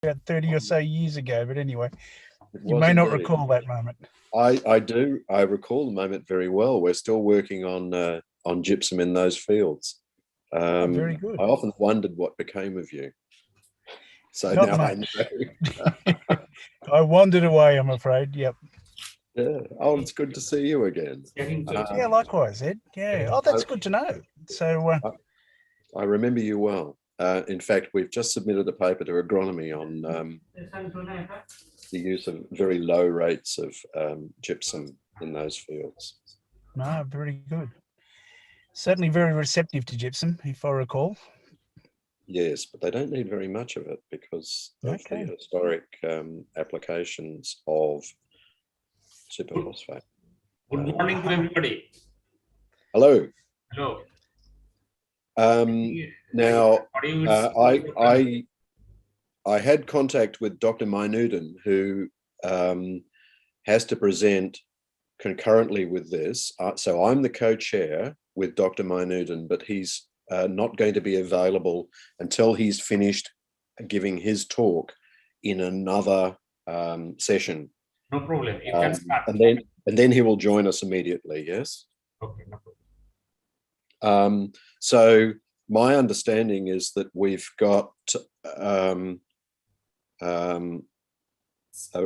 about 30 or so years ago. But anyway, It you was may not indeed. recall that moment. I do. I recall the moment very well. We're still working on gypsum in those fields. Very good. I often wondered what became of you. So Not now I much. know. I wandered away, I'm afraid. Yep. Yeah. Oh, it's good to see you again. Yeah, likewise, Ed. Yeah. Oh, that's good to know. So, I remember you well. In fact, we've just submitted a paper to agronomy on the use of very low rates of gypsum in those fields. no, very good. Certainly very receptive to gypsum, if I recall. Yes, but they don't need very much of it because of the historic applications of superphosphate. Good morning to everybody. Hello. Hello. Now, I had contact with Dr. Mainuddin, who has to present concurrently with this. So I'm the co-chair with Dr. Mainuddin, but he's not going to be available until he's finished giving his talk in another session. No problem. You can start. And then he will join us immediately. Yes. Okay. No problem. So my understanding is that we've got a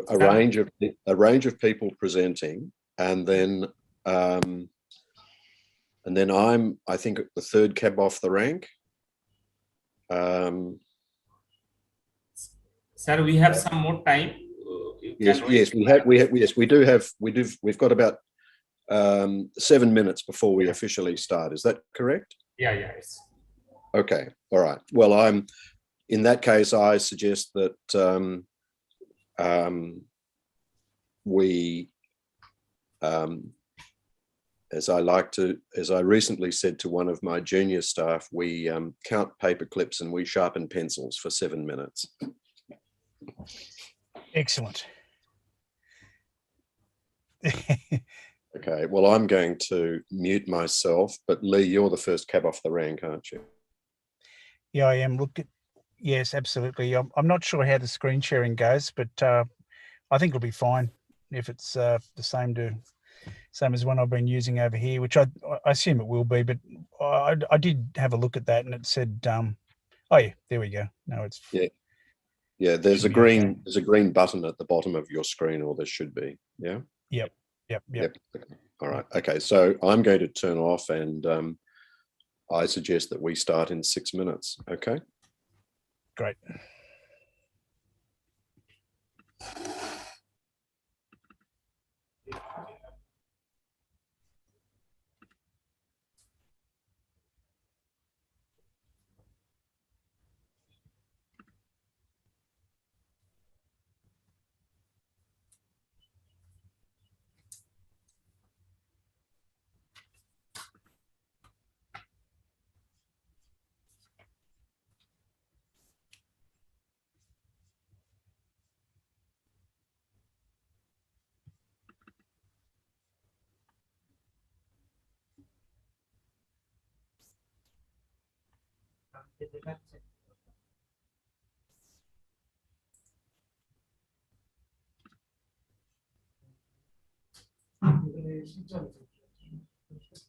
range of people presenting, and then I'm, I think, the third cab off the rank. Sir, we have some more time. Yes, we've got about 7 minutes before we officially start. Is that correct? Yeah, yes. Okay, all right. Well, in that case, I suggest that we, as I recently said to one of my junior staff, we count paper clips and we sharpen pencils for 7 minutes. Excellent. Okay, well, I'm going to mute myself, but Lee, you're the first cab off the rank, aren't you? Yeah, I am. Look, yes, absolutely. I'm not sure how the screen sharing goes, but I think it'll be fine if it's the same as one I've been using over here, which I assume it will be. But I did have a look at that, and it said, "Oh yeah, there we go." No, it's yeah. There's a green button at the bottom of your screen, or there should be. Yeah. Yep. All right. Okay. So I'm going to turn off, and I suggest that we start in 6 minutes. Okay. Great.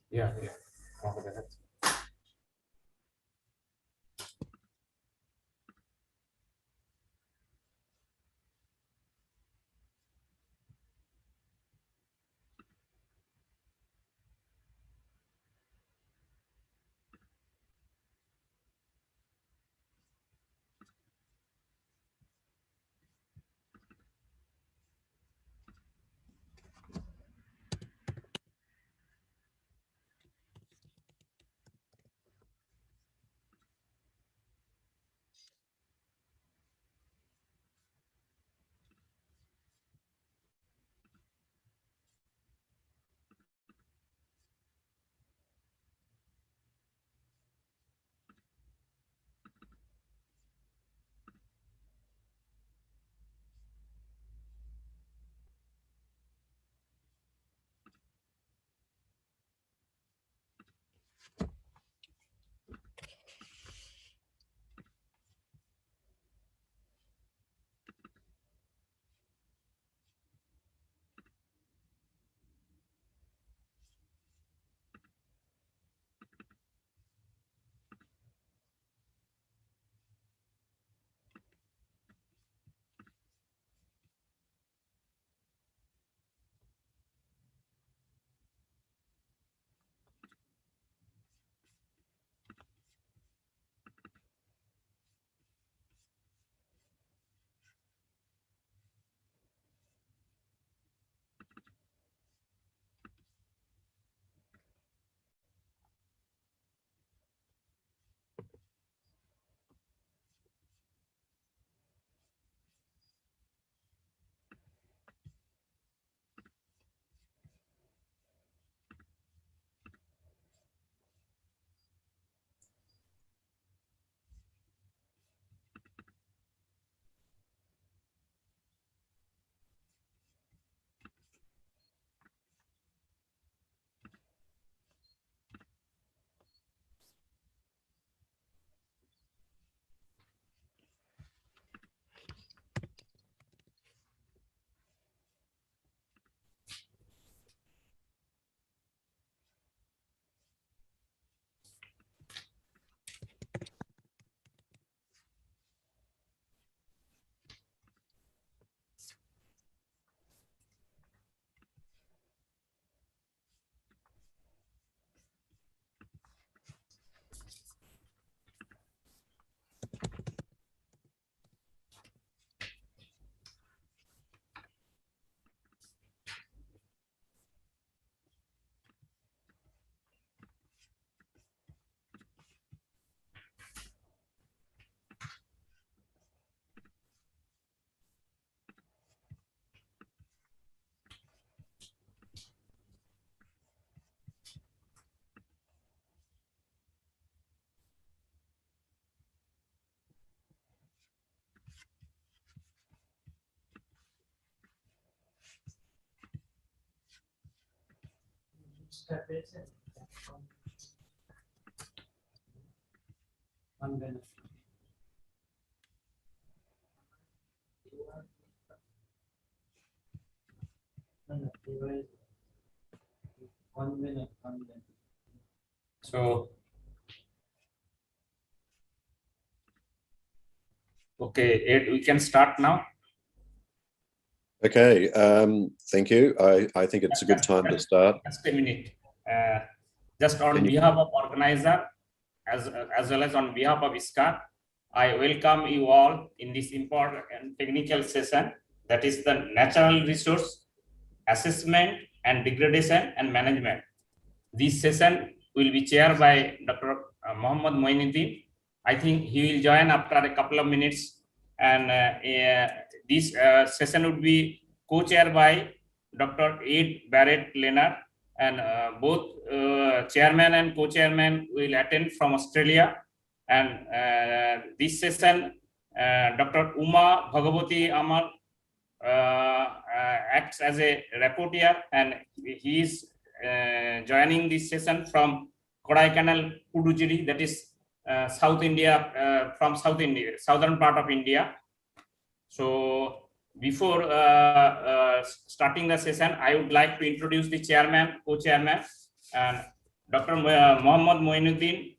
Yeah. So, okay, we can start now. Okay, thank you. I think it's a good time to start. Just a minute. Just on Can you- behalf of organizer, as well as on behalf of ISCA, I welcome you all in this important and technical session, that is the natural resource assessment and degradation and management. This session will be chaired by Dr. Mohammad Moinuddin. I think he will join after a couple of minutes, and this session would be co-chaired by Dr. Ed Barrett Leonard, and both chairman and co-chairman will attend from Australia. And this session, Dr. Uma Bhagavati Amar acts as a rapporteur, and he is joining this session from Kodaikanal, Puducherry, that is South India, from southern part of India. So before starting the session, I would like to introduce the chairman, co-chairman, and Dr. Mohammad Moinuddin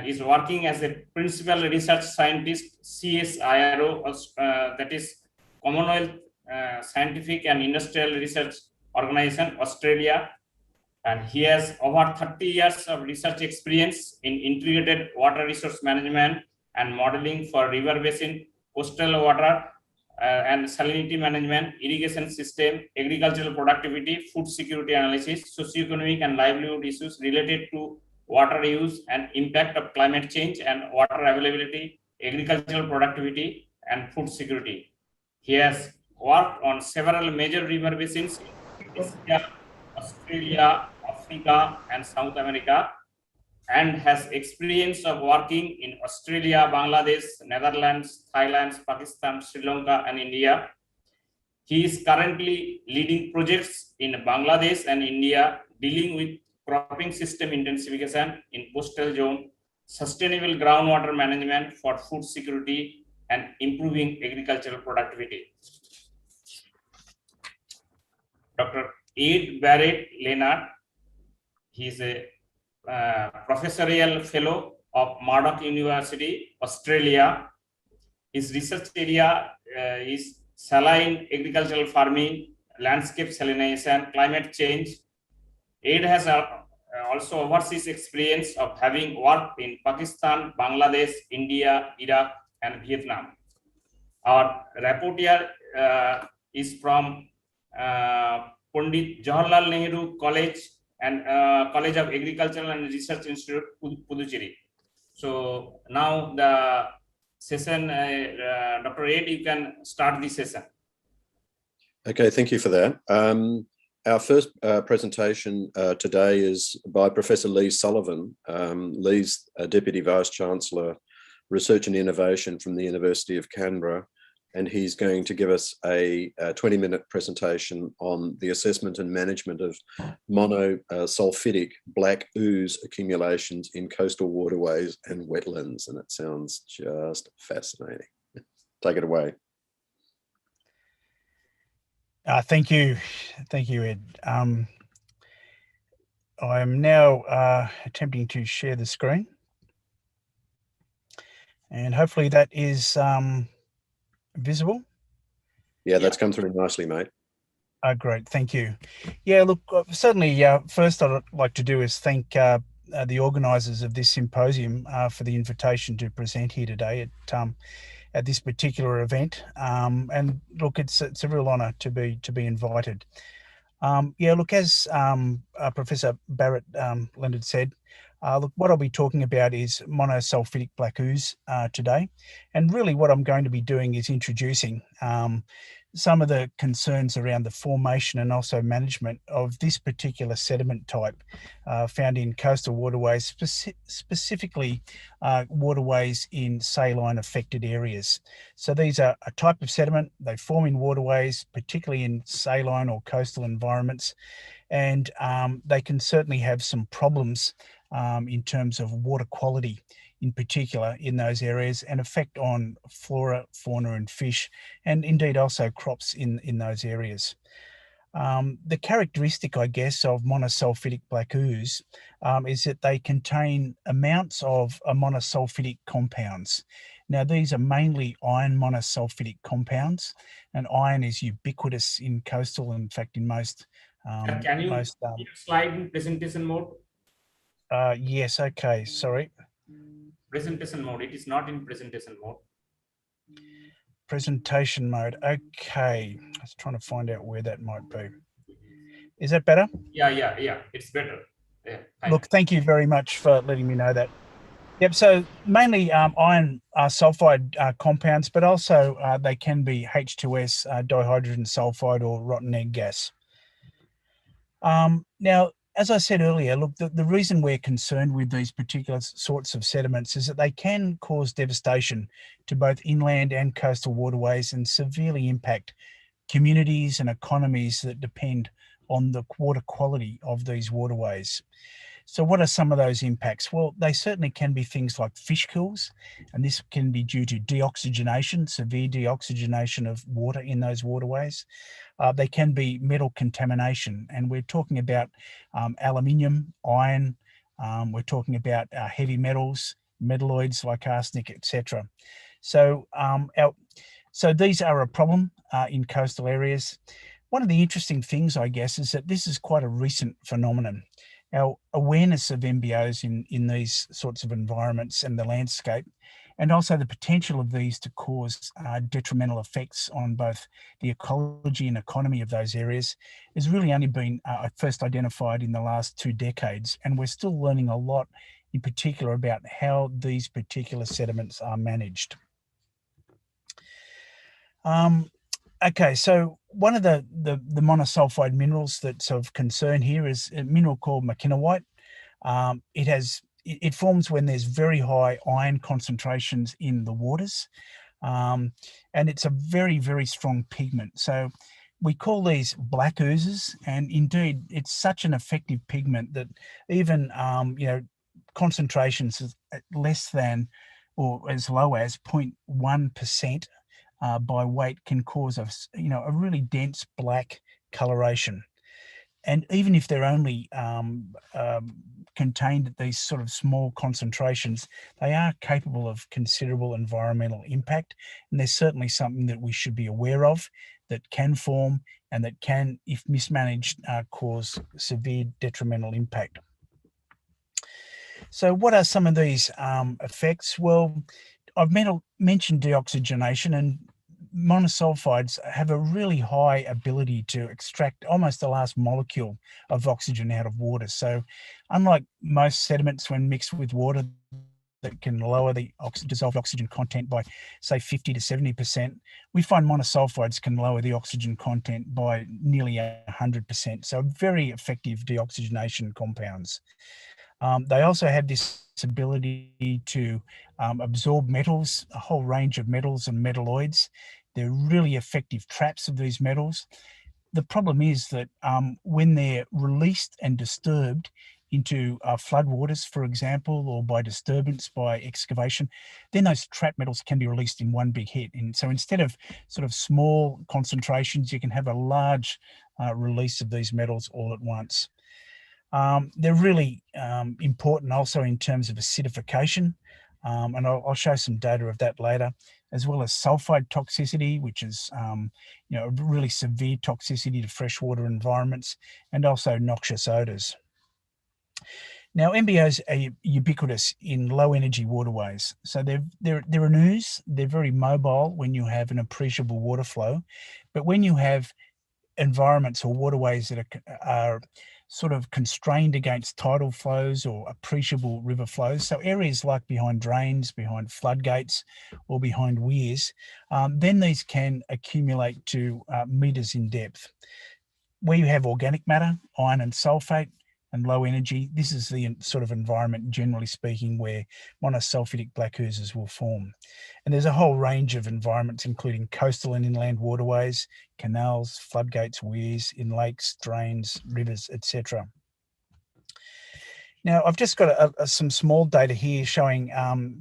is working as a principal research scientist, CSIRO, that is Commonwealth Scientific and Industrial Research Organization, Australia. And he has over 30 years of research experience in integrated water resource management and modeling for river basin, coastal water and salinity management, irrigation system, agricultural productivity, food security analysis, socioeconomic and livelihood issues related to water use and impact of climate change and water availability, agricultural productivity and food security. He has worked on several major river basins in Asia, Australia, Africa, and South America, and has experience of working in Australia, Bangladesh, Netherlands, Thailand, Pakistan, Sri Lanka, and India. He is currently leading projects in Bangladesh and India dealing with cropping system intensification in coastal zone, sustainable groundwater management for food security, and improving agricultural productivity. Dr. Ed Barrett Leonard, he is a professorial fellow of Murdoch University, Australia. His research area is saline agricultural farming, landscape salinization, climate change. Ed has also overseas experience of having worked in Pakistan, Bangladesh, India, Iraq, and Vietnam. Our rapporteur is from Pandit Jawaharlal Nehru College and College of Agricultural and Research Institute, Puducherry. So now the session, Dr. Ed, you can start the session. Okay, thank you for that. Our first presentation today is by Professor Lee Sullivan. Lee's Deputy Vice-Chancellor, Research and Innovation from the University of Canberra, and he's going to give us a 20-minute presentation on the assessment and management of monosulfidic black ooze accumulations in coastal waterways and wetlands, and it sounds just fascinating. Take it away. Thank you, Ed. I'm now attempting to share the screen, and hopefully that is visible. Yeah, that's come through nicely, mate. Great, thank you. Yeah, look, certainly first I'd like to do is thank the organisers of this symposium for the invitation to present here today at this particular event. And look, it's a real honour to be invited. Yeah, look, as Professor Barrett Leonard said, look, what I'll be talking about is monosulfidic black ooze today. And really what I'm going to be doing is introducing some of the concerns around the formation and also management of this particular sediment type found in coastal waterways, specifically waterways in saline affected areas. So these are a type of sediment. They form in waterways, particularly in saline or coastal environments, and they can certainly have some problems in terms of water quality in particular in those areas, and effect on flora, fauna and fish, and indeed also crops in those areas. The characteristic, I guess, of monosulfidic black ooze is that they contain amounts of monosulfidic compounds. Now, these are mainly iron monosulfidic compounds, and iron is ubiquitous in coastal, in fact, in most. Can you slide in presentation mode? Yes, okay, sorry. Presentation mode, it is not in presentation mode. Presentation mode, okay. I was trying to find out where that might be. Is that better? Yeah, it's better. Yeah, look, thank you very much for letting me know that. Yep, so mainly iron sulfide compounds, but also they can be H2S, dihydrogen sulfide, or rotten egg gas. Now, as I said earlier, look, the reason we're concerned with these particular sorts of sediments is that they can cause devastation to both inland and coastal waterways and severely impact communities and economies that depend on the water quality of these waterways. So what are some of those impacts? Well, they certainly can be things like fish kills, and this can be due to deoxygenation, severe deoxygenation of water in those waterways. They can be metal contamination, and we're talking about aluminium, iron, we're talking about heavy metals, metalloids like arsenic, etc. So, so these are a problem in coastal areas. One of the interesting things, I guess, is that this is quite a recent phenomenon. Our awareness of MBOs in these sorts of environments and the landscape, and also the potential of these to cause detrimental effects on both the ecology and economy of those areas, has really only been first identified in the last 2 decades. And we're still learning a lot, in particular, about how these particular sediments are managed. Okay, so one of the monosulfide minerals that's of concern here is a mineral called makinawite. It forms when there's very high iron concentrations in the waters, and it's a very, very strong pigment. So we call these black oozes, and indeed it's such an effective pigment that even concentrations less than or as low as 0.1% by weight can cause a really dense black coloration. And even if they're only contained at these sort of small concentrations, they are capable of considerable environmental impact. And there's certainly something that we should be aware of that can form and that can, if mismanaged, cause severe detrimental impact. So what are some of these effects? Well, I've mentioned deoxygenation, and monosulfides have a really high ability to extract almost the last molecule of oxygen out of water. So unlike most sediments, when mixed with water, that can lower the dissolved oxygen content by, say, 50 to 70%, we find monosulfides can lower the oxygen content by nearly 100%. So very effective deoxygenation compounds. They also have this ability to absorb metals, a whole range of metals and metalloids. They're really effective traps of these metals. The problem is that when they're released and disturbed into floodwaters, for example, or by disturbance by excavation, then those trap metals can be released in one big hit. And so instead of sort of small concentrations, you can have a large release of these metals all at once. They're really important also in terms of acidification, and I'll show some data of that later, as well as sulfide toxicity, which is really severe toxicity to freshwater environments, and also noxious odors. Now, MBOs are ubiquitous in low energy waterways. So they're an ooze, they're very mobile when you have an appreciable water flow, but when you have environments or waterways that are sort of constrained against tidal flows or appreciable river flows. So areas like behind drains, behind floodgates, or behind weirs, then these can accumulate to meters in depth. Where you have organic matter, iron and sulfate, and low energy, this is the sort of environment, generally speaking, where monosulfidic black oozes will form. And there's a whole range of environments, including coastal and inland waterways, canals, floodgates, weirs, in lakes, drains, rivers, etc. Now, I've just got some small data here showing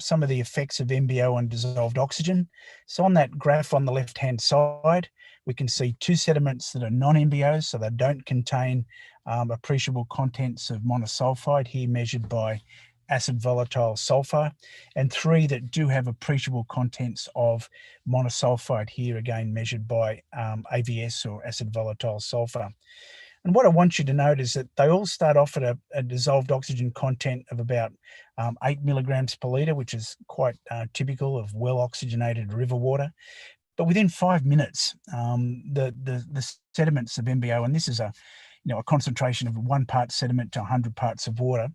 some of the effects of MBO on dissolved oxygen. So on that graph on the left-hand side, we can see 2 sediments that are non-MBOs, so they don't contain appreciable contents of monosulfide, here measured by acid volatile sulfur, and 3 that do have appreciable contents of monosulfide, here again measured by AVS, or acid volatile sulfur. And what I want you to note is that they all start off at a dissolved oxygen content of about 8 milligrams per litre, which is quite typical of well-oxygenated river water. But within 5 minutes, the sediments of MBO, and this is a concentration of 1 part sediment to 100 parts of water,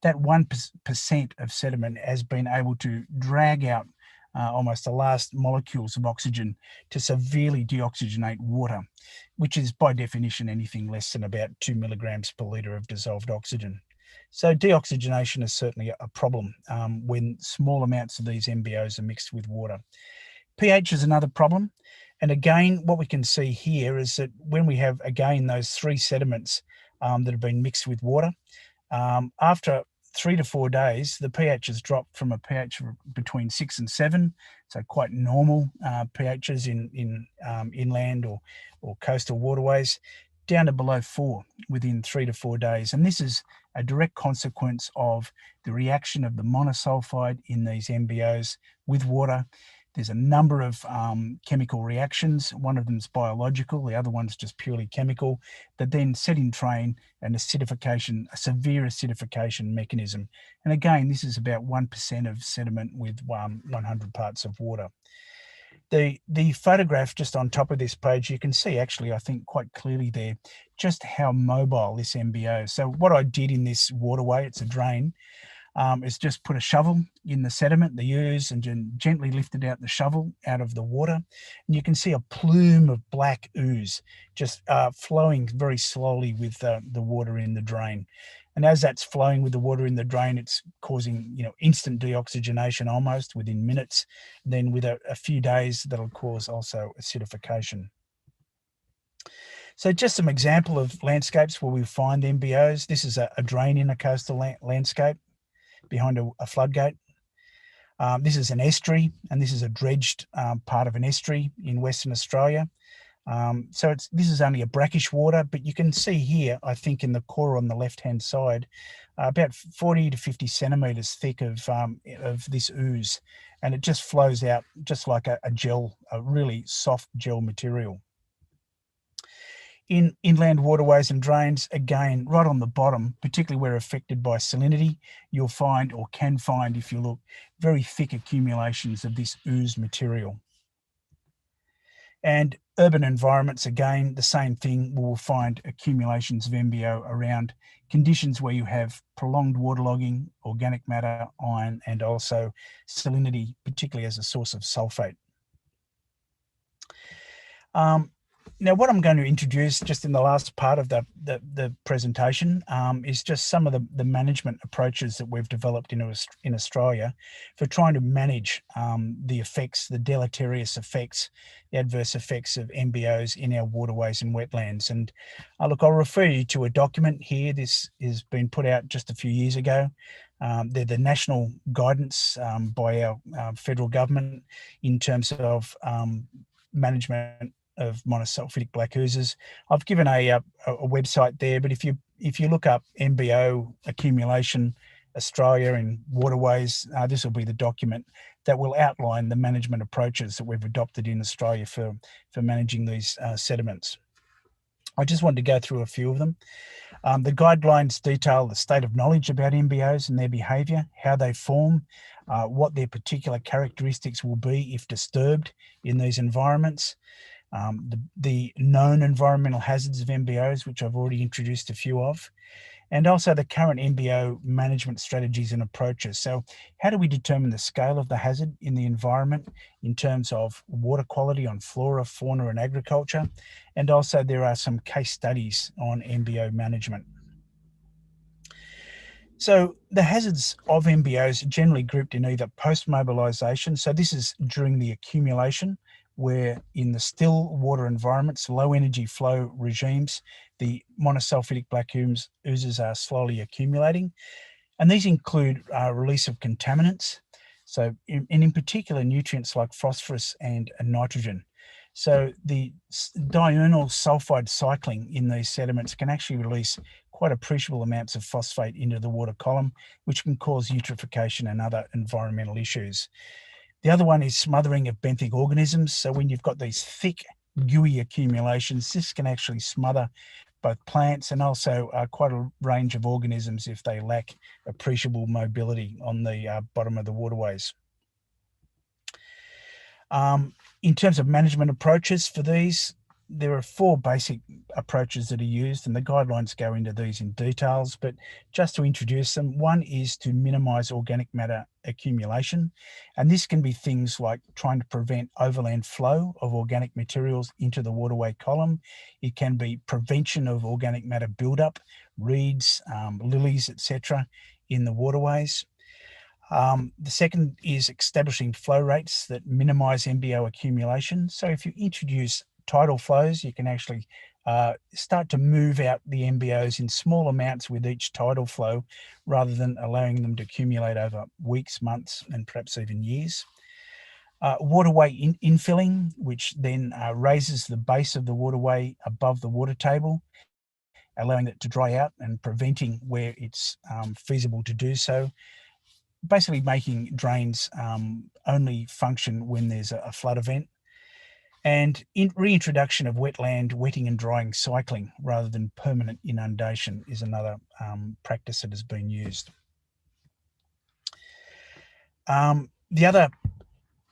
that 1% of sediment has been able to drag out almost the last molecules of oxygen to severely deoxygenate water, which is by definition anything less than about 2 milligrams per litre of dissolved oxygen. So deoxygenation is certainly a problem when small amounts of these MBOs are mixed with water. pH is another problem. And again, what we can see here is that when we have, again, those 3 sediments that have been mixed with water, after 3 to 4 days, the pH has dropped from a pH of between 6 and 7, so quite normal pHs in inland or coastal waterways, down to below 4 within 3 to 4 days. And this is a direct consequence of the reaction of the monosulfide in these MBOs with water. There's a number of chemical reactions. One of them is biological, the other one's just purely chemical, that then set in train an acidification, a severe acidification mechanism. And again, this is about 1% of sediment with 100 parts of water. The photograph just on top of this page, you can see actually, I think quite clearly there, just how mobile this MBO is. So what I did in this waterway, it's a drain, is just put a shovel in the sediment, the ooze, and gently lifted out the shovel out of the water. And you can see a plume of black ooze just flowing very slowly with the water in the drain. And as that's flowing with the water in the drain, it's causing instant deoxygenation almost within minutes. Then with a few days, that'll cause also acidification. So just some example of landscapes where we find MBOs. This is a drain in a coastal landscape behind a floodgate. This is an estuary, and this is a dredged part of an estuary in Western Australia. So this is only a brackish water, but you can see here, I think in the core on the left-hand side, about 40 to 50 centimetres thick of this ooze, and it just flows out just like a gel, a really soft gel material. In inland waterways and drains, again, right on the bottom, particularly where affected by salinity, you'll find, or can find if you look, very thick accumulations of this ooze material. And urban environments, again, the same thing. We'll find accumulations of MBO around conditions where you have prolonged waterlogging, organic matter, iron, and also salinity, particularly as a source of sulfate. Now, what I'm going to introduce just in the last part of the presentation is just some of the management approaches that we've developed in Australia for trying to manage the effects, the deleterious effects, the adverse effects of MBOs in our waterways and wetlands. And look, I'll refer you to a document here. This has been put out just a few years ago. They're the national guidance by our federal government in terms of management of monosulfidic black oozes. I've given a website there, but if you look up MBO accumulation Australia in waterways, this will be the document that will outline the management approaches that we've adopted in Australia for managing these sediments. I just wanted to go through a few of them. The guidelines detail the state of knowledge about MBOs and their behaviour, how they form, what their particular characteristics will be if disturbed in these environments. the known environmental hazards of MBOs, which I've already introduced a few of, and also the current MBO management strategies and approaches. So how do we determine the scale of the hazard in the environment in terms of water quality on flora, fauna, and agriculture? And also there are some case studies on MBO management. So the hazards of MBOs are generally grouped in either post-mobilisation, so this is during the accumulation, where in the still water environments, low energy flow regimes, the monosulfidic black oozes are slowly accumulating. And these include release of contaminants, so in particular nutrients like phosphorus and nitrogen. So the diurnal sulfide cycling in these sediments can actually release quite appreciable amounts of phosphate into the water column, which can cause eutrophication and other environmental issues. The other one is smothering of benthic organisms. So when you've got these thick, gooey accumulations, this can actually smother both plants and also quite a range of organisms if they lack appreciable mobility on the bottom of the waterways. In terms of management approaches for these, there are 4 basic approaches that are used, and the guidelines go into these in details, but just to introduce them, one is to minimize organic matter accumulation. And this can be things like trying to prevent overland flow of organic materials into the waterway column. It can be prevention of organic matter buildup, reeds, lilies, etc., in the waterways. The second is establishing flow rates that minimize MBO accumulation. So if you introduce tidal flows, you can actually start to move out the MBOs in small amounts with each tidal flow, rather than allowing them to accumulate over weeks, months, and perhaps even years. Waterway infilling, which then raises the base of the waterway above the water table, allowing it to dry out and preventing where it's feasible to do so. Basically making drains only function when there's a flood event. And reintroduction of wetland wetting and drying cycling rather than permanent inundation is another practice that has been used. The other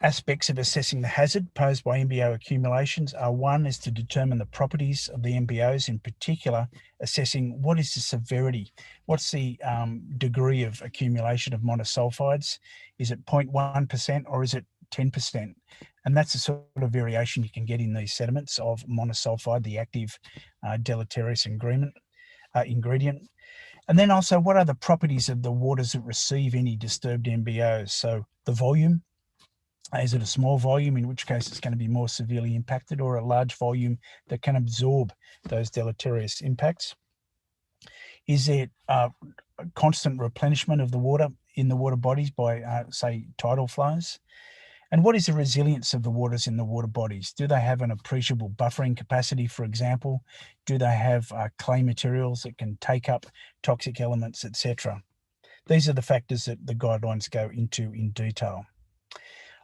aspects of assessing the hazard posed by MBO accumulations are: one is to determine the properties of the MBOs, in particular assessing what is the severity, what's the degree of accumulation of monosulfides. Is it 0.1% or is it 10%? And that's the sort of variation you can get in these sediments of monosulfide, the active deleterious ingredient. And then also, what are the properties of the waters that receive any disturbed MBOs? So the volume, is it a small volume, in which case it's going to be more severely impacted, or a large volume that can absorb those deleterious impacts? Is it a constant replenishment of the water in the water bodies by, say, tidal flows? And what is the resilience of the waters in the water bodies? Do they have an appreciable buffering capacity, for example? Do they have clay materials that can take up toxic elements, etc.? These are the factors that the guidelines go into in detail.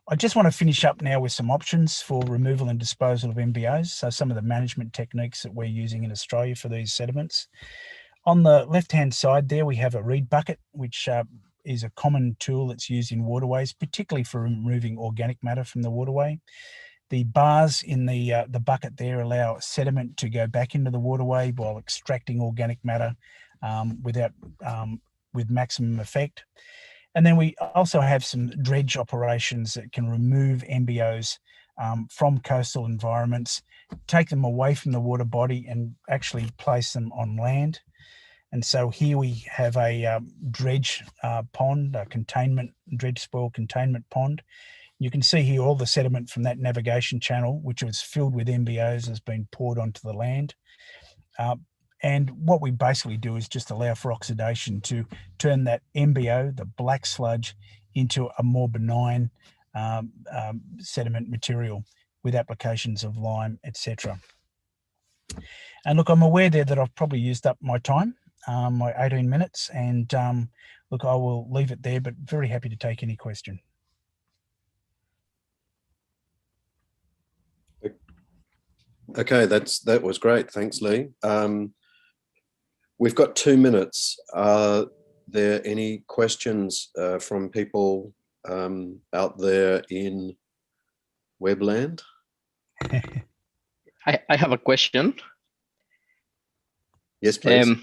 I just want to finish up now with some options for removal and disposal of MBOs. So some of the management techniques that we're using in Australia for these sediments. On the left-hand side there, we have a reed bucket, which is a common tool that's used in waterways, particularly for removing organic matter from the waterway. The bars in the bucket there allow sediment to go back into the waterway while extracting organic matter with maximum effect. And then we also have some dredge operations that can remove MBOs from coastal environments, take them away from the water body and actually place them on land. And so here we have a dredge pond, a dredge spoil containment pond. You can see here all the sediment from that navigation channel, which was filled with MBOs, has been poured onto the land. And what we basically do is just allow for oxidation to turn that MBO, the black sludge, into a more benign sediment material with applications of lime, etc. And look, I'm aware there that I've probably used up my time, my 18 minutes, and look, I will leave it there, but very happy to take any question. Okay, that was great. Thanks, Lee. We've got 2 minutes. Are there any questions from people out there in Webland? I have a question. Yes, please.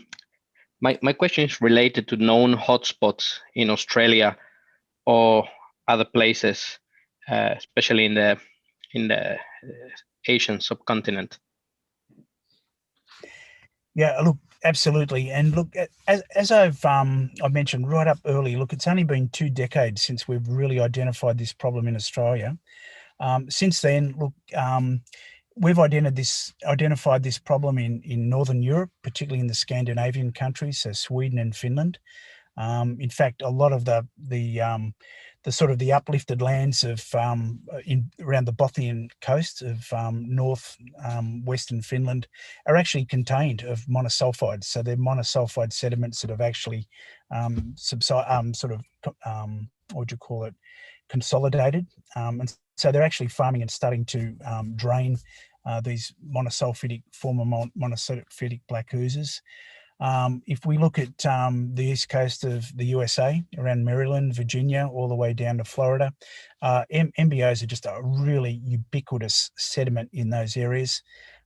My question is related to known hotspots in Australia or other places, especially in the Asian subcontinent. Yeah, look, absolutely. And look, as I've I mentioned right up early, look, it's only been 2 decades since we've really identified this problem in Australia. Since then, look, we've identified this problem in Northern Europe, particularly in the Scandinavian countries, so Sweden and Finland. In fact, a lot of the sort of the uplifted lands of around the Bothnian coast of western Finland are actually contained of monosulfides. So they're monosulfide sediments that have actually consolidated, and so they're actually farming and starting to drain these former monosulfidic black oozes. If we look at the east coast of the USA, around Maryland, Virginia, all the way down to Florida, MBOs are just a really ubiquitous sediment in those areas.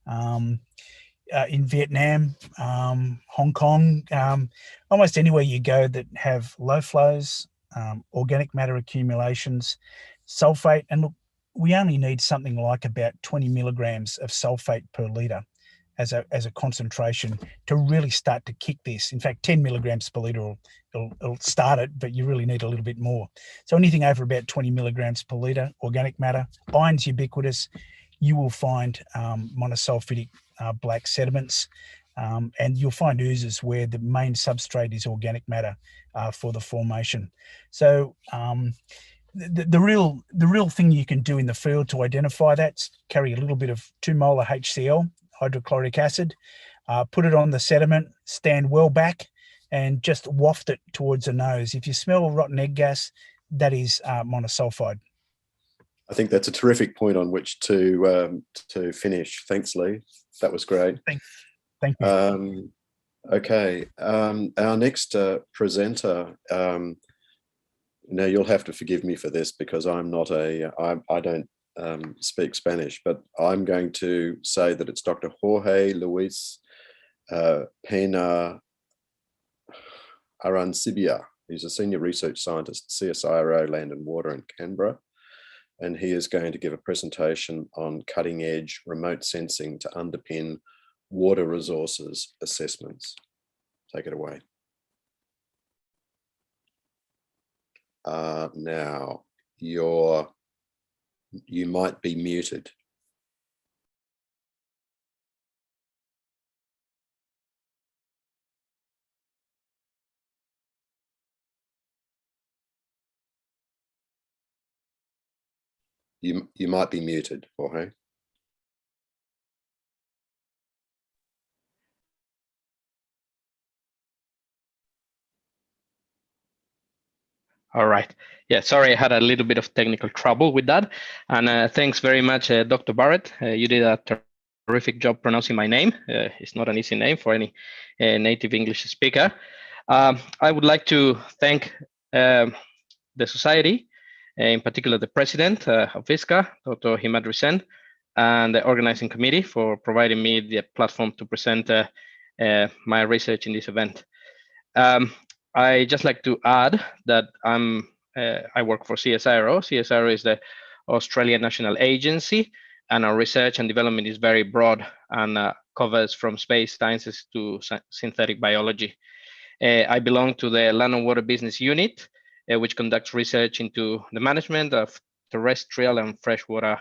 In Vietnam, Hong Kong, almost anywhere you go that have low flows, organic matter accumulations, sulfate, and look, we only need something like about 20 milligrams of sulfate per litre as a concentration to really start to kick this. In fact, 10 milligrams per litre will start it, but you really need a little bit more. So anything over about 20 milligrams per litre, organic matter, iron's ubiquitous, you will find monosulfidic black sediments, and you'll find oozes where the main substrate is organic matter for the formation. So the real thing you can do in the field to identify that, carry a little bit of 2 molar HCl, hydrochloric acid, put it on the sediment, stand well back, and just waft it towards the nose. If you smell rotten egg gas, that is monosulfide. I think that's a terrific point on which to finish. Thanks, Lee. That was great. Thank you. Okay, our next presenter. Now you'll have to forgive me for this because I'm not I don't speak Spanish, but I'm going to say that it's Dr. Jorge Luis Pena Arancibia. He's a senior research scientist, CSIRO Land and Water in Canberra, and he is going to give a presentation on cutting edge remote sensing to underpin water resources assessments. Take it away. Now, you might be muted. You might be muted, Jorge. All right. Yeah, sorry, I had a little bit of technical trouble with that. And thanks very much, Dr. Barrett. You did a terrific job pronouncing my name. It's not an easy name for any native English speaker. I would like to thank the society, in particular the president of ISCA, Dr. Himad Risen, and the organizing committee for providing me the platform to present my research in this event. I just like to add that I work for CSIRO. CSIRO is the Australian National Agency, and our research and development is very broad and covers from space sciences to synthetic biology. I belong to the Land and Water Business Unit, which conducts research into the management of terrestrial and freshwater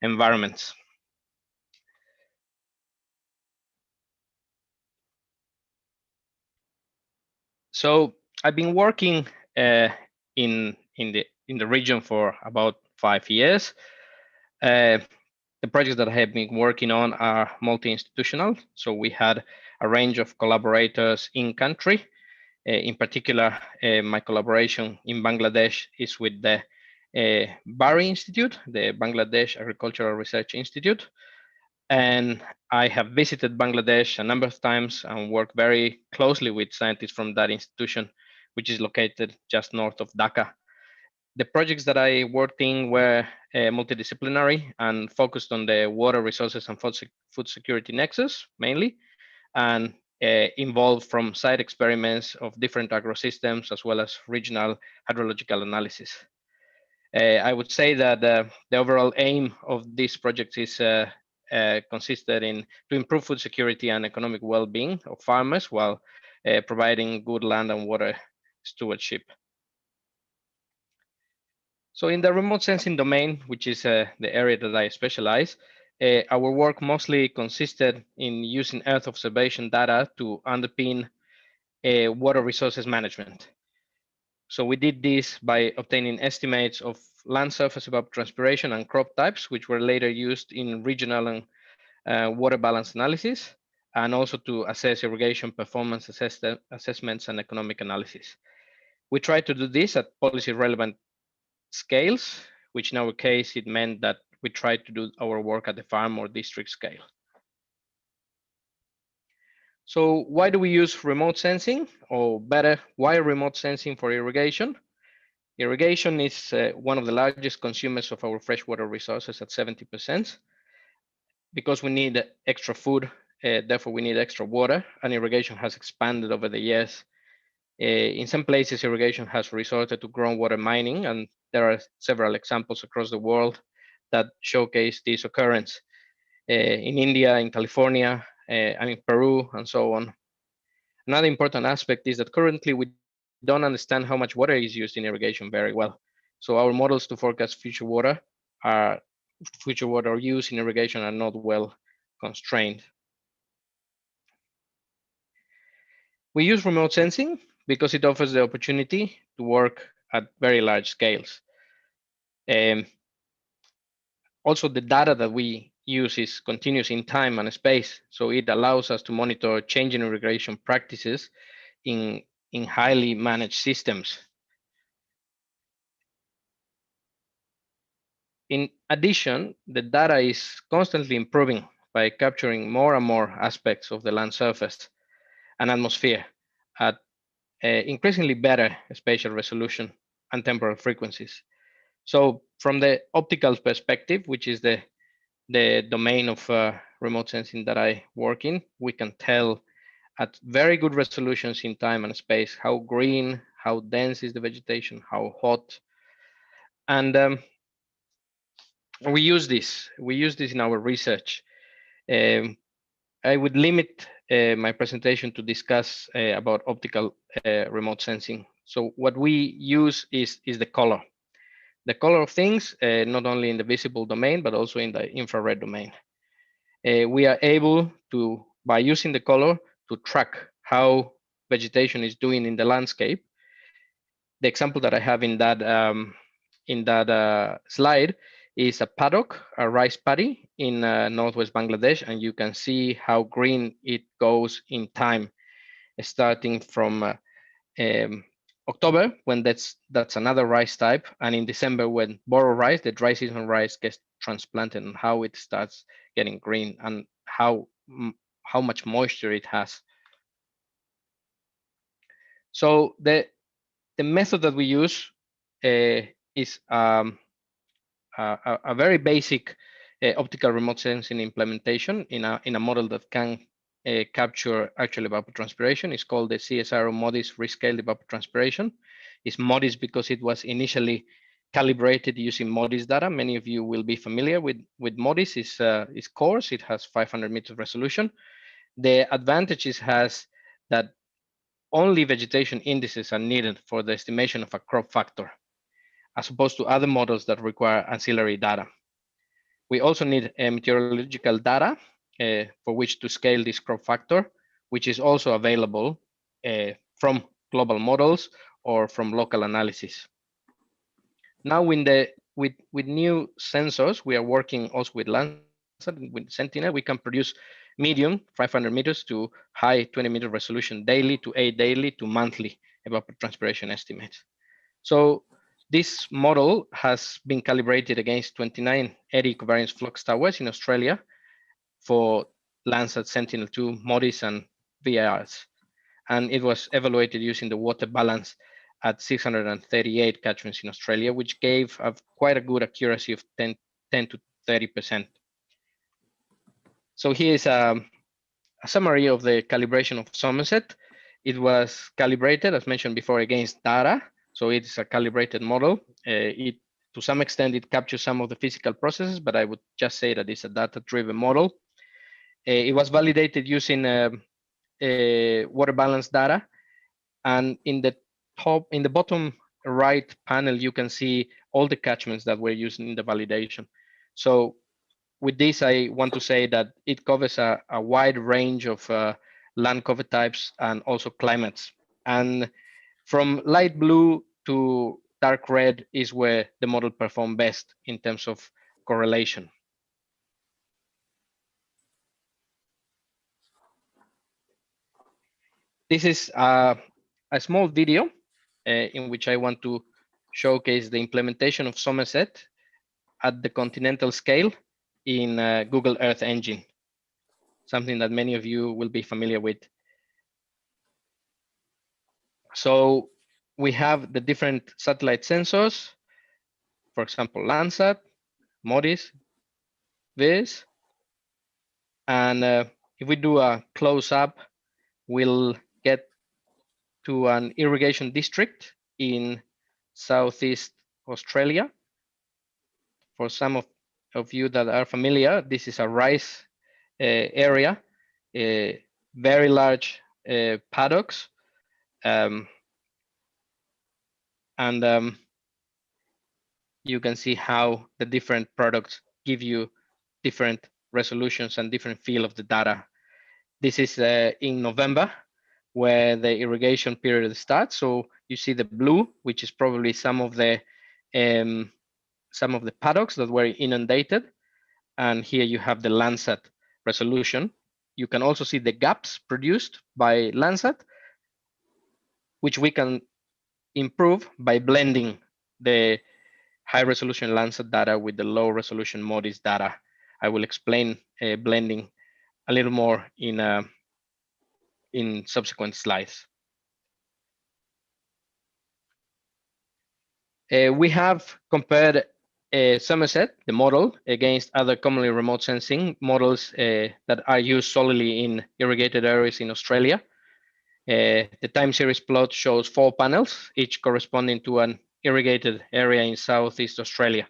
environments. So I've been working in the region for about 5 years. The projects that I have been working on are multi-institutional. So we had a range of collaborators in country. In particular, my collaboration in Bangladesh is with the Bari Institute, the Bangladesh Agricultural Research Institute. And I have visited Bangladesh a number of times and worked very closely with scientists from that institution, which is located just north of Dhaka. The projects that I worked in were multidisciplinary and focused on the water resources and food security nexus mainly, and involved from site experiments of different agrosystems as well as regional hydrological analysis. I would say that the overall aim of this project is consisted in to improve food security and economic well-being of farmers while providing good land and water stewardship. So in the remote sensing domain, which is the area that I specialize, our work mostly consisted in using Earth observation data to underpin water resources management. So we did this by obtaining estimates of land surface evapotranspiration and crop types, which were later used in regional and water balance analysis, and also to assess irrigation performance assessments and economic analysis. We tried to do this at policy relevant scales, which in our case, it meant that we tried to do our work at the farm or district scale. So why do we use remote sensing, or better, why remote sensing for irrigation? Irrigation is one of the largest consumers of our freshwater resources at 70%. Because we need extra food, therefore we need extra water, and irrigation has expanded over the years. In some places, irrigation has resorted to groundwater mining, and there are several examples across the world that showcase this occurrence. In India, in California, and in Peru, and so on. Another important aspect is that currently we don't understand how much water is used in irrigation very well. So our models to forecast future water use in irrigation are not well constrained. We use remote sensing because it offers the opportunity to work at very large scales. Also, the data that we use is continuous in time and space, so it allows us to monitor changing irrigation practices in highly managed systems. In addition, the data is constantly improving by capturing more and more aspects of the land surface and atmosphere at increasingly better spatial resolution and temporal frequencies. So from the optical perspective, which is the domain of remote sensing that I work in, we can tell at very good resolutions in time and space how green, how dense is the vegetation, how hot. And we use this in our research. I would limit my presentation to discuss about optical remote sensing. So what we use is the color. The color of things, not only in the visible domain, but also in the infrared domain. We are able to, by using the color, to track how vegetation is doing in the landscape. The example that I have in that slide is a paddock, a rice paddy in northwest Bangladesh, and you can see how green it goes in time, starting from October, when that's another rice type, and in December when Boro rice, the dry season rice, gets transplanted, and how it starts getting green and how much moisture it has. So the method that we use is a very basic optical remote sensing implementation in a model that can capture actual evapotranspiration. It's called the CSIRO MODIS rescaled evapotranspiration. It's MODIS because it was initially calibrated using MODIS data. Many of you will be familiar with MODIS. It's coarse, it has 500 meters resolution. The advantages has that only vegetation indices are needed for the estimation of a crop factor, as opposed to other models that require ancillary data. We also need meteorological data for which to scale this crop factor, which is also available from global models or from local analysis. Now, with new sensors, we are working also with Landsat, with Sentinel. We can produce medium 500 meters to high 20-meter resolution daily to 8 daily to monthly evapotranspiration estimates. So this model has been calibrated against 29 eddy covariance flux towers in Australia for Landsat Sentinel-2, MODIS, and VIRs. And it was evaluated using the water balance at 638 catchments in Australia, which gave quite a good accuracy of 10 to 30%. So here is a summary of the calibration of Somerset. It was calibrated, as mentioned before, against data. So it's a calibrated model. To some extent, it captures some of the physical processes, but I would just say that it's a data-driven model. It was validated using water balance data. And in the bottom right panel, you can see all the catchments that were used in the validation. So with this, I want to say that it covers a wide range of land cover types and also climates. And from light blue to dark red is where the model performed best in terms of correlation. This is a small video in which I want to showcase the implementation of Somerset at the continental scale in Google Earth Engine, something that many of you will be familiar with. So we have the different satellite sensors, for example, Landsat, MODIS, VIS, and if we do a close-up, we'll get to an irrigation district in Southeast Australia. For some of you that are familiar, this is a rice area, very large paddocks, and you can see how the different products give you different resolutions and different feel of the data. This is in November, where the irrigation period starts. So you see the blue, which is probably some of the paddocks that were inundated. And here you have the Landsat resolution. You can also see the gaps produced by Landsat, which we can improve by blending the high resolution Landsat data with the low resolution MODIS data. I will explain blending a little more in subsequent slides. We have compared Somerset, the model, against other commonly remote sensing models that are used solely in irrigated areas in Australia. The time series plot shows 4 panels, each corresponding to an irrigated area in Southeast Australia.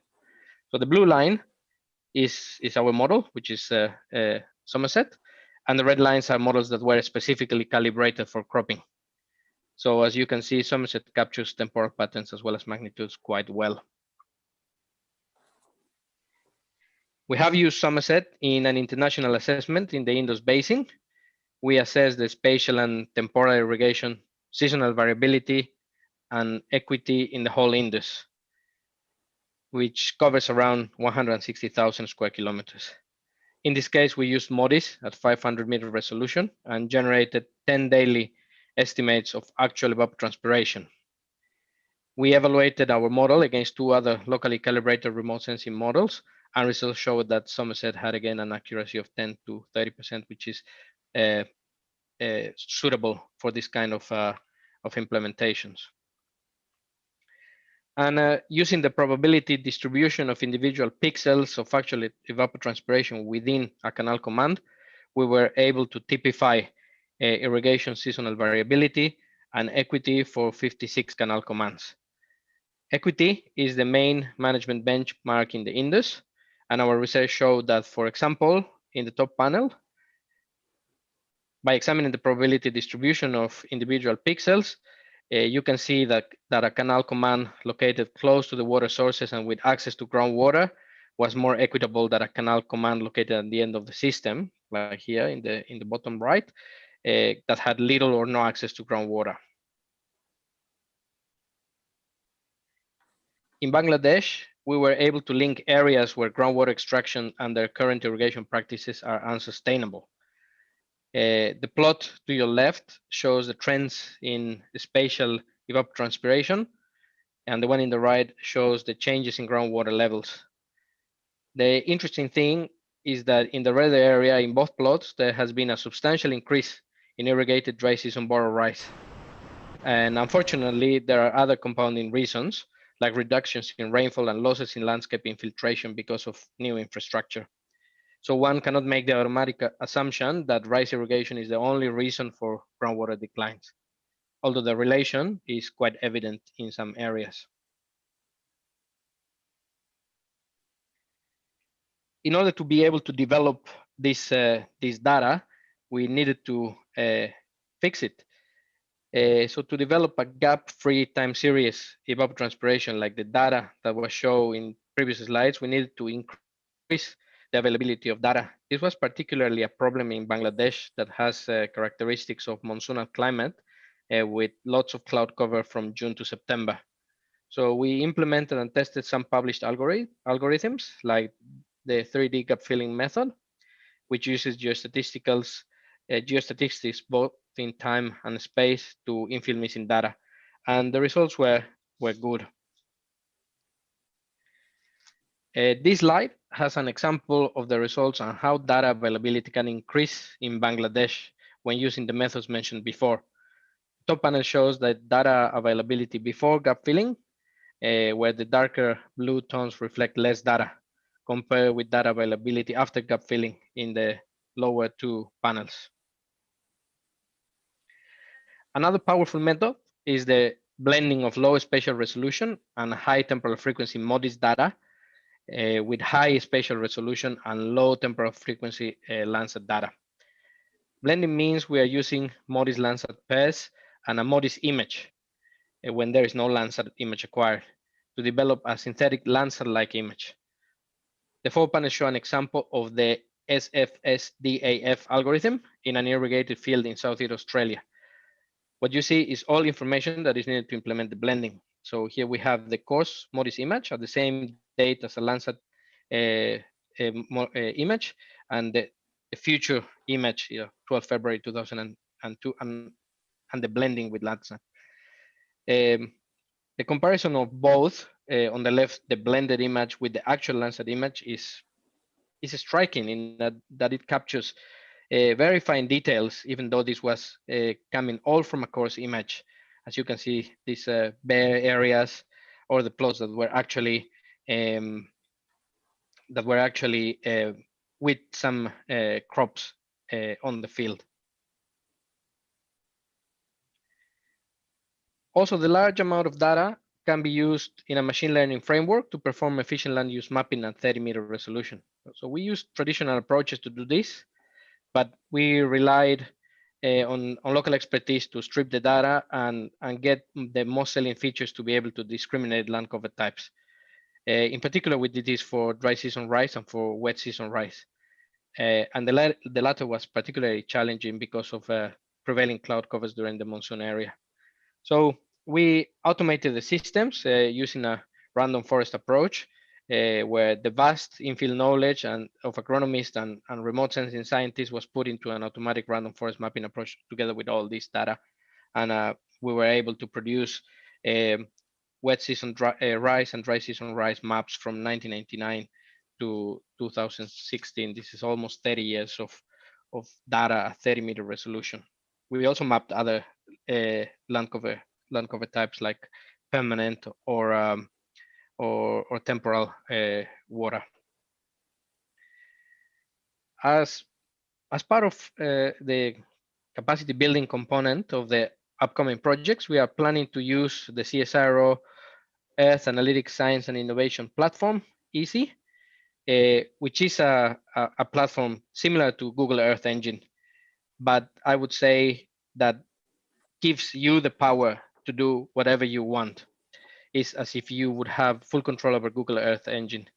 So the blue line is our model, which is Somerset, and the red lines are models that were specifically calibrated for cropping. So as you can see, Somerset captures temporal patterns as well as magnitudes quite well. We have used Somerset in an international assessment in the Indus Basin. We assess the spatial and temporal irrigation, seasonal variability, and equity in the whole Indus, which covers around 160,000 square kilometers. In this case, we used MODIS at 500-meter resolution and generated 10 daily estimates of actual evapotranspiration. We evaluated our model against 2 other locally calibrated remote sensing models, and results showed that Somerset had again an accuracy of 10 to 30%, which is suitable for this kind of implementations. And using the probability distribution of individual pixels of actual evapotranspiration within a canal command, we were able to typify irrigation seasonal variability and equity for 56 canal commands. Equity is the main management benchmark in the Indus, and our research showed that, for example, in the top panel, by examining the probability distribution of individual pixels, you can see that a canal command located close to the water sources and with access to groundwater was more equitable than a canal command located at the end of the system, like here in the bottom right, that had little or no access to groundwater. In Bangladesh, we were able to link areas where groundwater extraction and their current irrigation practices are unsustainable. The plot to your left shows the trends in spatial evapotranspiration, and the one in the right shows the changes in groundwater levels. The interesting thing is that in the red area in both plots, there has been a substantial increase in irrigated dry season borrow rice. And unfortunately, there are other compounding reasons, like reductions in rainfall and losses in landscape infiltration because of new infrastructure. So one cannot make the automatic assumption that rice irrigation is the only reason for groundwater declines, although the relation is quite evident in some areas. In order to be able to develop this data, we needed to fix it. So to develop a gap-free time series evapotranspiration like the data that was shown in previous slides, we needed to increase the availability of data. This was particularly a problem in Bangladesh that has characteristics of monsoonal climate with lots of cloud cover from June to September. So we implemented and tested some published algorithms like the 3D gap filling method, which uses geostatistics both in time and space to infill missing data. And the results were good. This slide has an example of the results on how data availability can increase in Bangladesh when using the methods mentioned before. The top panel shows that data availability before gap filling, where the darker blue tones reflect less data compared with data availability after gap filling in the lower two panels. Another powerful method is the blending of low spatial resolution and high temporal frequency MODIS data with high spatial resolution and low temporal frequency Landsat data. Blending means we are using MODIS Landsat pairs and a MODIS image when there is no Landsat image acquired to develop a synthetic Landsat-like image. The four panels show an example of the SFSDAF algorithm in an irrigated field in Southeast Australia. What you see is all information that is needed to implement the blending. So here we have the coarse MODIS image at the same date as a Landsat image, and the future image, 12 February 2002, and the blending with Landsat. The comparison of both, on the left, the blended image with the actual Landsat image is striking in that it captures very fine details, even though this was coming all from a coarse image. As you can see, these bare areas or the plots that were actually with some crops on the field. Also, the large amount of data can be used in a machine learning framework to perform efficient land use mapping at 30-meter resolution. So we used traditional approaches to do this, but we relied on local expertise to strip the data and get the most salient features to be able to discriminate land cover types. In particular, we did this for dry season rice and for wet season rice. And the latter was particularly challenging because of prevailing cloud covers during the monsoon area. So we automated the systems using a random forest approach, where the vast infill knowledge of agronomists and remote sensing scientists was put into an automatic random forest mapping approach together with all this data. And we were able to produce wet season rice and dry season rice maps from 1999 to 2016. This is almost 30 years of data at 30-meter resolution. We also mapped other land cover types like permanent or temporal water. As part of the capacity building component of the upcoming projects, we are planning to use the CSIRO Earth Analytics Science and Innovation Platform, EASY, which is a platform similar to Google Earth Engine, but I would say that gives you the power to do whatever you want. It's as if you would have full control over Google Earth Engine.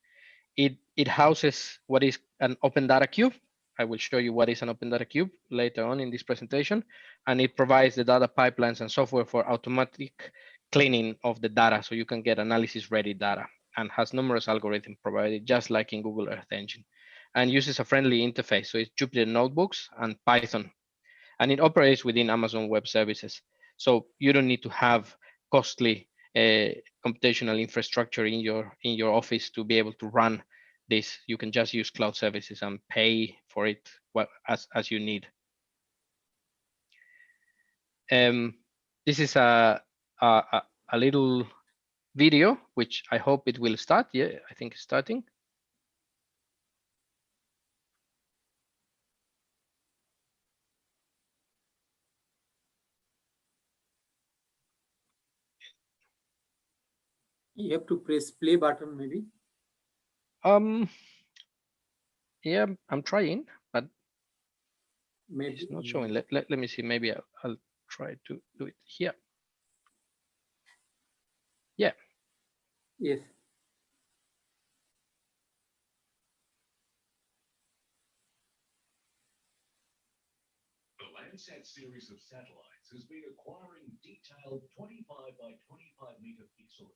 It houses what is an Open Data Cube. I will show you what is an Open Data Cube later on in this presentation. And it provides the data pipelines and software for automatic cleaning of the data so you can get analysis ready data, and has numerous algorithms provided just like in Google Earth Engine, and uses a friendly interface. So it's Jupyter Notebooks and Python, and it operates within Amazon Web Services. So you don't need to have costly computational infrastructure in your office to be able to run this. You can just use cloud services and pay for it as you need. this is a little video, which I hope it will start. Yeah, I think it's starting. You have to press play button maybe. Yeah, I'm trying, but Maybe it's not showing. Let me see. Maybe I'll try to do it here. Yeah. Yes. The Landsat series of satellites has been acquiring detailed 25 by 25 meter pixel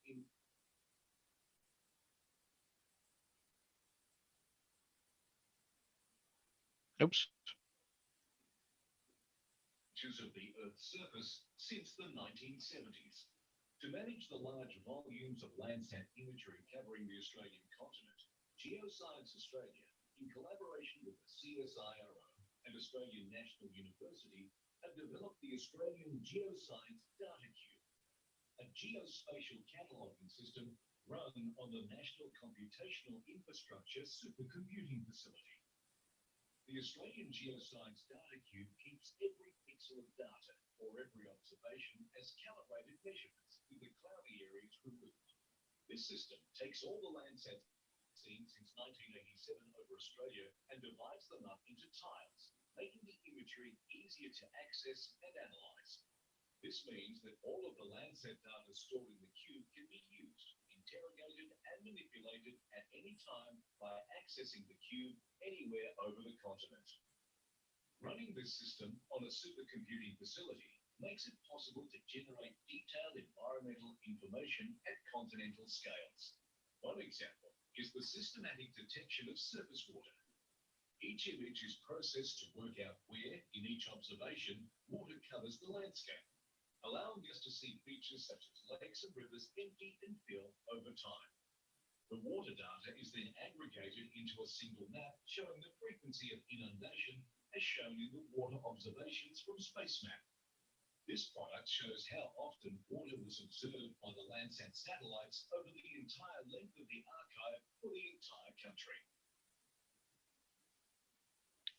Oops. images of the Earth's surface since the 1970s. To manage the large volumes of Landsat imagery covering the Australian continent, Geoscience Australia, in collaboration with the CSIRO and Australian National University, have developed the Australian Geoscience Data Cube, a geospatial cataloguing system run on the National Computational Infrastructure Supercomputing Facility. The Australian Geoscience Data Cube keeps every pixel of data or every observation as calibrated measurements with the cloudy areas removed. This system takes all the Landsat seen since 1987 over Australia and divides them up into tiles, making the imagery easier to access and analyze. This means that all of the Landsat data stored in the cube can be used, interrogated and manipulated at any time by accessing the cube anywhere over the continent. Running this system on a supercomputing facility makes it possible to generate detailed environmental information at continental scales. One example is the systematic detection of surface water. Each image is processed to work out where, in each observation, water covers the landscape, allowing us to see features such as lakes and rivers empty and fill over time. The water data is then aggregated into a single map showing the frequency of inundation as shown in the water observations from SpaceMap. This product shows how often water was observed by the Landsat satellites over the entire length of the archive for the entire country.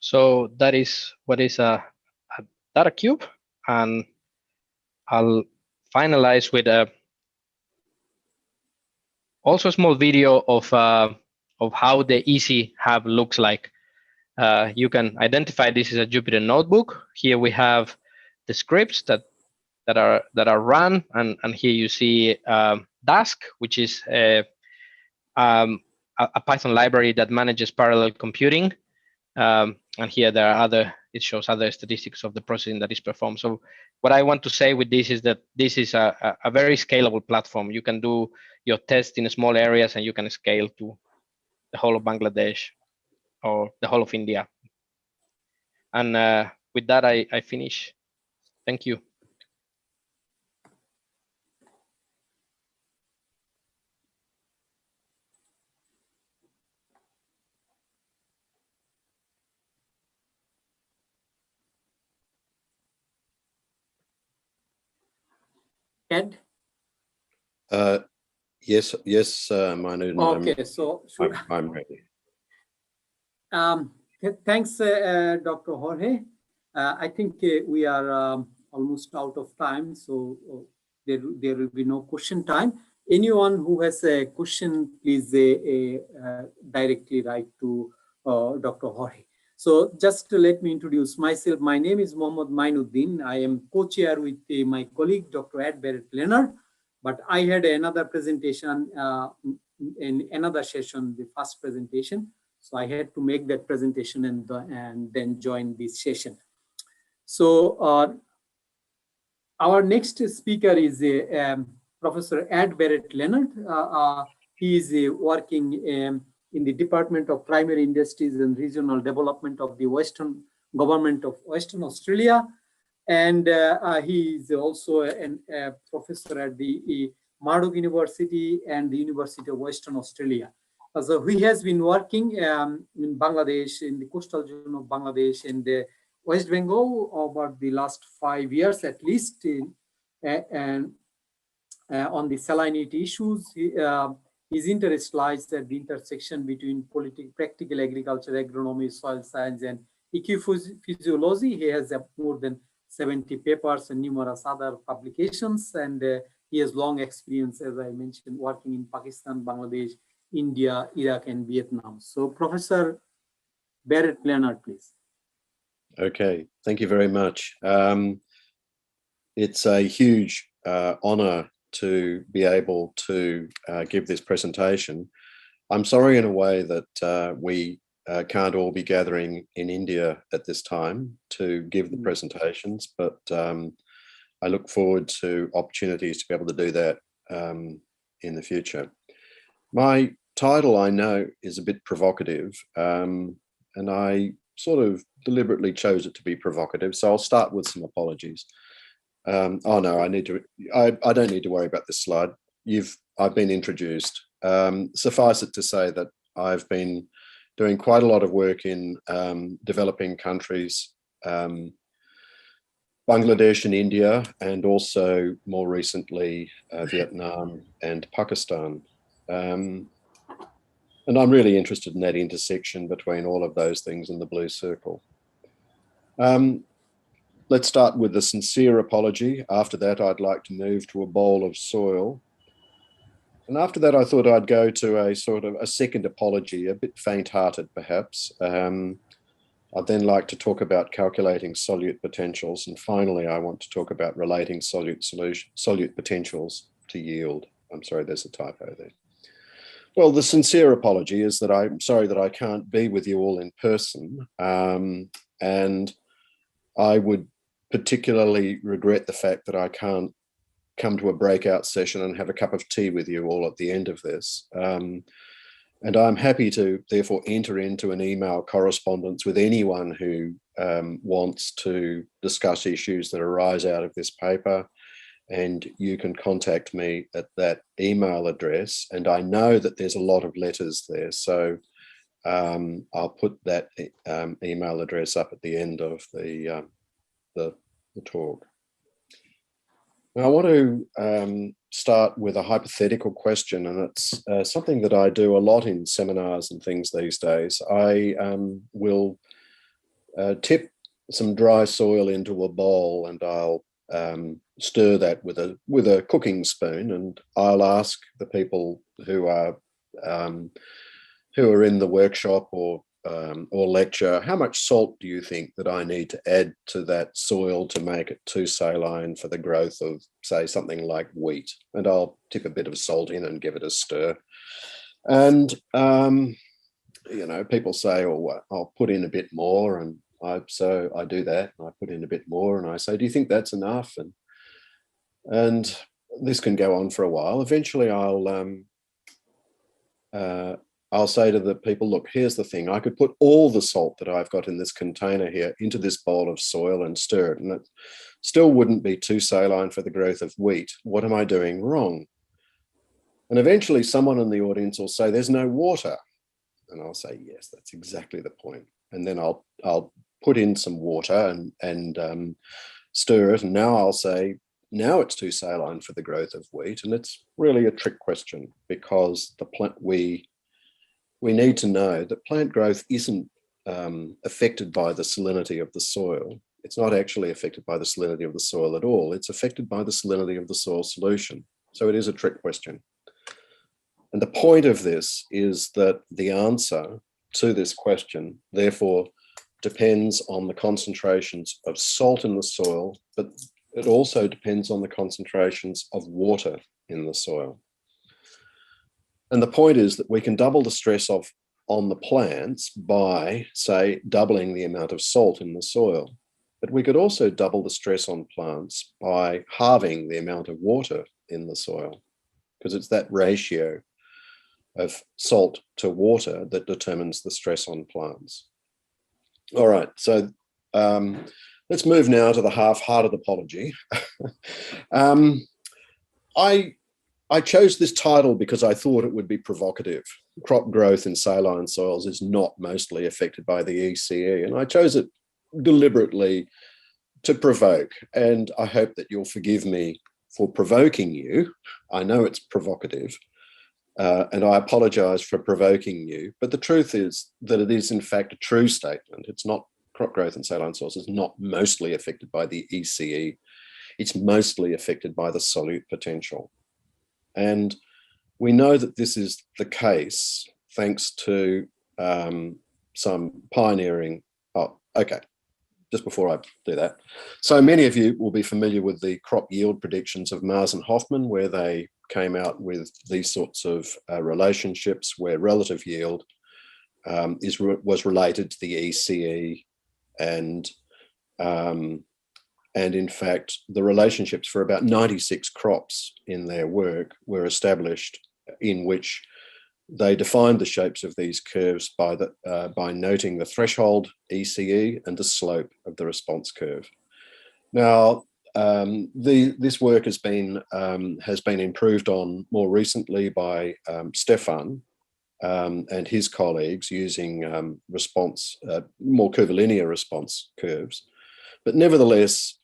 So that is what is a data cube, and I'll finalize with also a small video of how the Easy Hub looks like. You can identify this is a Jupyter notebook. Here we have the scripts that are run, and here you see Dask, which is a Python library that manages parallel computing. And here there are it shows other statistics of the processing that is performed. So what I want to say with this is that this is a very scalable platform. You can do your test in small areas and you can scale to the whole of Bangladesh or the whole of India. And with that, I finish. Thank you. Ed? Yes, Mainuddin. Okay, so I'm ready. Thanks, Dr. Jorge. I think we are almost out of time, so there will be no question time. Anyone who has a question, please directly write to Dr. Jorge. So just to let me introduce myself. My name is Mohammad Mainuddin. I am co-chair with my colleague, Dr. Ed Barrett-Leonard. But I had another presentation in another session, the first presentation. So I had to make that presentation and then join this session. So our next speaker is Professor Ed Barrett-Leonard. He is working in the Department of Primary Industries and Regional Development of the Western Government of Western Australia. And he is also a professor at the Murdoch University and the University of Western Australia. So he has been working in Bangladesh, in the coastal zone of Bangladesh and West Bengal over the last 5 years at least. and on the salinity issues. His interest lies at the intersection between practical agriculture, agronomy, soil science, and ecophysiology. He has more than 70 papers and numerous other publications, and he has long experience, as I mentioned, working in Pakistan, Bangladesh, India, Iraq, and Vietnam. So Professor Barrett Leonard, please. Okay, thank you very much. It's a huge honor to be able to give this presentation. I'm sorry in a way that we can't all be gathering in India at this time to give the presentations, but I look forward to opportunities to be able to do that in the future. My title, I know, is a bit provocative, and I sort of deliberately chose it to be provocative, so I'll start with some apologies. Oh no, I don't need to worry about this slide. I've been introduced. Suffice it to say that I've been doing quite a lot of work in developing countries, Bangladesh and India, and also more recently Vietnam and Pakistan. And I'm really interested in that intersection between all of those things in the blue circle. Let's start with the sincere apology. After that, I'd like to move to a bowl of soil. And after that, I thought I'd go to a sort of a second apology, a bit faint-hearted perhaps. I'd then like to talk about calculating solute potentials. And finally, I want to talk about relating solute potentials to yield. I'm sorry, there's a typo there. Well, the sincere apology is that I'm sorry that I can't be with you all in person. And I would particularly regret the fact that I can't come to a breakout session and have a cup of tea with you all at the end of this. And I'm happy to therefore enter into an email correspondence with anyone who wants to discuss issues that arise out of this paper. And you can contact me at that email address. And I know that there's a lot of letters there. So I'll put that email address up at the end of the talk. Now, I want to start with a hypothetical question, and it's something that I do a lot in seminars and things these days. I will tip some dry soil into a bowl, and I'll stir that with a cooking spoon, and I'll ask the people who are in the workshop or lecture, how much salt do you think that I need to add to that soil to make it too saline for the growth of, say, something like wheat? And I'll tip a bit of salt in and give it a stir. And, you know, people say, oh, well, I'll put in a bit more. And so I do that. And I put in a bit more and I say, do you think that's enough? And this can go on for a while. Eventually I'll say to the people, look, here's the thing. I could put all the salt that I've got in this container here into this bowl of soil and stir it, and it still wouldn't be too saline for the growth of wheat. What am I doing wrong? And eventually someone in the audience will say, there's no water. And I'll say, yes, that's exactly the point. And then I'll put in some water and stir it. And now I'll say, now it's too saline for the growth of wheat. And it's really a trick question, because we need to know that plant growth isn't affected by the salinity of the soil. It's not actually affected by the salinity of the soil at all. It's affected by the salinity of the soil solution. So it is a trick question. And the point of this is that the answer to this question, therefore, depends on the concentrations of salt in the soil, but it also depends on the concentrations of water in the soil. And the point is that we can double the stress on the plants by, say, doubling the amount of salt in the soil. But we could also double the stress on plants by halving the amount of water in the soil, because it's that ratio of salt to water that determines the stress on plants. All right, so let's move now to the half-hearted apology. I chose this title because I thought it would be provocative. Crop growth in saline soils is not mostly affected by the ECE, and I chose it deliberately to provoke. And I hope that you'll forgive me for provoking you. I know it's provocative, and I apologize for provoking you, but the truth is that it is in fact a true statement. It's not crop growth in saline soils is not mostly affected by the ECE. It's mostly affected by the solute potential. And we know that this is the case thanks to some pioneering, just before I do that. So many of you will be familiar with the crop yield predictions of Mars and Hoffman, where they came out with these sorts of relationships where relative yield was related to the ECE, and in fact, the relationships for about 96 crops in their work were established, in which they defined the shapes of these curves by noting the threshold ECE and the slope of the response curve. Now, this work has been improved on more recently by Stefan and his colleagues using more curvilinear response curves. But nevertheless,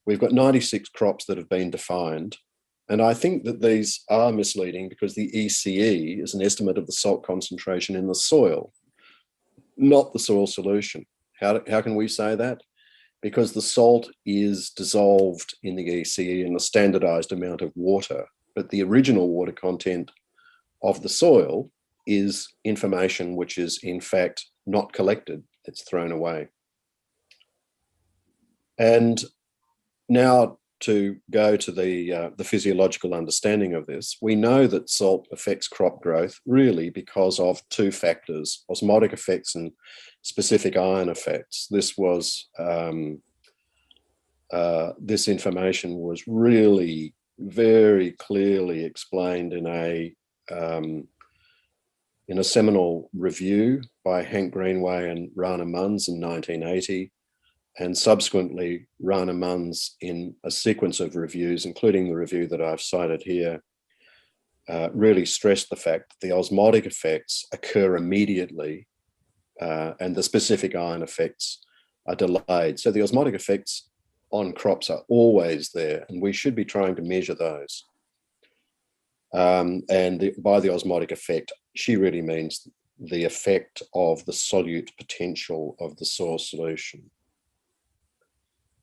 we've got 96 crops that have been defined. And I think that these are misleading because the ECE is an estimate of the salt concentration in the soil, not the soil solution. How can we say that? Because the salt is dissolved in the ECE in a standardized amount of water, but the original water content of the soil is information which is in fact not collected, it's thrown away. And now to go to the physiological understanding of this, we know that salt affects crop growth really because of two factors: osmotic effects and specific ion effects. This was this information was really very clearly explained in a seminal review by Hank Greenway and Rana Munz in 1980. And subsequently, Rana Munz, in a sequence of reviews, including the review that I've cited here, really stressed the fact that the osmotic effects occur immediately and the specific ion effects are delayed. So the osmotic effects on crops are always there, and we should be trying to measure those. By the osmotic effect, she really means the effect of the solute potential of the soil solution.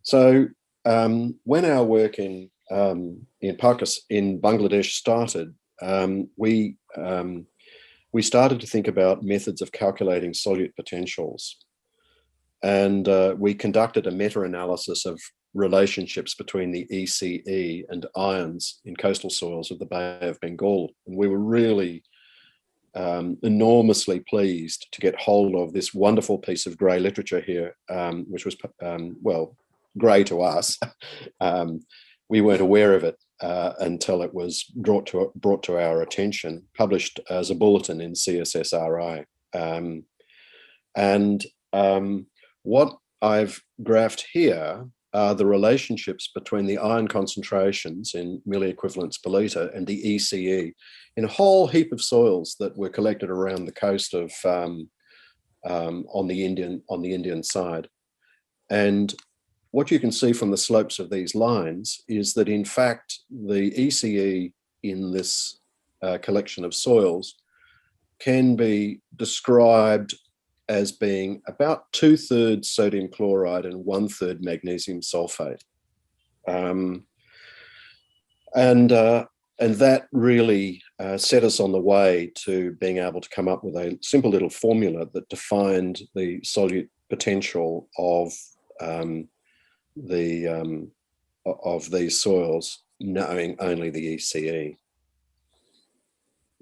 So when our work in Bangladesh started, we started to think about methods of calculating solute potentials, and we conducted a meta-analysis of relationships between the ECE and ions in coastal soils of the Bay of Bengal, and we were really enormously pleased to get hold of this wonderful piece of grey literature here, which was grey to us. We weren't aware of it until it was brought to our attention, published as a bulletin in CSSRI. What I've graphed here are the relationships between the ion concentrations in milliequivalents per litre and the ECE in a whole heap of soils that were collected around the coast of on the Indian side. And what you can see from the slopes of these lines is that, in fact, the ECE in this collection of soils can be described as being about 2/3 sodium chloride and 1/3 magnesium sulfate. And that really set us on the way to being able to come up with a simple little formula that defined the solute potential of these soils, knowing only the ECE.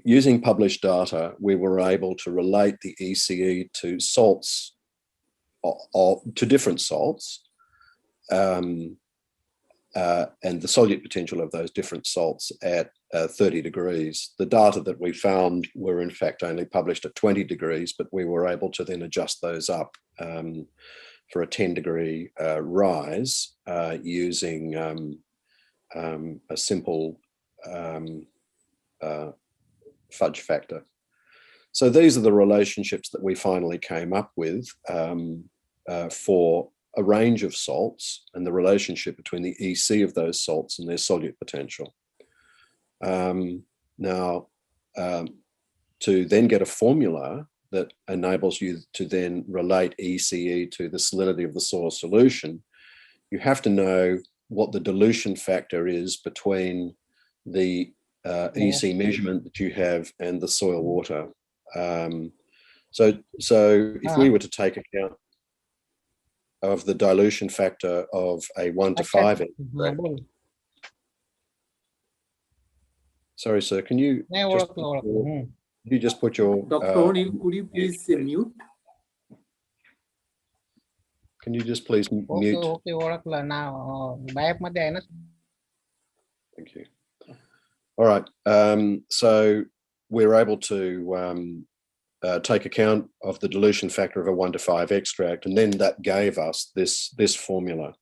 Using published data, we were able to relate the ECE to salts, to different salts, and the solute potential of those different salts at 30 degrees. The data that we found were in fact only published at 20 degrees, but we were able to then adjust those up for a 10-degree rise using a simple fudge factor. So these are the relationships that we finally came up with for a range of salts and the relationship between the EC of those salts and their solute potential. To then get a formula that enables you to then relate ECE to the salinity of the soil solution, you have to know what the dilution factor is between the EC measurement that you have and the soil water. So if we were to take account of the dilution factor of a 1 to 5 extract. Sorry, sir, can you just put your Dr. O'Neill, could you please mute? Can you just please mute? Thank you. All right. So we're able to take account of the dilution factor of a 1 to 5 extract, and then that gave us this formula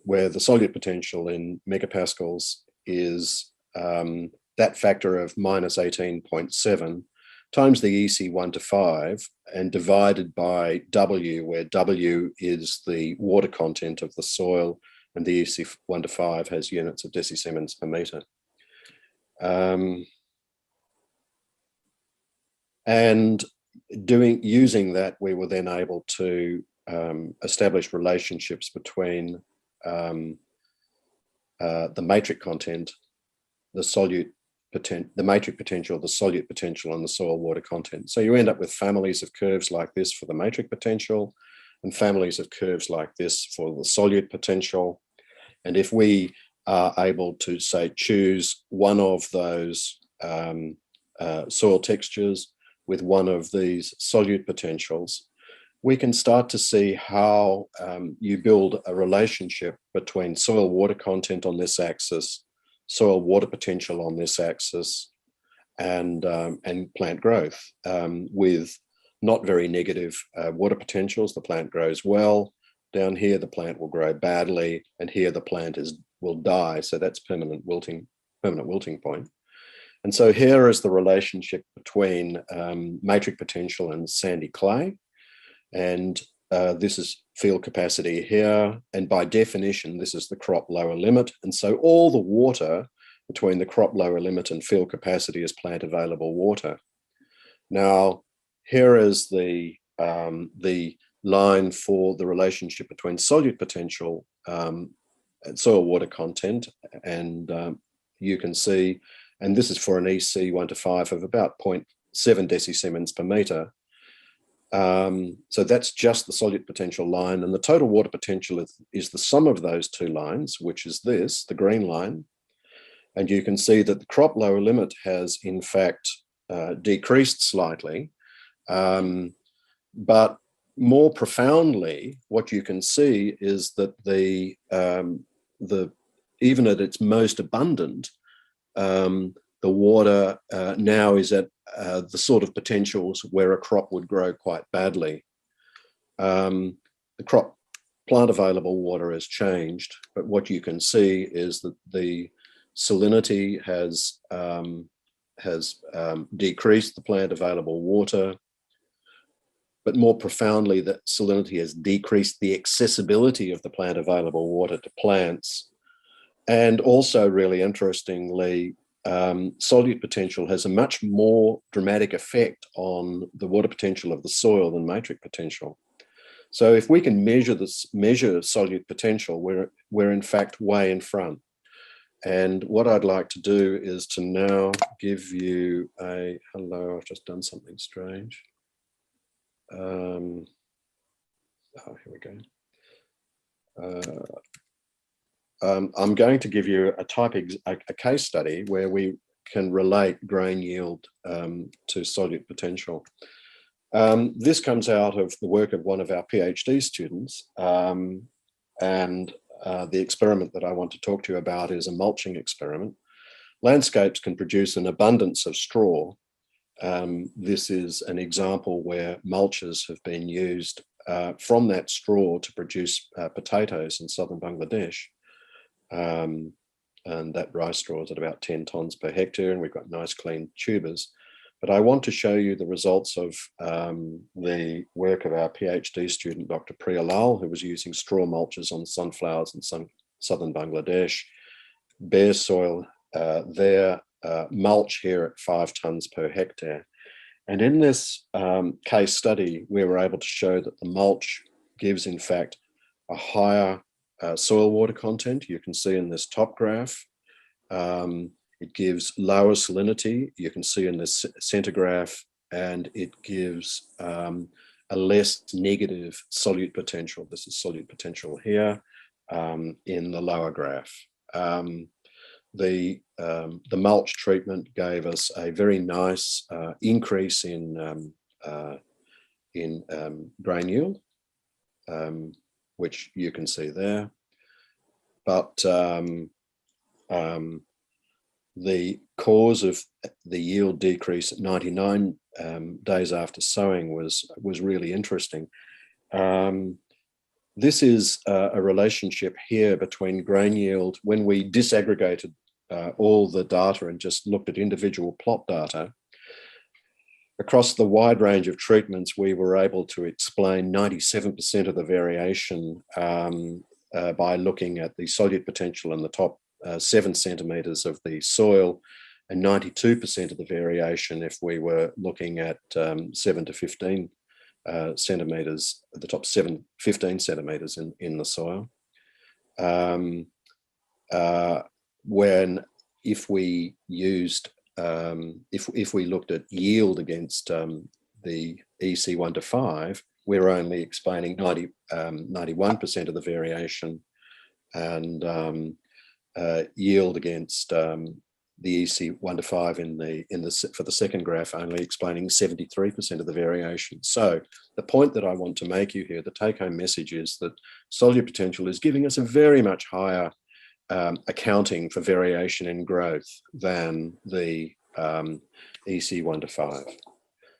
where the solute potential in megapascals is that factor of minus 18.7 times the EC 1 to 5 and divided by W, where W is the water content of the soil and the EC 1 to 5 has units of decisiemens per meter. And using that, we were then able to establish relationships between the matrix content, the matrix potential, the solute potential, and the soil water content. So you end up with families of curves like this for the matrix potential and families of curves like this for the solute potential. And if we are able to, say, choose one of those soil textures with one of these solute potentials, we can start to see how you build a relationship between soil water content on this axis, soil water potential on this axis, and plant growth with not very negative water potentials. The plant grows well. Down here, the plant will grow badly, and here the plant will die. So that's permanent wilting point. And so here is the relationship between matrix potential and sandy clay. And this is field capacity here. And by definition, this is the crop lower limit. And so all the water between the crop lower limit and field capacity is plant available water. Now, here is the line for the relationship between solute potential and soil water content. And you can see, and this is for an EC 1 to 5 of about 0.7 decisiemens per meter. So that's just the solute potential line, and the total water potential is the sum of those two lines, which is this, the green line. And you can see that the crop lower limit has in fact decreased slightly, but more profoundly, what you can see is that even at its most abundant, the water now is at the sort of potentials where a crop would grow quite badly. The plant available water has changed, but what you can see is that the salinity has decreased the plant available water, but more profoundly, that salinity has decreased the accessibility of the plant available water to plants. And also, really interestingly, solute potential has a much more dramatic effect on the water potential of the soil than matrix potential. So if we can measure solute potential, we're in fact way in front. And what I'd like to do is to now give you hello, I've just done something strange. Oh, here we go. I'm going to give you a case study where we can relate grain yield to solute potential. This comes out of the work of one of our PhD students, and the experiment that I want to talk to you about is a mulching experiment. Landscapes can produce an abundance of straw. This is an example where mulches have been used from that straw to produce potatoes in southern Bangladesh. And that rice straw is at about 10 tonnes per hectare, and we've got nice clean tubers. But I want to show you the results of the work of our PhD student, Dr. Priya Lal, who was using straw mulches on sunflowers in southern Bangladesh, bare soil there, mulch here at 5 tonnes per hectare. And in this case study, we were able to show that the mulch gives, in fact, a higher soil water content. You can see in this top graph. It gives lower salinity. You can see in this center graph, and it gives a less negative solute potential. This is solute potential here in the lower graph. The mulch treatment gave us a very nice increase in grain yield, which you can see there. But the cause of the yield decrease at 99 days after sowing was really interesting. This is a relationship here between grain yield. When we disaggregated all the data and just looked at individual plot data, across the wide range of treatments, we were able to explain 97% of the variation by looking at the solute potential in the top 7 centimetres of the soil, and 92% of the variation if we were looking at 7 to 15 centimetres, the top 15 centimetres in the soil. When if we used, if we looked at yield against the EC 1 to 5, we're only explaining 91% of the variation, and yield against the EC 1 to 5 for the second graph only explaining 73% of the variation. So the point that I want to make you here, the take-home message, is that solute potential is giving us a very much higher accounting for variation in growth than the EC 1 to 5.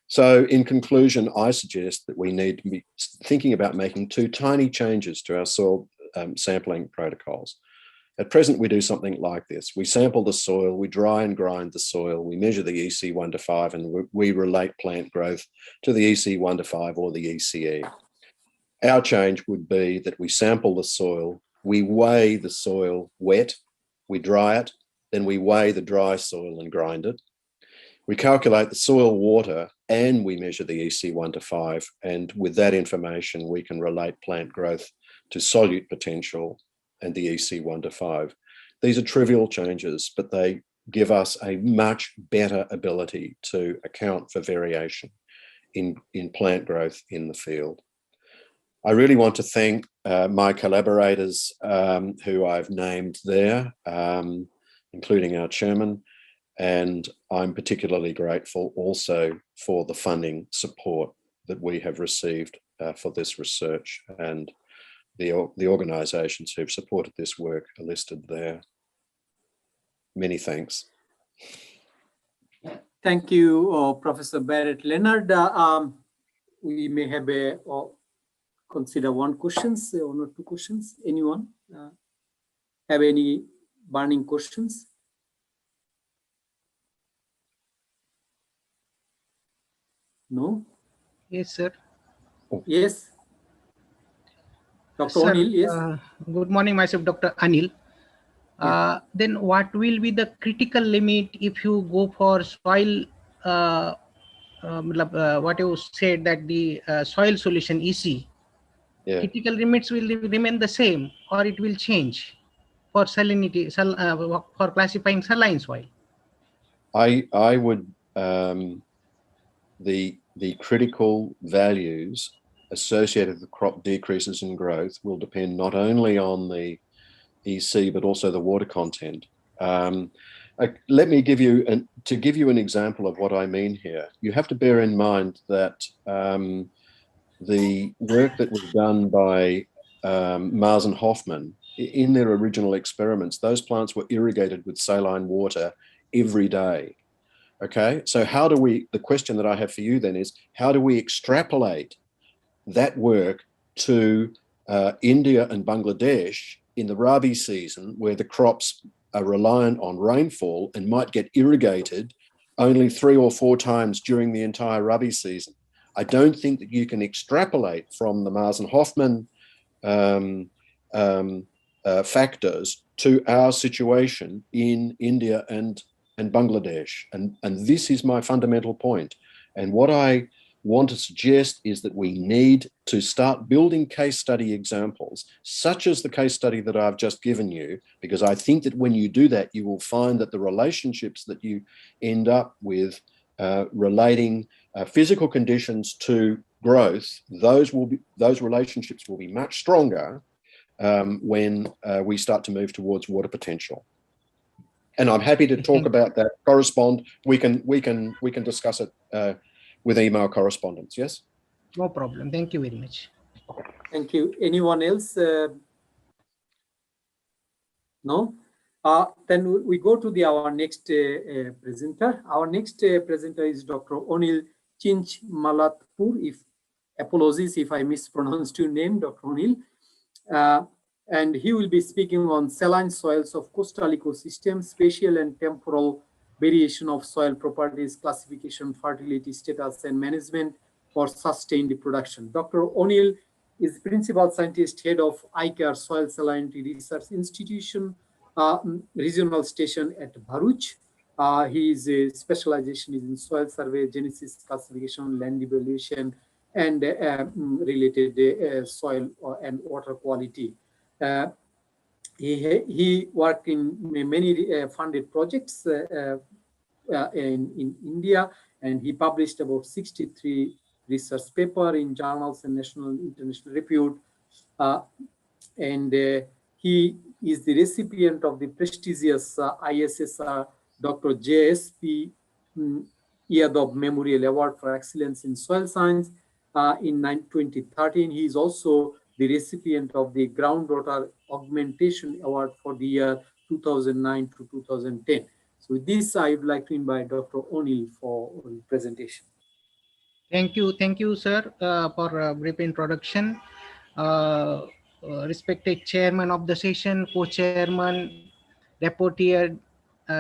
So in conclusion, I suggest that we need to be thinking about making 2 tiny changes to our soil sampling protocols. At present, we do something like this. We sample the soil, we dry and grind the soil, we measure the EC 1 to 5, and we relate plant growth to the EC 1 to 5 or the ECE. Our change would be that we sample the soil, we weigh the soil wet, we dry it, then we weigh the dry soil and grind it. We calculate the soil water and we measure the EC 1 to 5. And with that information, we can relate plant growth to solute potential and the EC 1 to 5. These are trivial changes, but they give us a much better ability to account for variation in plant growth in the field. I really want to thank my collaborators who I've named there, including our chairman, and I'm particularly grateful also for the funding support that we have received for this research, and the organisations who've supported this work are listed there. Many thanks. Thank you, Professor Barrett Leonard. We may have consider one or 2 questions. Anyone have any burning questions? No? Yes, sir. Yes. Dr. Sir, Anil, yes. Good morning, myself, Dr. Anil. Then what will be the critical limit if you go for soil, what you said that the soil solution EC, critical limits will remain the same or it will change for salinity, for classifying saline soil? I would, the critical values associated with crop decreases in growth will depend not only on the EC, but also the water content. Let me give you, to give you an example of what I mean here, you have to bear in mind that the work that was done by Mars and Hoffman, in their original experiments, those plants were irrigated with saline water every day. Okay, so how do we, the question that I have for you then is, how do we extrapolate that work to India and Bangladesh in the Rabi season, where the crops are reliant on rainfall and might get irrigated only 3 or 4 times during the entire Rabi season. I don't think that you can extrapolate from the Mars and Hoffman factors to our situation in India and Bangladesh. And this is my fundamental point. And what I want to suggest is that we need to start building case study examples, such as the case study that I've just given you, because I think that when you do that, you will find that the relationships that you end up with relating physical conditions to growth, those relationships will be much stronger when we start to move towards water potential. And I'm happy to talk about that. We can discuss it with email correspondence. Yes. No problem. Thank you very much. Thank you. Anyone else? No. Then we go to our next presenter. Our next presenter is Dr. Onil Chinchmalatpur. Apologies if I mispronounced your name, Dr. Onil. And he will be speaking on saline soils of coastal ecosystems, spatial and temporal variation of soil properties, classification, fertility status, and management for sustained production. Dr. Onil is Principal Scientist, Head of ICAR Soil Salinity Research Institution, Regional Station at Bharuch. His specialization is in soil survey, genesis classification, land evaluation, and related soil and water quality. He worked in many funded projects in India, and he published about 63 research papers in journals and national and international repute. And he is the recipient of the prestigious ISSR Dr. J.S.P. Yadav Memorial Award for Excellence in Soil Science in 2013. He is also the recipient of the Groundwater Augmentation Award for the year 2009 to 2010. So with this, I would like to invite Dr. Onil for the presentation. Thank you, sir, for a brief introduction. Respected chairman of the session, co-chairman, rapporteur,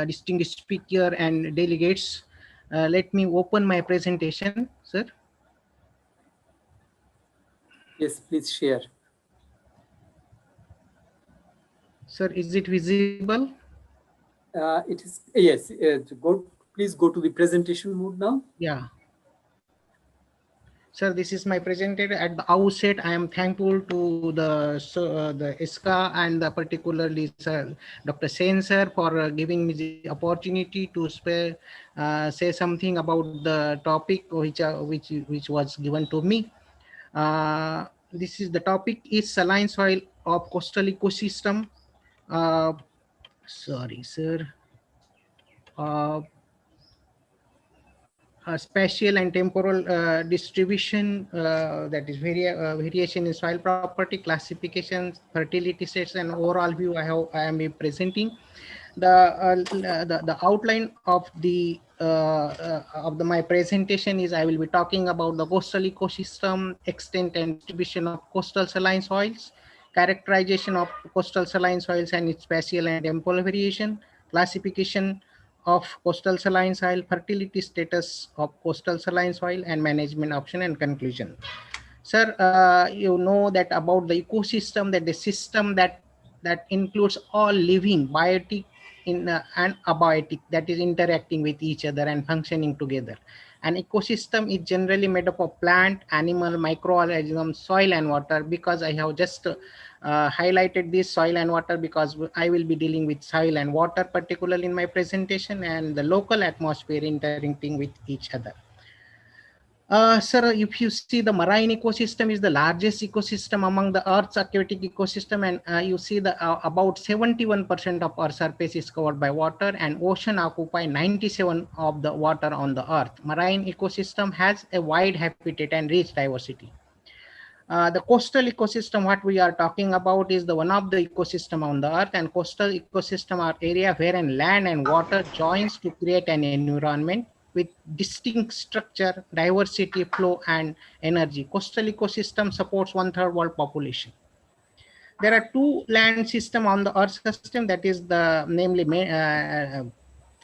distinguished speaker, and delegates. Let me open my presentation, sir. Yes, please share. Sir, is it visible? It is, yes. Please go to the presentation mode now. Yeah. Sir, this is my presentation. At the outset, I am thankful to the ISCA and particularly Sir Dr. Sen sir for giving me the opportunity to say something about the topic which was given to me. This is the topic is saline soil of coastal ecosystem. Sorry, sir. Spatial and temporal distribution, that is variation in soil property, classification, fertility states, and overall view I am presenting. The outline of my presentation is I will be talking about the coastal ecosystem, extent and distribution of coastal saline soils, characterization of coastal saline soils and its spatial and temporal variation, classification of coastal saline soil, fertility status of coastal saline soil, and management option and conclusion. Sir, you know that about the ecosystem, that the system that includes all living, biotic and abiotic, that is interacting with each other and functioning together. An ecosystem is generally made up of plant, animal, microorganisms, soil and water, because I have just highlighted this soil and water because I will be dealing with soil and water particularly in my presentation, and the local atmosphere interacting with each other. Sir, if you see, the marine ecosystem is the largest ecosystem among the Earth's aquatic ecosystem, and you see the about 71% of our surface is covered by water, and ocean occupy 97% of the water on the Earth. Marine ecosystem has a wide habitat and rich diversity. The coastal ecosystem, what we are talking about, is the one of the ecosystem on the Earth, and coastal ecosystem are area wherein land and water joins to create an environment with distinct structure, diversity, flow, and energy. Coastal ecosystem supports 1/3 world population. There are two land system on the Earth system, that is the namely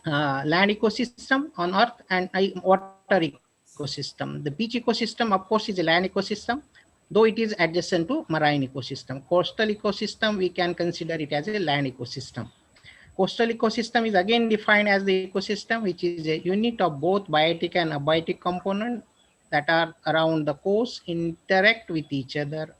land ecosystem on Earth and water ecosystem. The beach ecosystem, of course, is a land ecosystem, though it is adjacent to marine ecosystem. Coastal ecosystem, we can consider it as a land ecosystem. Coastal ecosystem is again defined as the ecosystem which is a unit of both biotic and abiotic component that are around the coast interact with each other.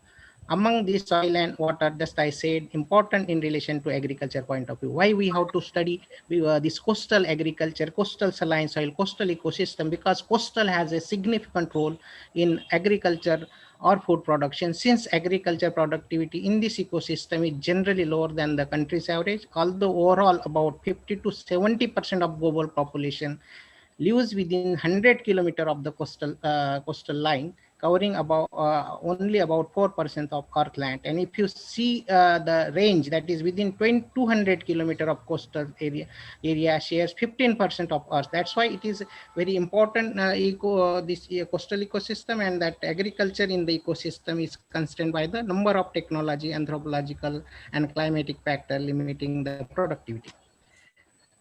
Among the soil and water, just I said, important in relation to agriculture point of view. Why we have to study this coastal agriculture, coastal saline soil, coastal ecosystem, because coastal has a significant role in agriculture or food production, since agriculture productivity in this ecosystem is generally lower than the country's average, although overall about 50 to 70% of global population lives within 100 kilometer of the coastal line, covering about only about 4% of Earth land. And if you see the range that is within 200 kilometer of coastal area shares 15% of Earth. That's why it is very important this coastal ecosystem, and that agriculture in the ecosystem is constrained by the number of technology, anthropological and climatic factor limiting the productivity.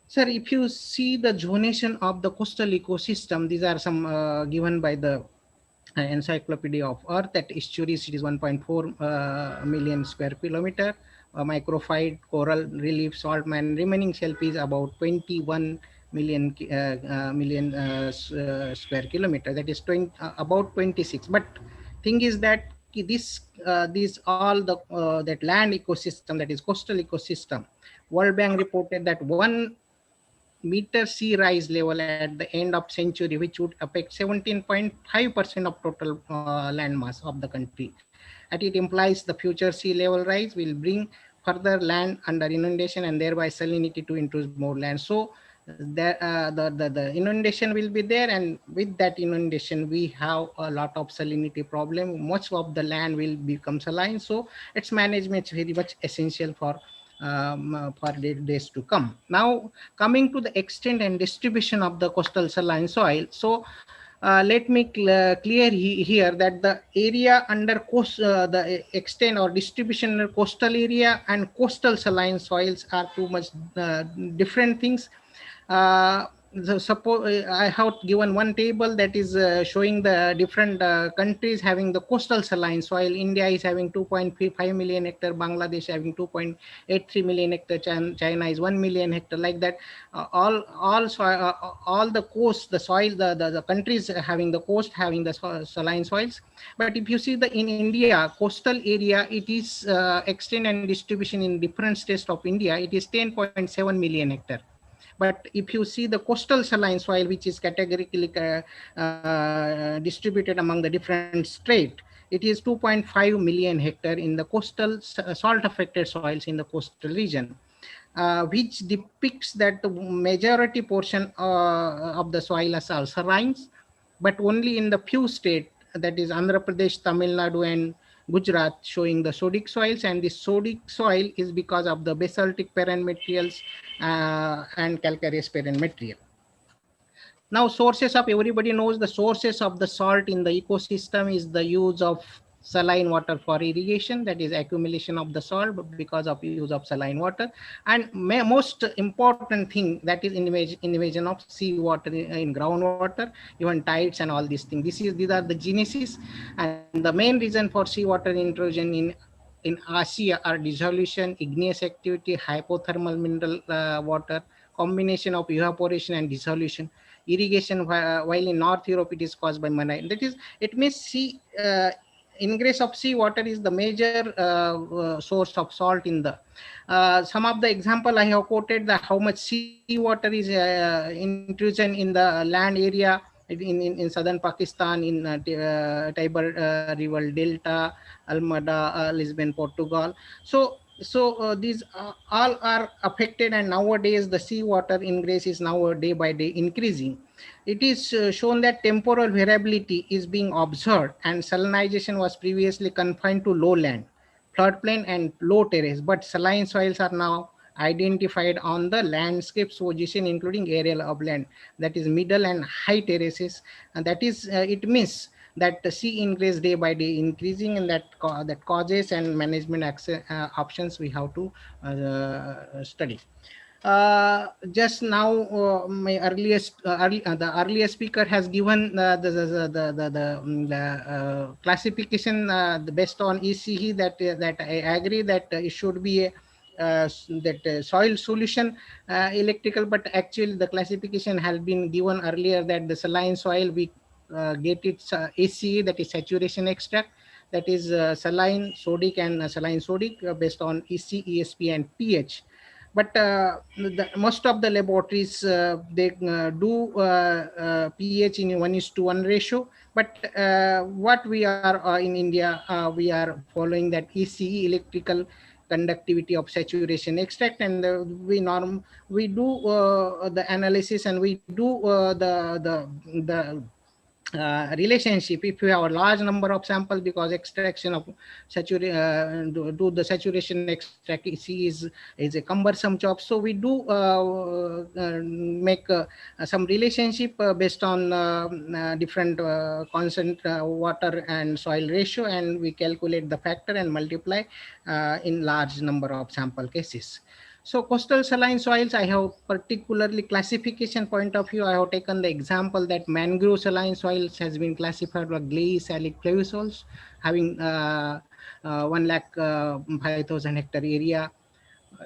Sir, if you see the zonation of the coastal ecosystem, these are some given by the Encyclopedia of Earth. That estuaries, it is 1.4 million square kilometer. Microphyte, coral reef, salt man, remaining shelf is about 21 million square kilometer. That is about 26. But thing is that these all the that land ecosystem, that is coastal ecosystem, World Bank reported that 1 meter sea rise level at the end of century, which would affect 17.5% of total land mass of the country. And it implies the future sea level rise will bring further land under inundation and thereby salinity to introduce more land. So the inundation will be there, and with that inundation we have a lot of salinity problem. Much of the land will become saline, so its management is very much essential for days to come. Now, coming to the extent and distribution of the coastal saline soil. So let me clear here that the area under coast, the extent or distribution of coastal area and coastal saline soils are too much different things. Suppose I have given one table that is showing the different countries having the coastal saline soil. India is having 2.5 million hectare, Bangladesh having 2.83 million hectare, China is 1 million hectare, like that. All the coast, the soil, the countries having the coast having the saline soils. But if you see in India, coastal area, it is extent and distribution in different states of India, it is 10.7 million hectare. But if you see the coastal saline soil, which is categorically distributed among the different states, it is 2.5 million hectare in the coastal salt affected soils in the coastal region, which depicts that the majority portion of the soil are salines, but only in the few states, that is Andhra Pradesh, Tamil Nadu and Gujarat, showing the sodic soils, and the sodic soil is because of the basaltic parent materials and calcareous parent material. Now, sources of, everybody knows the sources of the salt in the ecosystem is the use of saline water for irrigation, that is accumulation of the salt because of use of saline water, and most important thing, that is invasion of sea water in groundwater, even tides and all these things. These are the genesis, and the main reason for sea water intrusion in Asia are dissolution, igneous activity, hypothermal mineral water, combination of evaporation and dissolution. Irrigation, while in North Europe it is caused by marine. That is, it means sea ingress of sea water is the major source of salt in the. Some of the example I have quoted, the how much sea water is intrusion in the land area in southern Pakistan, in Tiber River Delta, Almada, Lisbon, Portugal. So these all are affected, and nowadays the sea water ingress is now day by day increasing. It is shown that temporal variability is being observed, and salinization was previously confined to lowland, floodplain and low terrace, but saline soils are now identified on the landscape's position, including aerial upland, that is middle and high terraces, and that is it means that the sea ingress day by day increasing, and that causes and management options we have to study. Just now, my the earlier speaker has given the classification based on ECE that I agree that it should be soil solution electrical, but actually the classification has been given earlier that the saline soil we get its ACE, that is saturation extract, that is saline sodic and saline sodic based on EC, ESP and pH. But most of the laboratories they do pH in 1:1 ratio. But what we are in India, we are following that ECE, electrical conductivity of saturation extract, and we do the analysis, and we do the relationship. If we have a large number of samples, because extraction of do the saturation extract is a cumbersome job, so we do make some relationship based on different constant water and soil ratio, and we calculate the factor and multiply in large number of sample cases. So coastal saline soils, I have particularly classification point of view, I have taken the example that mangrove saline soils has been classified by clay salic flavisols having 1,05,000 hectare area,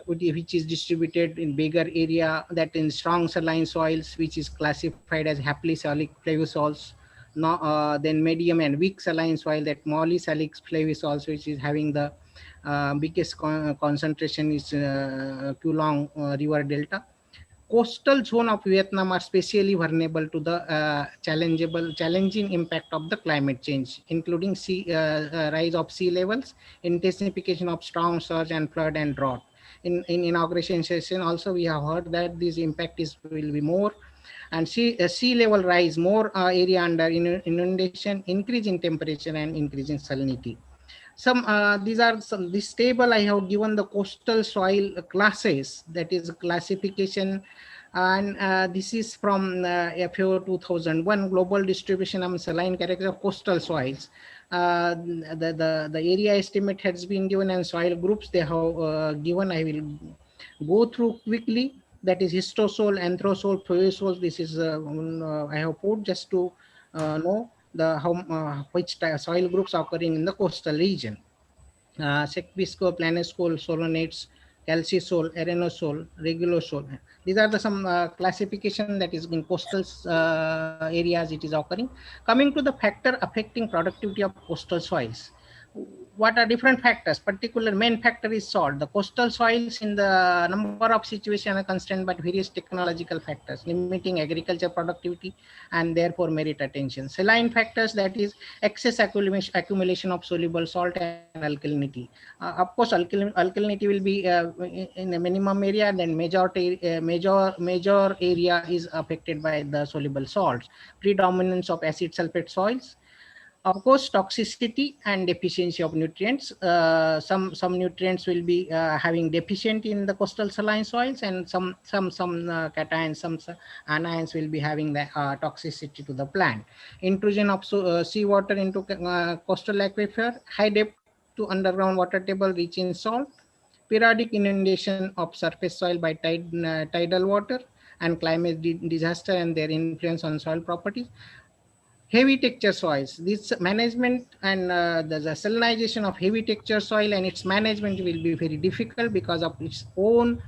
which is distributed in bigger area, that in strong saline soils, which is classified as haplosalic flavisols. Then medium and weak saline soil, that molysalic flavisols, which is having the biggest concentration is Kulong River Delta. Coastal zone of Vietnam are especially vulnerable to the challenging impact of the climate change, including rise of sea levels, intensification of storm surge and flood and drought. In inauguration session also we have heard that this impact will be more, and sea level rise, more area under inundation, increase in temperature and increase in salinity. This table I have given the coastal soil classes, that is classification, and this is from FAO 2001 global distribution of saline character of coastal soils. The area estimate has been given, and soil groups they have given. I will go through quickly. That is histosol, anthrosol, fluosol. This is I have put just to know which soil groups are occurring in the coastal region. Sequisco, planisol, solonates, calcisol, arenosol, regulosol. These are some classification that is in coastal areas it is occurring. Coming to the factor affecting productivity of coastal soils. What are different factors? Particular main factor is salt. The coastal soils in the number of situations are constrained by various technological factors, limiting agriculture productivity and therefore merit attention. Saline factors, that is excess accumulation of soluble salt and alkalinity. Of course, alkalinity will be in a minimum area, then major area is affected by the soluble salts. Predominance of acid sulfate soils. Of course, toxicity and deficiency of nutrients. Some nutrients will be having deficiency in the coastal saline soils, and some cations, some anions will be having the toxicity to the plant. Intrusion of seawater into coastal aquifer, high depth to underground water table rich in salt, periodic inundation of surface soil by tidal water, and climate disaster and their influence on soil properties. Heavy texture soils, this management and the salinization of heavy texture soil and its management will be very difficult because of its own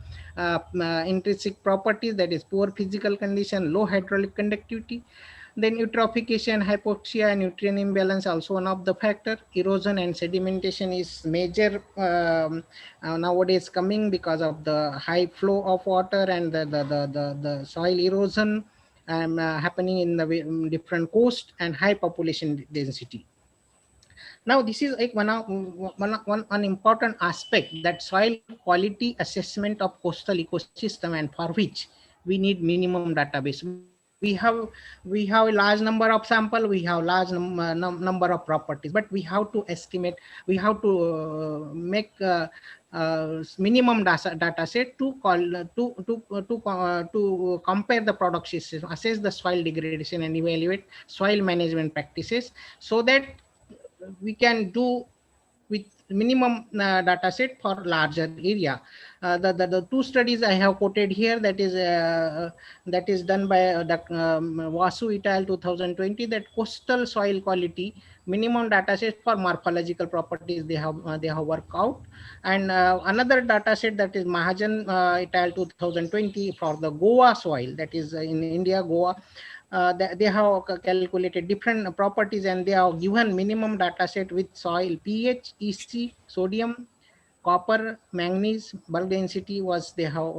intrinsic properties, that is poor physical condition, low hydraulic conductivity. Then eutrophication, hypoxia, and nutrient imbalance also one of the factor. Erosion and sedimentation is major nowadays coming because of the high flow of water and the soil erosion happening in the different coast and high population density. Now, this is like one important aspect, that soil quality assessment of coastal ecosystem, and for which we need minimum database. We have a large number of sample, we have large number of properties, but we have to estimate, we have to make minimum data set to compare the product system, assess the soil degradation, and evaluate soil management practices, so that we can do with minimum data set for larger area. The two studies I have quoted here, that is done by Vasu et al. 2020, that coastal soil quality minimum data set for morphological properties they have worked out, and another data set, that is Mahajan et al. 2020 for the Goa soil, that is in India, Goa. They have calculated different properties, and they have given minimum data set with soil pH, EC, sodium, copper, manganese, bulk density was they have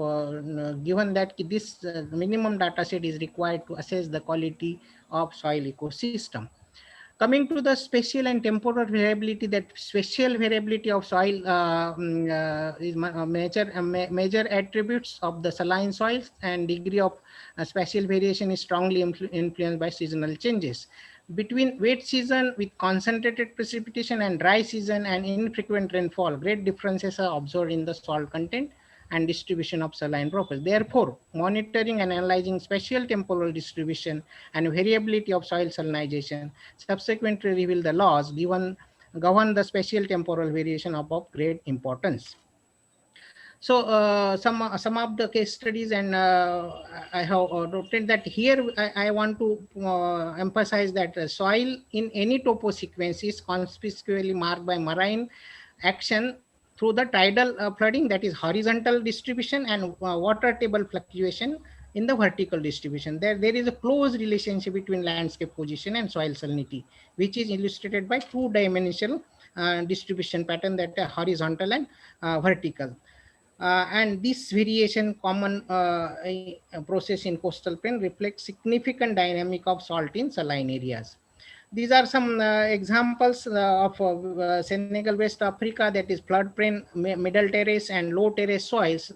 given that this minimum data set is required to assess the quality of soil ecosystem. Coming to the spatial and temporal variability, that spatial variability of soil is major attributes of the saline soils, and degree of spatial variation is strongly influenced by seasonal changes. Between wet season with concentrated precipitation and dry season and infrequent rainfall, great differences are observed in the soil content and distribution of saline profiles. Therefore, monitoring and analyzing spatial temporal distribution and variability of soil salinization subsequently reveal the laws govern the spatial temporal variation of great importance. So some of the case studies, and I have noted that here I want to emphasize that soil in any topo sequence is conspicuously marked by marine action through the tidal flooding, that is horizontal distribution, and water table fluctuation in the vertical distribution. There is a close relationship between landscape position and soil salinity, which is illustrated by two-dimensional distribution pattern, that are horizontal and vertical. And this variation common process in coastal plain reflects significant dynamic of salt in saline areas. These are some examples of Senegal, West Africa, that is floodplain, middle terrace and low terrace soils.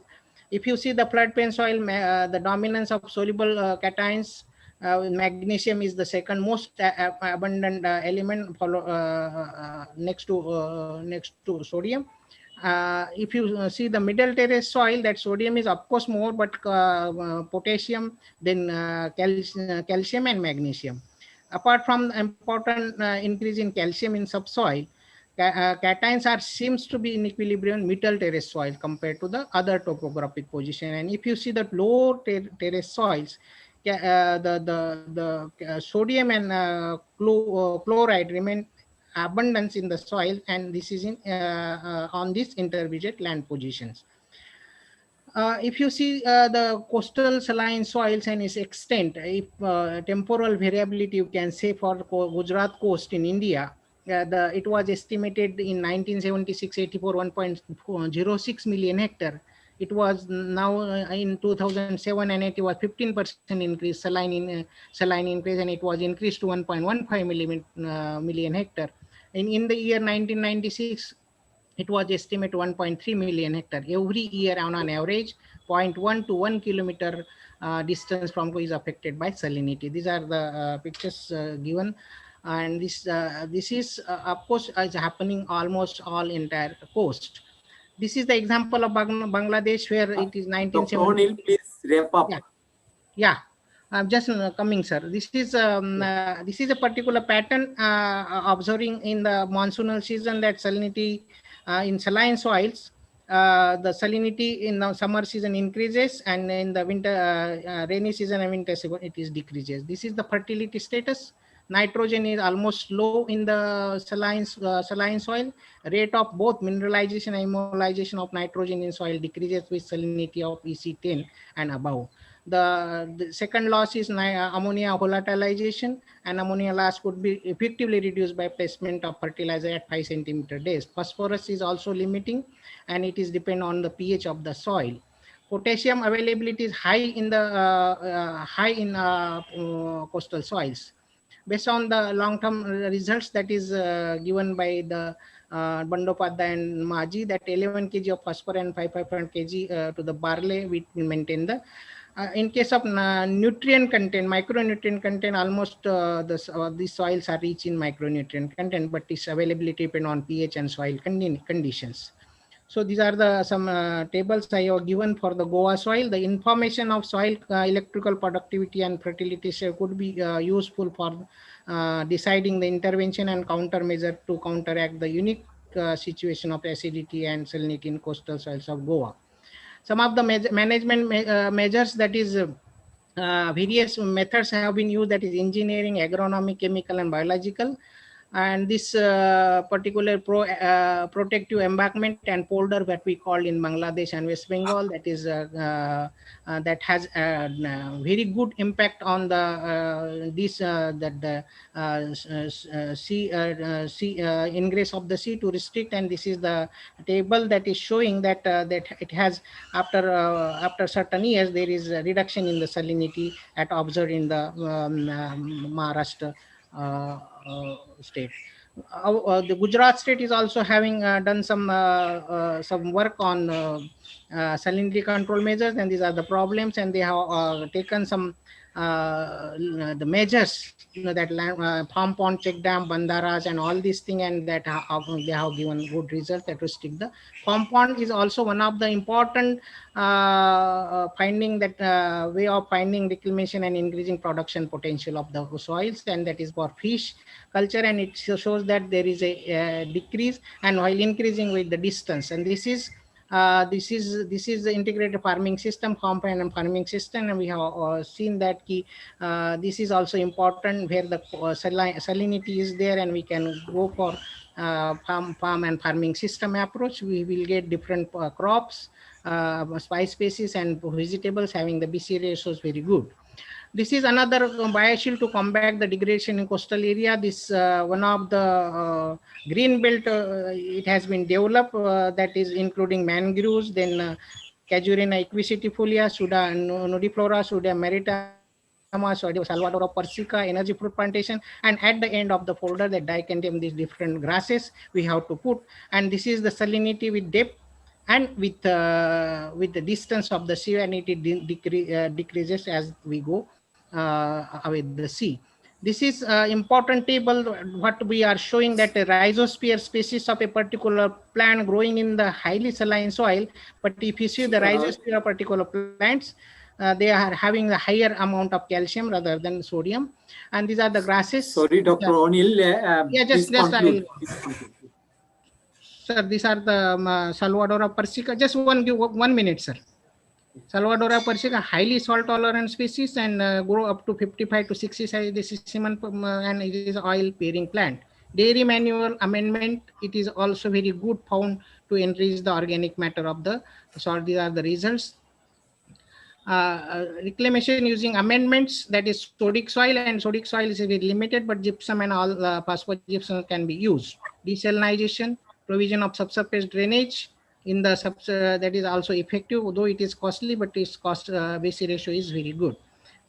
If you see the floodplain soil, the dominance of soluble cations, magnesium is the second most abundant element, next to sodium. If you see the middle terrace soil, that sodium is of course more, but potassium, then calcium and magnesium. Apart from the important increase in calcium in subsoil, cations seems to be in equilibrium in middle terrace soil compared to the other topographic position. And if you see the low terrace soils, the sodium and chloride remain abundance in the soil, and this is in on these intermediate land positions. If you see the coastal saline soils and its extent, if temporal variability, you can say for Gujarat coast in India, it was estimated in 1976, 1.06 million hectare. It was now in 2007 and it was 15% increase saline increase, and it was increased to 1.15 million hectare. In the year 1996, it was estimated 1.3 million hectare. Every year on an average, 0.1 to 1 kilometer distance from is affected by salinity. These are the pictures given. And this is, of course, is happening almost all entire coast. This is the example of Bangladesh, where it is 1970. Dr. O'Neill, please wrap up. Yeah. I'm just coming, sir. This is a particular pattern observing in the monsoonal season, that salinity in saline soils, the salinity in the summer season increases, and in the winter, rainy season and winter season, it is decreases. This is the fertility status. Nitrogen is almost low in the saline soil. Rate of both mineralization and immolization of nitrogen in soil decreases with salinity of EC10 and above. The second loss is ammonia volatilization, and ammonia loss could be effectively reduced by placement of fertilizer at 5 centimeter depth. Phosphorus is also limiting, and it is depend on the pH of the soil. Potassium availability is high in the coastal soils. Based on the long-term results that is given by the Bandopadhyay and Maji, that 11 kg of phosphorus and 500 kg to the barley, we will maintain the. In case of nutrient content, micronutrient content, almost these soils are rich in micronutrient content, but its availability depend on pH and soil conditions. So these are some tables I have given for the Goa soil. The information of soil electrical productivity and fertility could be useful for deciding the intervention and countermeasure to counteract the unique situation of acidity and salinity in coastal soils of Goa. Some of the management measures, that is various methods have been used, that is engineering, agronomic, chemical and biological. And this particular protective embankment and polder that we call in Bangladesh and West Bengal, that is that has a very good impact on the sea ingress of the sea to restrict. And this is the table that is showing that that it has, after certain years, there is a reduction in the salinity observed in the Maharashtra state. The Gujarat state is also having done some work on salinity control measures, and these are the problems, and they have taken some the measures, that farm pond, check dam, bandaras and all these things, and that they have given good results that restrict the farm pond. Is also one of the important finding, that way of finding reclamation and increasing production potential of the soils, and that is for fish culture, and it shows that there is a decrease and while increasing with the distance. And this is the integrated farming system, compound farming system, and we have seen that this is also important where the salinity is there, and we can go for farm and farming system approach. We will get different crops, spice species and vegetables having the BC ratios very good. This is another bioshield to combat the degradation in coastal area. This one of the green belt, it has been developed, that is including mangroves, then Casuarina equisetifolia, Suda nudiflora, Suda maritama, Salvadora persica, energy fruit plantation, and at the end of the folder that contain these different grasses we have to put. And this is the salinity with depth and with the distance of the sea, and it decreases as we go with the sea. This is important table. What we are showing, that a rhizosphere species of a particular plant growing in the highly saline soil, but if you see the rhizosphere of particular plants, they are having a higher amount of calcium rather than sodium. And these are the grasses. Sorry, Dr. O'Neill. Yeah, just I will. Sir, these are the Salvadora persica. Just one minute, sir. Salvadora persica, highly salt tolerant species, and grow up to 55 to 60 size specimen, and it is oil bearing plant. Dairy manual amendment, it is also very good, found to enrich the organic matter of the soil. These are the results. Reclamation using amendments, that is sodic soil, and sodic soil is very limited, but gypsum and all phosphogypsum can be used. Desalinization, provision of subsurface drainage in the that is also effective, although it is costly, but its cost BC ratio is very good.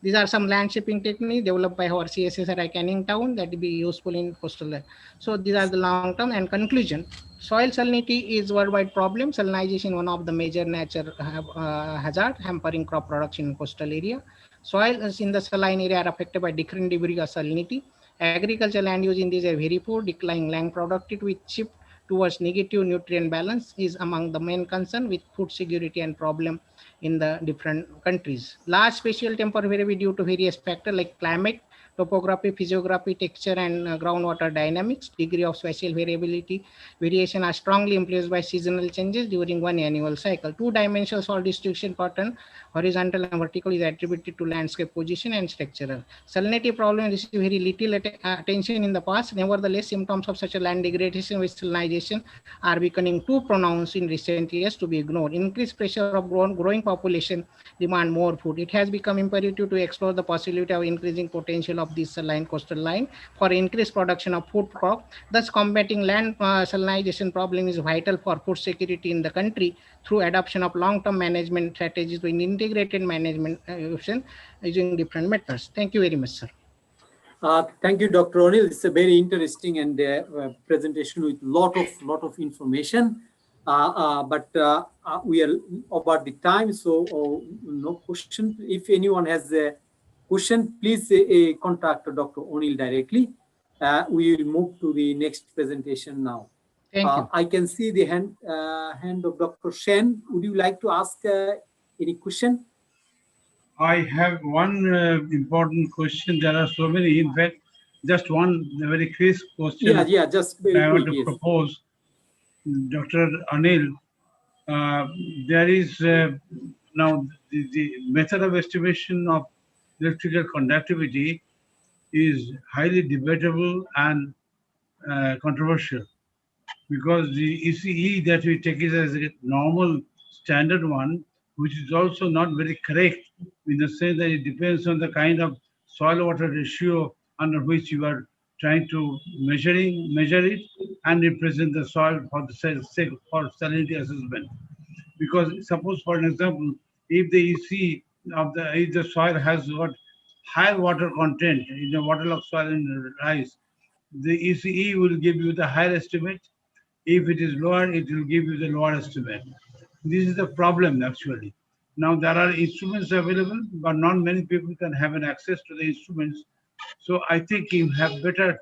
These are some land shaping techniques developed by our CSSR at Canning Town that will be useful in coastal land. So these are the long term. And conclusion: soil salinity is worldwide problem. Salinization one of the major nature hazard hampering crop production in coastal area. Soils in the saline area are affected by different degree of salinity. Agricultural land use in these are very poor, declining land productivity with shift towards negative nutrient balance is among the main concern with food security and problem in the different countries. Large spatial temper vary due to various factors like climate, topography, physiography, texture, and groundwater dynamics. Degree of spatial variation are strongly influenced by seasonal changes during one annual cycle. Two-dimensional soil distribution pattern, horizontal and vertical, is attributed to landscape position and structural. Salinity problem received very little attention in the past. Nevertheless, symptoms of such a land degradation with salinization are becoming too pronounced in recent years to be ignored. Increased pressure of growing population demand more food. It has become imperative to explore the possibility of increasing potential of this saline coastal line for increased production of food crop. Thus, combating land salinization problem is vital for food security in the country through adoption of long-term management strategies with integrated management using different methods. Thank you very much, sir. Thank you, Dr. O'Neill. It's a very interesting and presentation with lot of information. But we are about the time, so no question. If anyone has a question, please contact Dr. O'Neill directly. We will move to the next presentation now. Thank you. I can see the hand of Dr. Shen. Would you like to ask any question? I have one important question. There are so many. In fact, just one very crisp question. Yeah, just very I want quick, to yes. propose. Dr. Anil, there is now the method of estimation of electrical conductivity is highly debatable and controversial, because the ECE that we take is as a normal standard one, which is also not very correct in the sense that it depends on the kind of soil water ratio under which you are trying to measure it and represent the soil for the sake for salinity assessment. Because suppose, for an example, if the EC of if the soil has got high water content in the waterlogged soil and rice, the ECE will give you the higher estimate. If it is lower, it will give you the lower estimate. This is the problem actually. Now there are instruments available, but not many people can have an access to the instruments. So I think you have better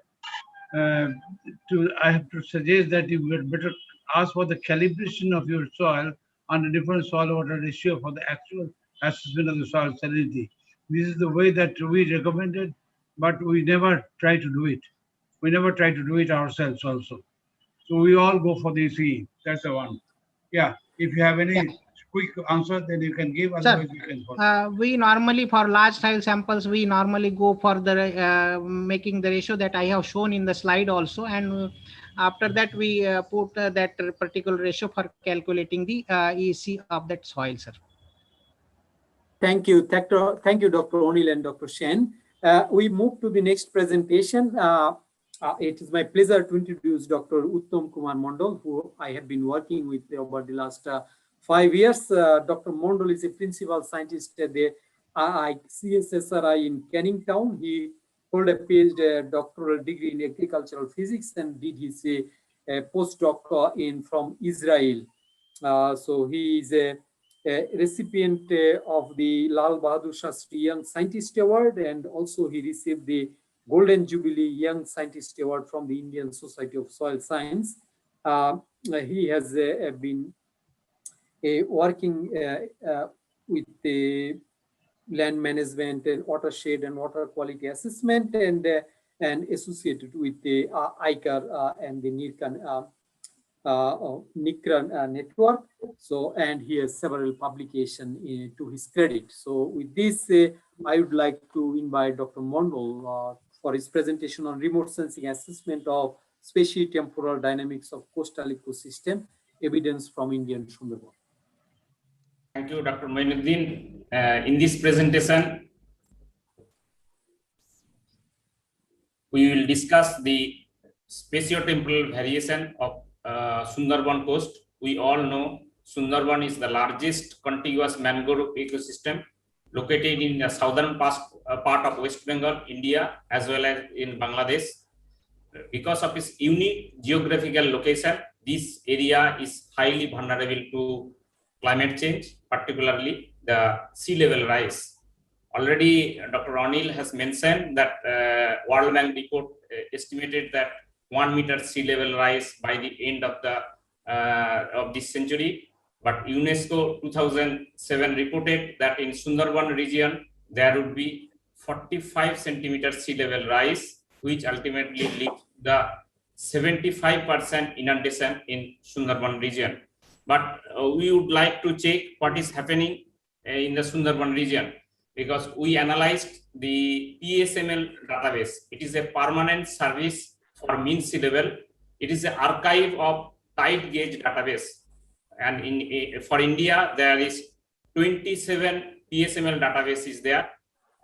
I have to suggest that you would better ask for the calibration of your soil on a different soil water ratio for the actual assessment of the soil salinity. This is the way that we recommended, but we never try to do it. We never try to do it ourselves also. So we all go for the ECE. That's the one. Yeah. If you have any quick answer, then you can give. Otherwise, you can. We normally, for large soil samples, we normally go for the making the ratio that I have shown in the slide also, and after that we put that particular ratio for calculating the EC of that soil, sir. Thank you, Dr. Anil and Dr. Shen. We move to the next presentation. It is my pleasure to introduce Dr. Uttam Kumar Mondal, who I have been working with over the last 5 years. Dr. Mondal is a principal scientist at the CSSRI in Canning Town. He hold a PhD doctoral degree in agricultural physics and did his postdoc from Israel. So he is a recipient of the Lal Bahadur Shastri Young Scientist Award, and also he received the Golden Jubilee Young Scientist Award from the Indian Society of Soil Science. He has been working with the land management and watershed and water quality assessment, and associated with the ICAR and the NICRA network. So, and he has several publications to his credit. So with this, I would like to invite Dr. Mondal for his presentation on remote sensing assessment of spatiotemporal dynamics of coastal ecosystem, evidence from Indian Sundarban. Thank you, Dr. Moinuddin. In this presentation, we will discuss the spatiotemporal variation of Sundarban coast. We all know Sundarban is the largest contiguous mangrove ecosystem located in the southern part of West Bengal, India, as well as in Bangladesh. Because of its unique geographical location, this area is highly vulnerable to climate change, particularly the sea level rise. Already, Dr. Anil has mentioned that World Bank report estimated that 1 meter sea level rise by the end of this century. But UNESCO 2007 reported that in Sundarban region, there would be 45 centimeter sea level rise, which ultimately leads to the 75% inundation in Sundarban region. But we would like to check what is happening in the Sundarban region, because we analyzed the PSML database. It is a permanent service for mean sea level. It is an archive of tide gauge database. And for India, there is 27 PSML databases there,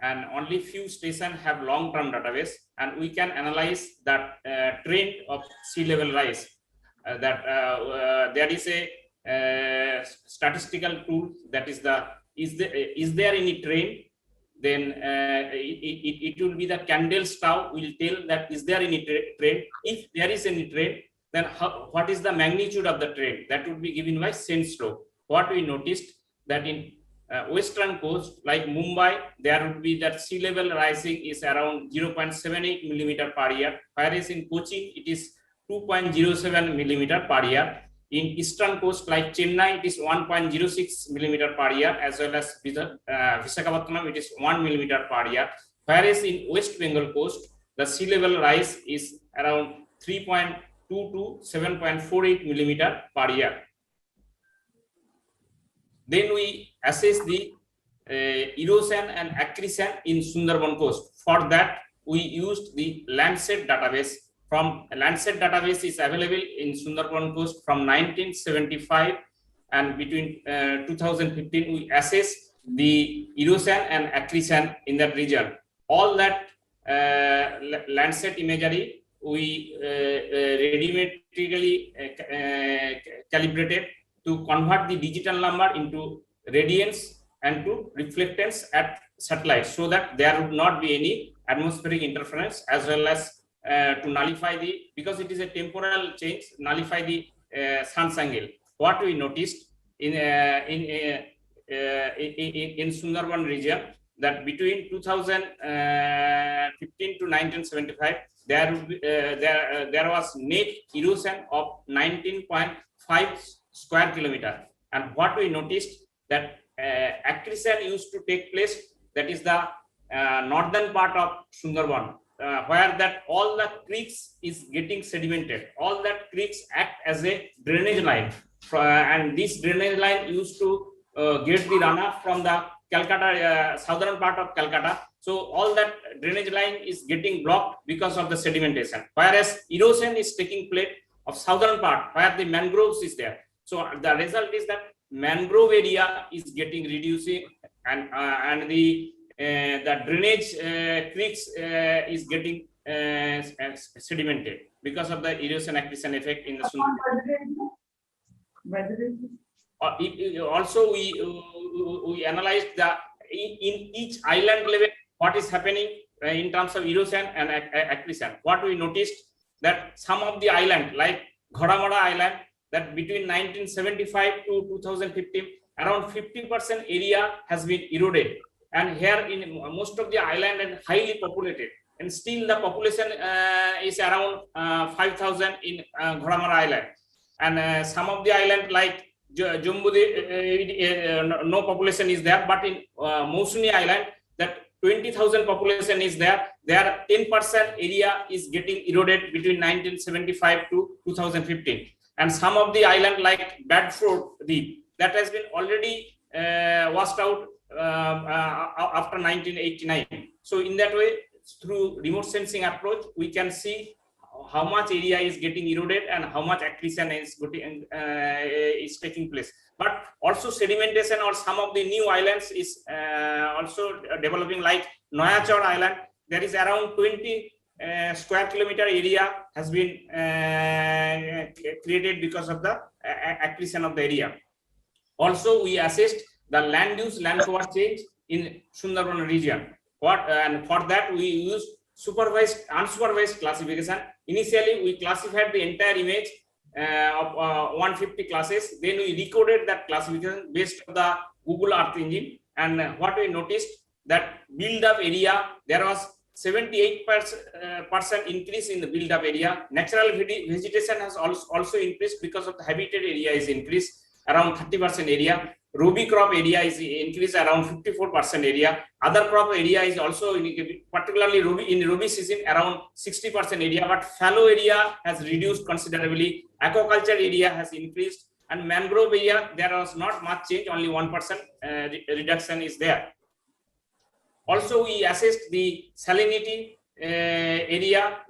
and only few stations have long-term database. And we can analyze that trend of sea level rise. There is a statistical tool that is is there any trend? Then it will be the Candle-Stowe will tell that is there any trend. If there is any trend, then what is the magnitude of the trend? That would be given by SENSLO. What we noticed that in western coast like Mumbai, there would be that sea level rising is around 0.78 millimeter per year, whereas in Kochi it is 2.07 millimeter per year. In eastern coast like Chennai, it is 1.06 millimeter per year, as well as Visakhapatnam, it is 1 millimeter per year. Whereas in West Bengal coast, the sea level rise is around 2 to 7.48 millimeter per year. Then we assess the erosion and accretion in Sundarban coast. For that, we used the Landsat database. From Landsat database is available in Sundarban coast from 1975, and between 2015 we assess the erosion and accretion in that region. All that Landsat imagery we radiometrically calibrated to convert the digital number into radiance and to reflectance at satellite, so that there would not be any atmospheric interference, as well as to nullify the, because it is a temporal change, nullify the sun's angle. What we noticed in Sundarban region, that between 2015 to 1975, there was net erosion of 19.5 square kilometer. And what we noticed, that accretion used to take place, that is the northern part of Sundarban, where that all the creeks is getting sedimented. All that creeks act as a drainage line, and this drainage line used to get the runoff from the Calcutta, southern part of Calcutta. So all that drainage line is getting blocked because of the sedimentation, whereas erosion is taking place of southern part where the mangroves is there. So the result is that mangrove area is getting reducing, and the drainage creeks is getting sedimented because of the erosion accretion effect in the Sundarban. Also, we analyzed in each island level what is happening in terms of erosion and accretion. What we noticed, that some of the island like Ghodamara Island, that between 1975 to 2015, around 50% area has been eroded, and here in most of the island are highly populated, and still the population is around 5,000 in Ghodamara Island, and some of the island like Jambudi, no population is there, but in Mousuni Island, that 20,000 population is there. There 10% area is getting eroded between 1975 to 2015, and some of the island like Bedford Reef, that has been already washed out after 1989. So in that way, through remote sensing approach, we can see how much area is getting eroded and how much accretion is taking place. But also sedimentation or some of the new islands is also developing, like Noyachor Island. There is around 20 square kilometer area has been created because of the accretion of the area. Also, we assessed the land use land cover change in Sundarban region. And for that we used supervised unsupervised classification. Initially, we classified the entire image of 150 classes. Then we recorded that classification based on the Google Earth Engine. And what we noticed, that build-up area, there was 78% increase in the build-up area. Natural vegetation has also increased because of the habitat area is increased around 30% area. Ruby crop area is increased around 54% area. Other crop area is also, particularly in Ruby season, around 60% area, but fallow area has reduced considerably. Aquaculture area has increased, and mangrove area, there was not much change, only 1% reduction is there. Also, we assessed the salinity area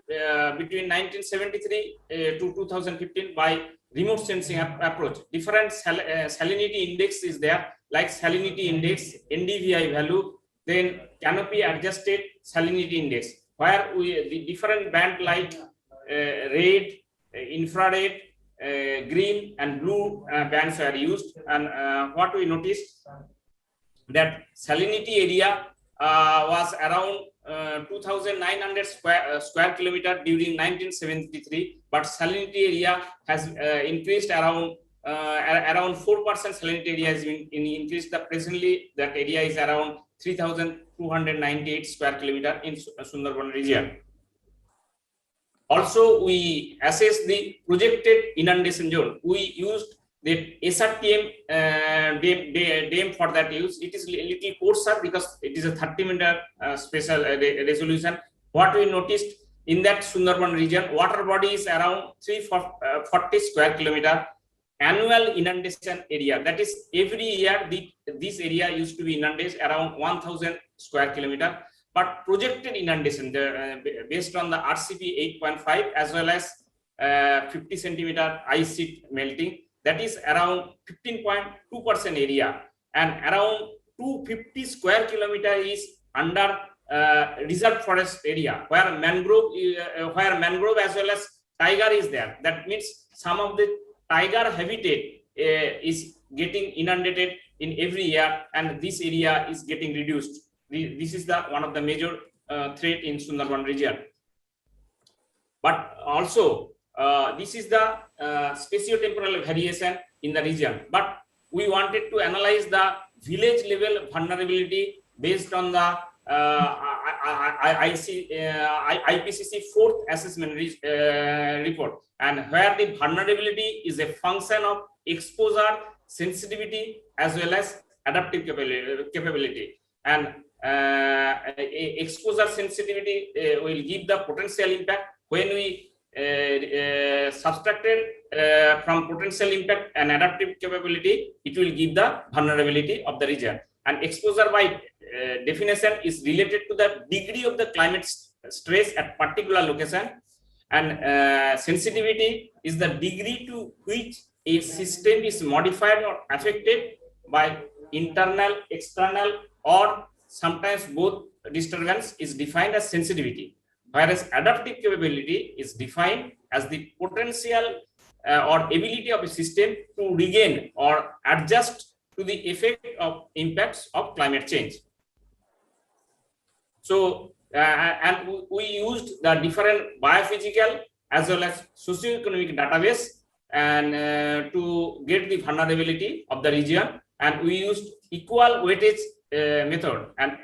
between 1973 to 2015 by remote sensing approach. Different salinity index is there, like salinity index, NDVI value, then canopy adjusted salinity index, where the different band like red, infrared, green and blue bands are used. And what we noticed, that salinity area was around 2,900 square kilometer during 1973, but salinity area has increased around 4% salinity area has been increased. Presently, that area is around 3,298 square kilometer in Sundarban region. Also, we assessed the projected inundation zone. We used the SRTM dam for that use. It is a little coarser because it is a 30-meter spatial resolution. What we noticed in that Sundarban region, water body is around 340 square kilometer. Annual inundation area, that is every year this area used to be inundated around 1000 square kilometer, but projected inundation based on the RCP 8.5 as well as 50 centimeter ice sheet melting, that is around 15.2% area, and around 250 square kilometer is under reserve forest area where mangrove as well as tiger is there. That means some of the tiger habitat is getting inundated in every year, and this area is getting reduced. This is the one of the major threat in Sundarban region. But also this is the spatio-temporal variation in the region. But we wanted to analyze the village level vulnerability based on the IPCC 4th assessment report, and where the vulnerability is a function of exposure, sensitivity, as well as adaptive capability. And exposure sensitivity will give the potential impact. When we subtracted from potential impact and adaptive capability, it will give the vulnerability of the region. And exposure by definition is related to the degree of the climate stress at particular location, and sensitivity is the degree to which a system is modified or affected by internal, external, or sometimes both disturbance is defined as sensitivity, whereas adaptive capability is defined as the potential or ability of a system to regain or adjust to the effect of impacts of climate change. So, and we used the different biophysical as well as socioeconomic database and to get the vulnerability of the region, and we used equal weightage method. And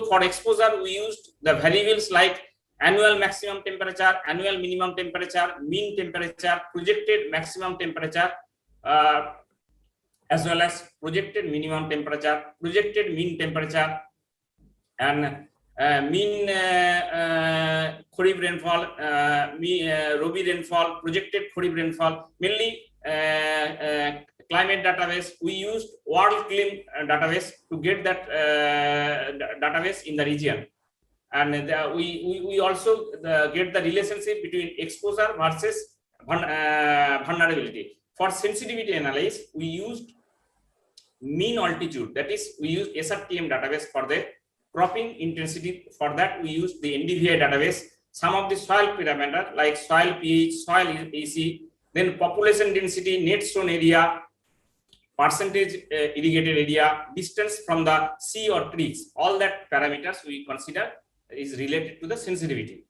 for exposure, we used the variables like annual maximum temperature, annual minimum temperature, mean temperature, projected maximum temperature, as well as projected minimum temperature, projected mean temperature, and mean Kharif rainfall, Rabi rainfall, projected Kharif rainfall. Mainly climate database, we used WorldClim database to get that database in the region. And we also get the relationship between exposure versus vulnerability. For sensitivity analysis, we used mean altitude, that is, we used SRTM database for the cropping intensity. For that, we used the NDVI database, some of the soil parameter like soil pH, soil AC, then population density, net sown area, percentage irrigated area, distance from the sea or trees. All that parameters we consider is related to the sensitivity.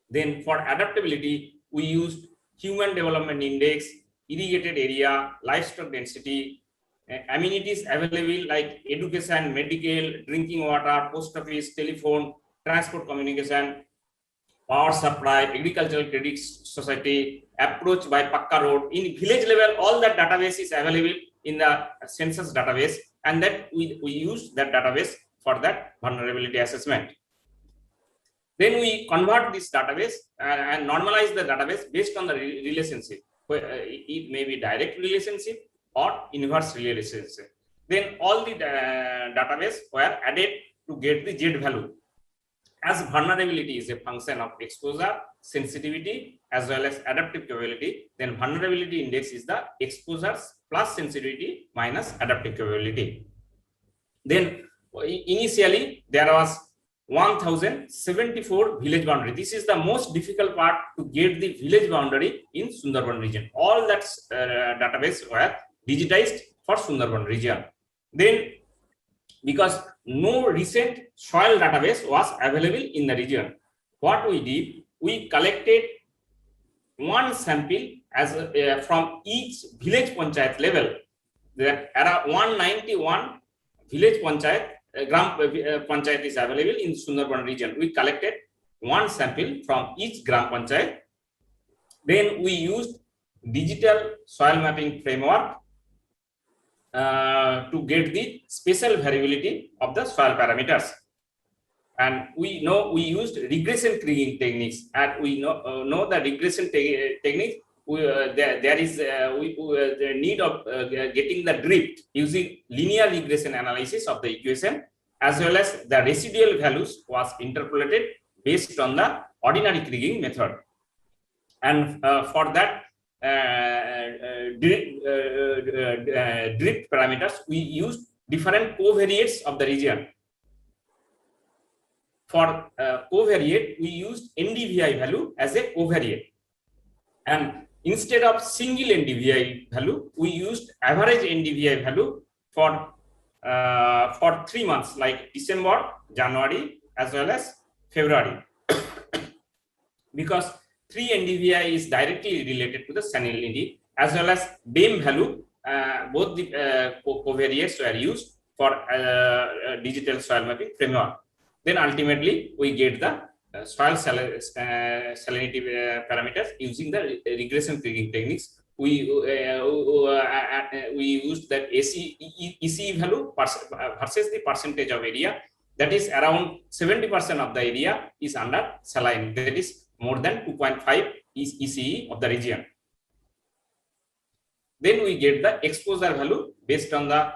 Then for adaptability, we used human development index, irrigated area, livestock density, amenities available like education, medical, drinking water, post office, telephone, transport communication, power supply, agricultural credit society, approach by Pakka road. In village level, all that database is available in the census database, and that we use that database for that vulnerability assessment. Then we convert this database and normalize the database based on the relationship. It may be direct relationship or inverse relationship. Then all the database were added to get the Z value. As vulnerability is a function of exposure, sensitivity, as well as adaptive capability, then vulnerability index is the exposures plus sensitivity minus adaptive capability. Then initially there was 1074 village boundary. This is the most difficult part to get the village boundary in Sundarban region. All that database were digitized for Sundarban region. Then because no recent soil database was available in the region, what we did, we collected one sample as from each village panchayat level. There are 191 village panchayat gram panchayat is available in Sundarban region. We collected one sample from each gram panchayat. Then we used digital soil mapping framework to get the spatial variability of the soil parameters. And we know we used regression kriging techniques, and we know the regression technique. There is the need of getting the drift using linear regression analysis of the equation, as well as the residual values was interpolated based on the ordinary kriging method. And for that drift parameters, we used different covariates of the region. For covariate, we used NDVI value as a covariate, and instead of single NDVI value, we used average NDVI value for 3 months, like December, January, as well as February, because 3 NDVI is directly related to the salinity, as well as BEM value. Both the covariates were used for digital soil mapping framework. Then ultimately we get the soil salinity parameters using the regression kriging techniques. We used that ECE value versus the percentage of area. That is around 70% of the area is under saline. That is more than 2.5 ECE of the region. Then we get the exposure value based on the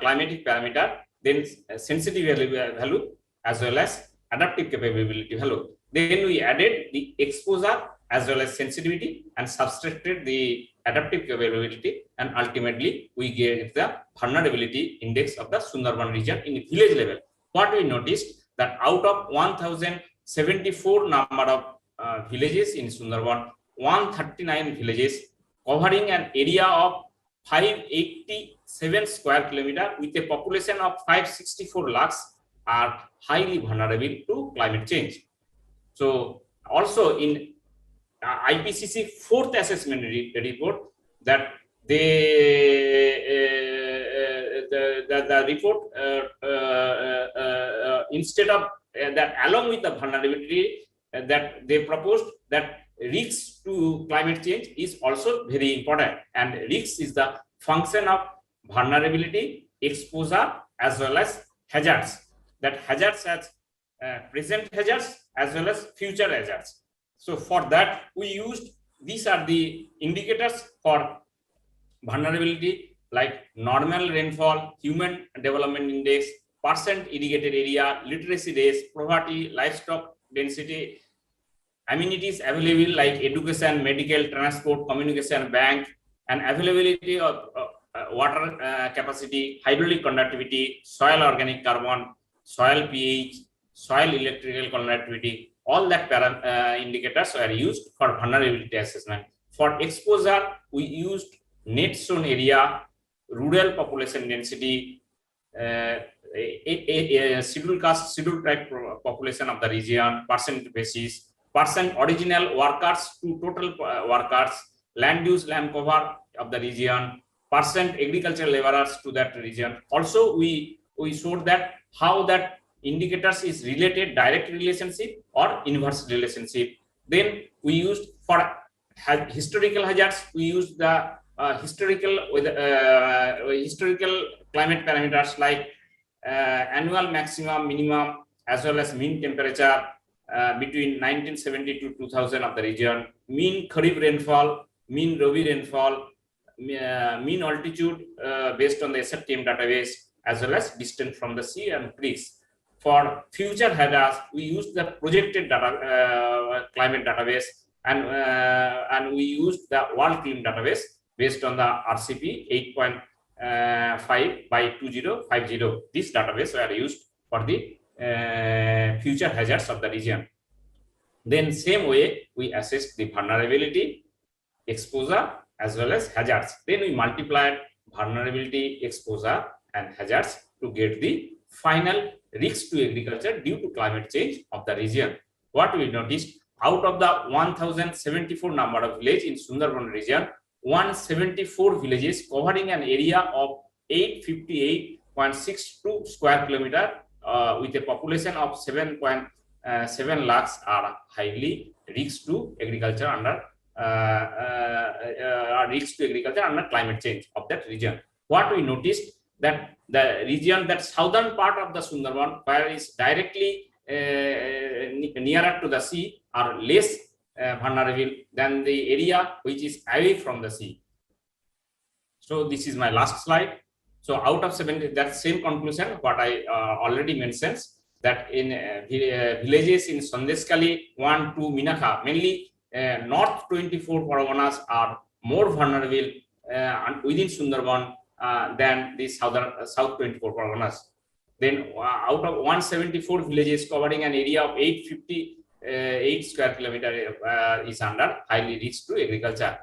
climatic parameter, then sensitivity value, as well as adaptive capability value. Then we added the exposure as well as sensitivity and subtracted the adaptive capability, and ultimately we get the vulnerability index of the Sundarban region in village level. What we noticed, that out of 1074 number of villages in Sundarban, 139 villages covering an area of 587 square kilometer with a population of 564 lakhs are highly vulnerable to climate change. So also in IPCC fourth assessment report, that the report instead of that, along with the vulnerability, that they proposed that risks to climate change is also very important, and risks is the function of vulnerability, exposure, as well as hazards. That hazards as present hazards as well as future hazards. So for that we used, these are the indicators for vulnerability, like normal rainfall, human development index, percent irrigated area, literacy rates, poverty, livestock density, amenities available like education, medical, transport, communication, bank, and availability of water capacity, hydraulic conductivity, soil organic carbon, soil pH, soil electrical conductivity. All that indicators were used for vulnerability assessment. For exposure, we used net sown area, rural population density, scheduled caste, scheduled tribe population of the region, percent basis, percent original workers to total workers, land use, land cover of the region, percent agricultural laborers to that region. Also, we showed that how that indicators is related direct relationship or inverse relationship. Then we used for historical hazards, we used the historical climate parameters like annual maximum, minimum, as well as mean temperature between 1970 to 2000 of the region, mean Kharif rainfall, mean Rabi rainfall, mean altitude based on the SFTM database, as well as distance from the sea and creeks. For future hazards, we used the projected data climate database, and we used the World Clim database based on the RCP 8.5 by 2050. This database were used for the future hazards of the region. Then same way we assessed the vulnerability, exposure, as well as hazards. Then we multiplied vulnerability, exposure, and hazards to get the final risks to agriculture due to climate change of the region. What we noticed, out of the 1074 number of villages in Sundarban region, 174 villages covering an area of 858.62 square kilometer with a population of 7.7 lakhs are highly risks to agriculture under climate change of that region. What we noticed, that the region, that southern part of the Sundarban, where is directly nearer to the sea are less vulnerable than the area which is away from the sea. So this is my last slide. So out of 70, that same conclusion, what I already mentioned, that in villages in Sandeshkhali 1 to Minakha, mainly north 24 Parganas are more vulnerable within Sundarban than the south 24 Parganas. Then out of 174 villages covering an area of 858 square kilometer is under highly rich to agriculture.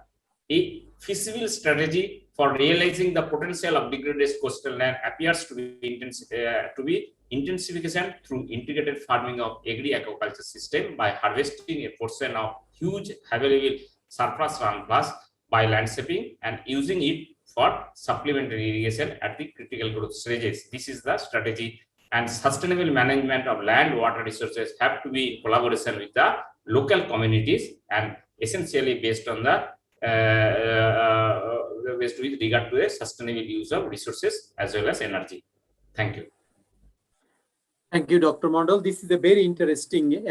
A feasible strategy for realizing the potential of degraded coastal land appears to be intensification through integrated farming of agri-aquaculture system by harvesting a portion of huge available surplus landmass by landscaping and using it for supplementary irrigation at the critical growth stages. This is the strategy, and sustainable management of land water resources have to be in collaboration with the local communities and essentially based on the with regard to the sustainable use of resources as well as energy. Thank you. Thank you, Dr. Mondal. This is a very interesting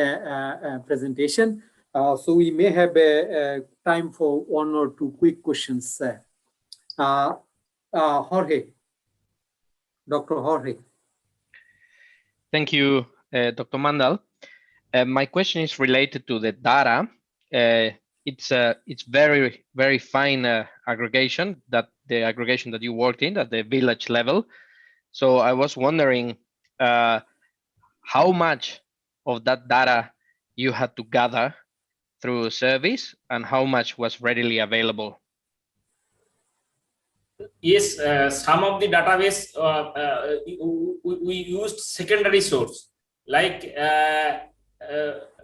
presentation. So we may have time for one or two quick questions. Jorge, Dr. Jorge. Thank you, Dr. Mondal. My question is related to the data. It's very, very fine aggregation, that the aggregation that you worked in at the village level. So I was wondering how much of that data you had to gather through service and how much was readily available? Yes, some of the database we used secondary source, like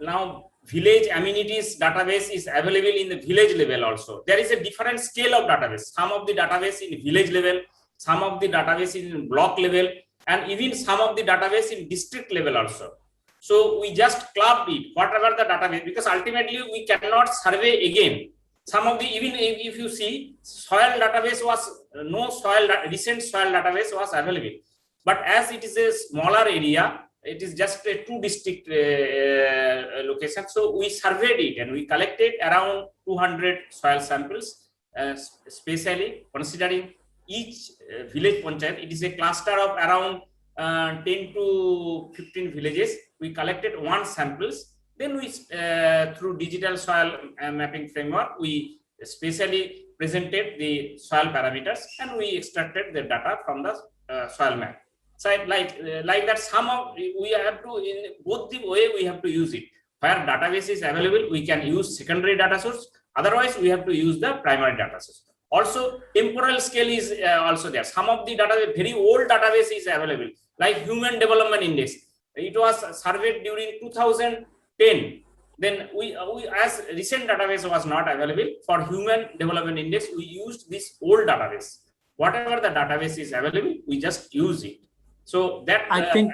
now village amenities database is available in the village level also. There is a different scale of database. Some of the database in village level, some of the database in block level, and even some of the database in district level also. So we just clubbed it, whatever the database, because ultimately we cannot survey again. Some of the, even if you see, soil database was, no soil, recent soil database was available. But as it is a smaller area, it is just a 2 district location. So we surveyed it and we collected around 200 soil samples, especially considering each village panchayat. It is a cluster of around 10 to 15 villages. We collected 1 samples. Then we, through digital soil mapping framework, we specially presented the soil parameters and we extracted the data from the soil map. So like that, some of we have to, in both the way we have to use it. Where database is available, we can use secondary data source. Otherwise, we have to use the primary data source. Also, temporal scale is also there. Some of the database, very old database is available, like Human Development Index. It was surveyed during 2010. Then we as recent database was not available for Human Development Index, we used this old database. Whatever the database is available, we just use it. So that I think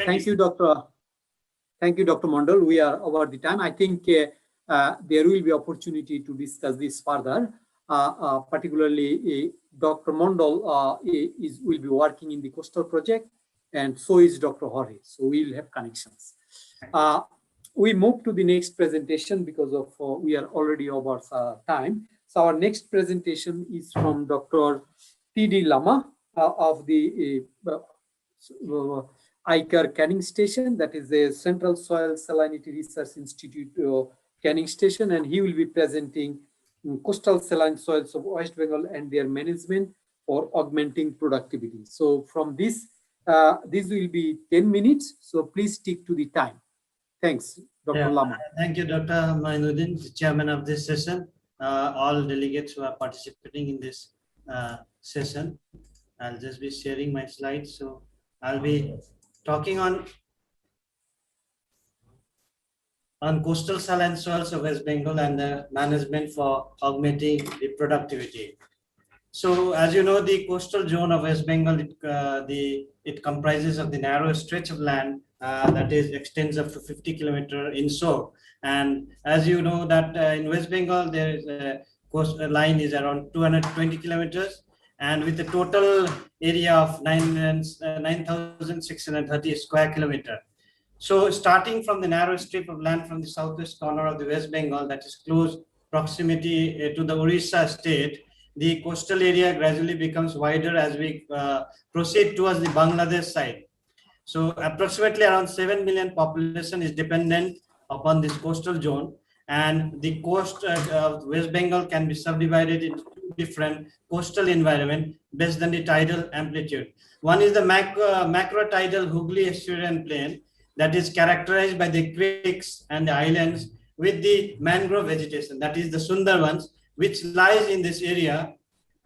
thank you, Dr. Mondal. We are over the time. I think there will be opportunity to discuss this further. Particularly, Dr. Mondal will be working in the coastal project, and so is Dr. Jorge. So we'll have connections. We move to the next presentation because of we are already over time. So our next presentation is from Dr. T.D. Lama of the ICAR Canning Station, that is the Central Soil Salinity Research Institute Canning Station, and he will be presenting coastal saline soils of West Bengal and their management for augmenting productivity. So from this, this will be 10 minutes, so please stick to the time. Thanks, Dr. Lama. Thank you, Dr. Mainuddin, the chairman of this session, all delegates who are participating in this session. I'll just be sharing my slides. So I'll be talking on coastal saline soils of West Bengal and the management for augmenting the productivity. So as you know, the coastal zone of West Bengal, it comprises of the narrow stretch of land that extends up to 50 kilometers inshore. And as you know that in West Bengal, there is a coastal line is around 220 kilometers. And with the total area of 9,630 square kilometer. So starting from the narrow strip of land from the southwest corner of the West Bengal, that is close proximity to the Orissa state, the coastal area gradually becomes wider as we proceed towards the Bangladesh side. So approximately around 7 million population is dependent upon this coastal zone, and the coast of West Bengal can be subdivided into two different coastal environment based on the tidal amplitude. One is the macro tidal Hooghly estuarine plain that is characterized by the creeks and the islands with the mangrove vegetation, that is the Sundarbans, which lies in this area,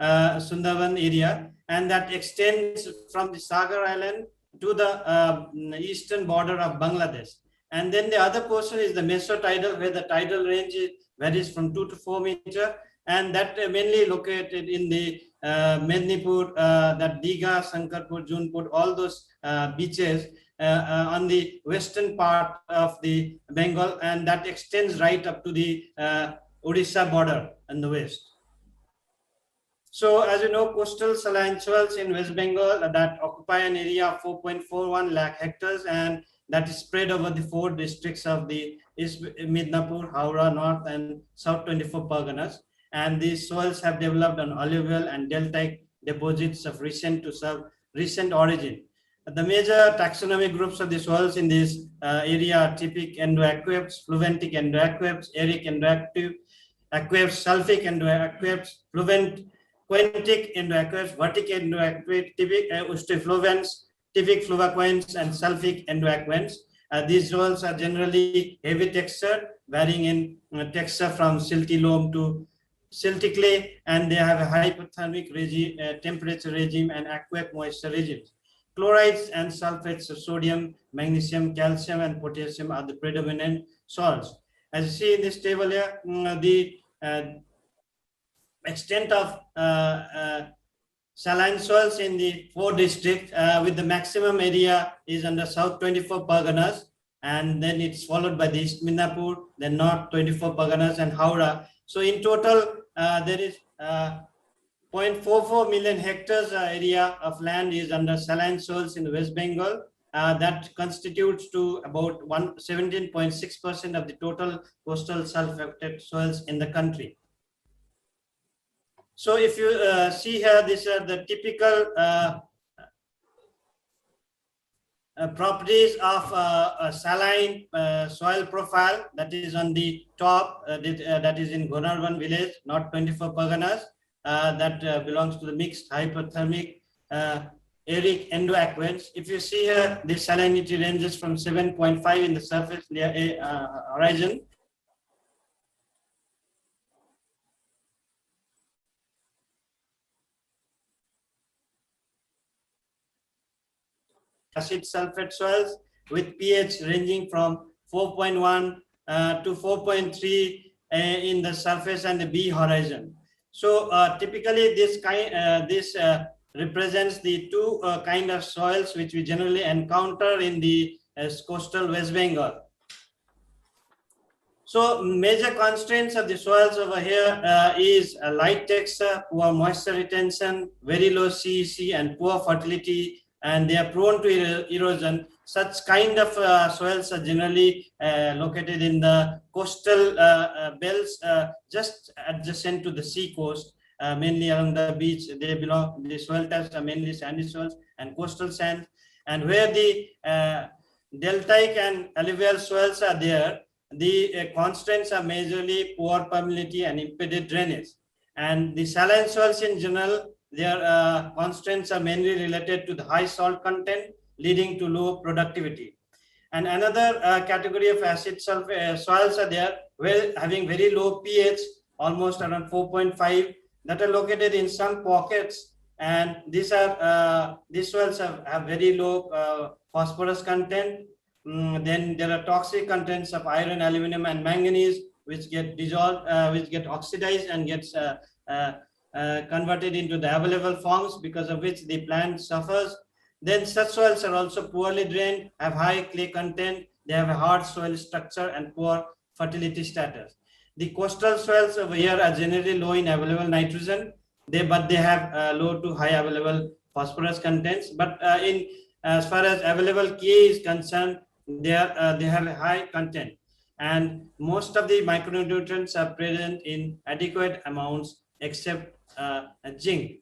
Sundarban area, and that extends from the Sagar Island to the eastern border of Bangladesh. And then the other portion is the mesotidal, where the tidal range varies from 2 to 4 meters, and that mainly located in the Mednipur, that Digha, Sankarpur, Junpur, all those beaches on the western part of the Bengal, and that extends right up to the Odisha border in the west. So as you know, coastal saline soils in West Bengal that occupy an area of 4.41 lakh hectares, and that is spread over the 4 districts of the East Midnapur, Howrah, North and South 24 Parganas. And these soils have developed on alluvial and deltaic deposits of recent origin. The major taxonomic groups of the soils in this area are typic endoaquifers, fluventic endoaquifers, eric endoaquifers, sulfic endoaquifers, quentic endoaquifers, vertic endoaquifers, typic ustifluvians, typic fluvaquins, and sulfic endoaquins. These soils are generally heavy texture, varying in texture from silty loam to silty clay, and they have a hypothermic temperature regime and aqueous moisture regimes. Chlorides and sulfates of sodium, magnesium, calcium, and potassium are the predominant salts. As you see in this table here, the extent of saline soils in the 4 districts with the maximum area is under South 24 Parganas, and then it's followed by the East Midnapur, then North 24 Parganas and Howrah. So in total, there is 0.44 million hectares area of land is under saline soils in West Bengal. That constitutes to about 17.6% of the total coastal sulfated soils in the country. So if you see here, these are the typical properties of a saline soil profile that is on the top, that is in Gonarvan village, North 24 Parganas, that belongs to the mixed hypothermic eric endoaquins. If you see here, the salinity ranges from 7.5 in the surface horizon acid sulfate soils with pH ranging from 4.1 to 4.3 in the surface and the B horizon. So typically this represents the 2 kind of soils which we generally encounter in the coastal West Bengal. So major constraints of the soils over here is light texture, poor moisture retention, very low CEC, and poor fertility, and they are prone to erosion. Such kind of soils are generally located in the coastal belts just adjacent to the sea coast, mainly along the beach. They belong, the soil types are mainly sandy soils and coastal sands. And where the deltaic and alluvial soils are there, the constraints are majorly poor permeability and impeded drainage. And the saline soils in general, their constraints are mainly related to the high salt content, leading to low productivity. And another category of acid soils are there, where having very low pH, almost around 4.5, that are located in some pockets. And these soils have very low phosphorus content. Then there are toxic contents of iron, aluminum, and manganese, which get dissolved, which get oxidized and gets converted into the available forms, because of which the plant suffers. Then such soils are also poorly drained, have high clay content, they have a hard soil structure and poor fertility status. The coastal soils over here are generally low in available nitrogen, but they have low to high available phosphorus contents. But as far as available Ka is concerned, they have a high content, and most of the micronutrients are present in adequate amounts except zinc.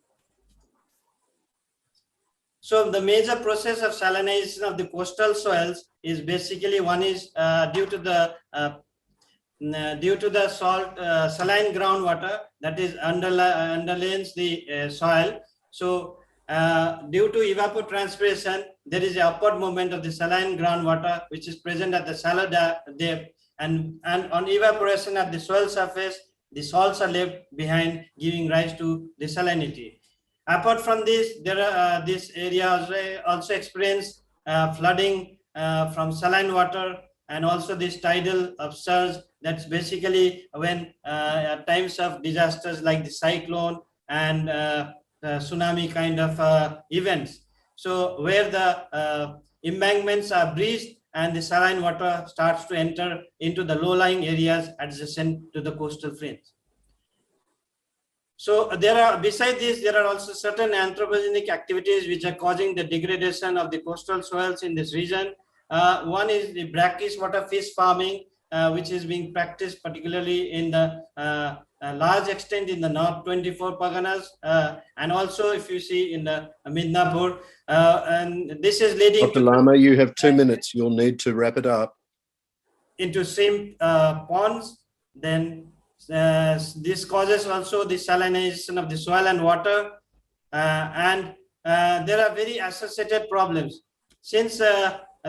So the major process of salinization of the coastal soils is basically, one is due to the salt saline groundwater that is underlains the soil. So due to evapotranspiration, there is an upward movement of the saline groundwater which is present at the shallow depth, and on evaporation at the soil surface, the salts are left behind, giving rise to the salinity. Apart from this, there are this area also experience flooding from saline water, and also this tidal upsurge. That's basically when at times of disasters like the cyclone and tsunami kind of events. So where the embankments are breached and the saline water starts to enter into the low-lying areas adjacent to the coastal fringe. So there are, besides this, there are also certain anthropogenic activities which are causing the degradation of the coastal soils in this region. One is the brackish water fish farming, which is being practiced particularly in the large extent in the North 24 Parganas, and also if you see in the Midnapur, and this is leading Dr. Lama, you have 2 minutes. You'll need to wrap it up. Into shrimp ponds. Then this causes also the salinization of the soil and water, and there are very associated problems. Since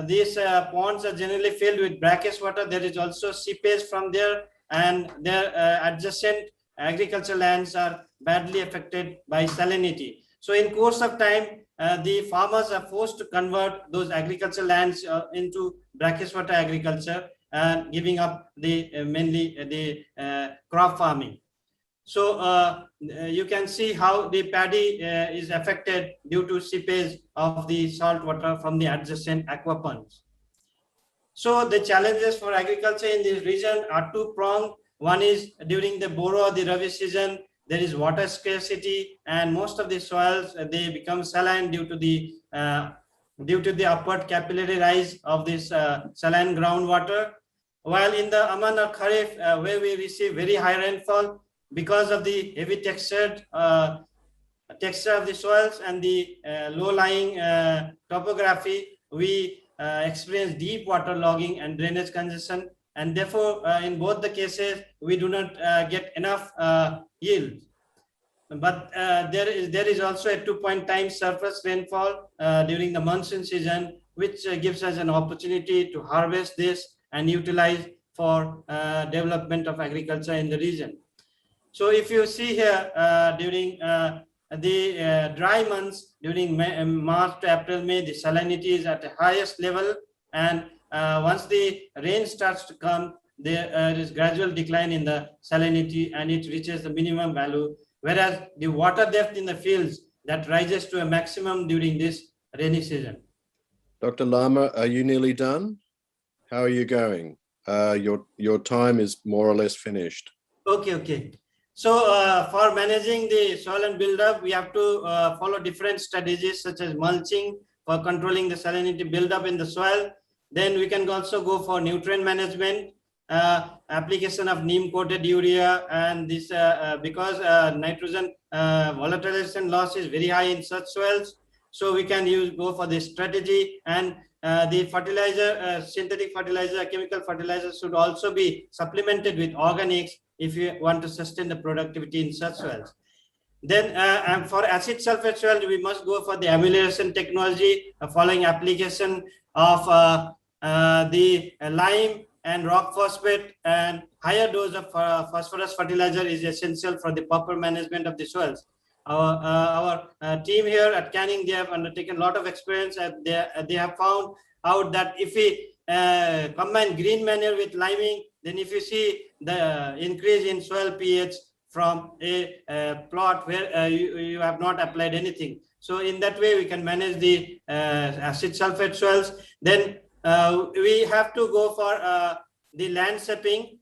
these ponds are generally filled with brackish water, there is also seepage from there, and their adjacent agricultural lands are badly affected by salinity. So in course of time, the farmers are forced to convert those agricultural lands into brackish water agriculture, giving up the mainly the crop farming. So you can see how the paddy is affected due to seepage of the salt water from the adjacent aqua ponds. So the challenges for agriculture in this region are two-pronged. One is during the Boro or the Rabi season, there is water scarcity, and most of the soils they become saline due to the upward capillary rise of this saline groundwater. While in the Aman or Kharif, where we receive very high rainfall, because of the heavy texture of the soils and the low-lying topography, we experience deep water logging and drainage congestion, and therefore in both the cases we do not get enough yield. But there is also a 2-point time surface rainfall during the monsoon season, which gives us an opportunity to harvest this and utilize for development of agriculture in the region. So if you see here during the dry months, during March to April, May, the salinity is at the highest level, and once the rain starts to come, there is gradual decline in the salinity and it reaches the minimum value, whereas the water depth in the fields that rises to a maximum during this rainy season. Dr. Lama, are you nearly done? How are you going? Your time is more or less finished. Okay. So for managing the soil and buildup, we have to follow different strategies such as mulching for controlling the salinity buildup in the soil. Then we can also go for nutrient management, application of neem-coated urea, and this because nitrogen volatilization loss is very high in such soils. So we can go for this strategy, and the fertilizer, synthetic fertilizer, chemical fertilizer should also be supplemented with organics if you want to sustain the productivity in such soils. Then for acid sulfate soil, we must go for the amelioration technology following application of the lime and rock phosphate, and higher dose of phosphorus fertilizer is essential for the proper management of the soils. Our team here at Canning, they have undertaken a lot of experience, and they have found out that if we combine green manure with liming, then if you see the increase in soil pH from a plot where you have not applied anything. So in that way, we can manage the acid sulfate soils. Then we have to go for the landscaping.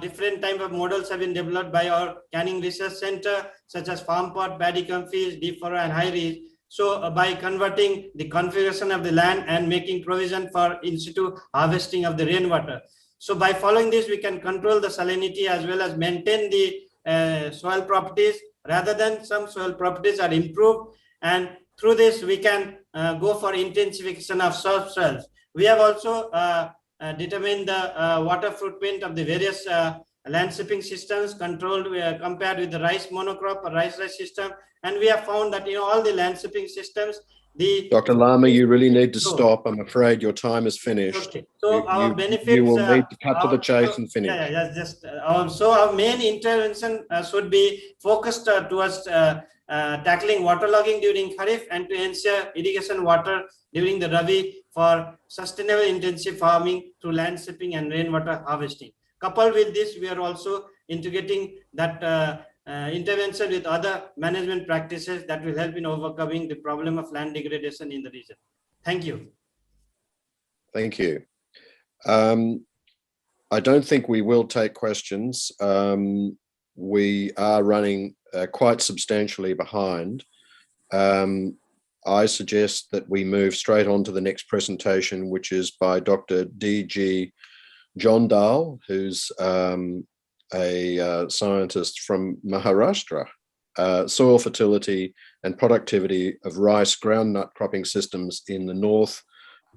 Different type of models have been developed by our Canning Research Center, such as farm pot, paddy comfies, deep furrow, and high ridge. So by converting the configuration of the land and making provision for in situ harvesting of the rainwater. So by following this, we can control the salinity as well as maintain the soil properties, rather than some soil properties are improved. And through this, we can go for intensification of subsoils. We have also determined the water footprint of the various landscaping systems controlled compared with the rice monocrop or rice system. And we have found that in all the landscaping systems, Dr. Lama, you really need to stop. I'm afraid your time is finished. Okay. So our benefits. You will need to cut to the chase and finish. So our main intervention should be focused towards tackling waterlogging during Kharif and to ensure irrigation water during the Rabi for sustainable intensive farming through landscaping and rainwater harvesting. Coupled with this, we are also integrating that intervention with other management practices that will help in overcoming the problem of land degradation in the region. Thank you. Thank you. I don't think we will take questions. We are running quite substantially behind. I suggest that we move straight on to the next presentation, which is by Dr. D.G. Jondal, who's a scientist from Maharashtra. Soil fertility and productivity of rice groundnut cropping systems in the North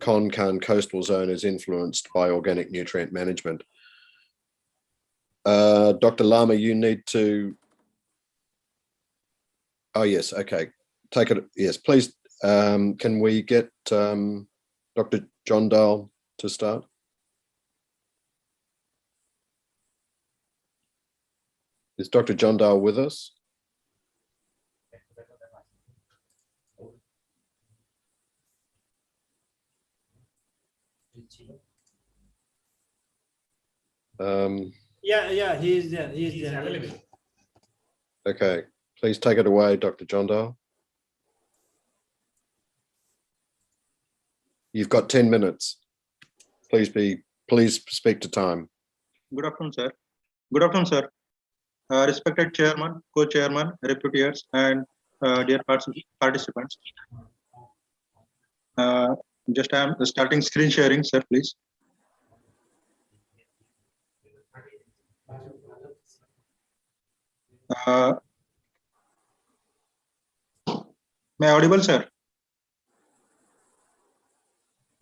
Konkan coastal zone is influenced by organic nutrient management. Dr. Lama, you need to, oh yes, okay, take it, yes, please. Can we get Dr. Jondal to start? Is Dr. Jondal with us? Yeah, he's there. He's there. Available. Okay, please take it away, Dr. Jondal. You've got 10 minutes. Please speak to time. Good afternoon, sir. Good afternoon, sir. Respected chairman, co-chairman, deputies, and dear participants. Just I am starting screen sharing, sir, please. May I audible, sir?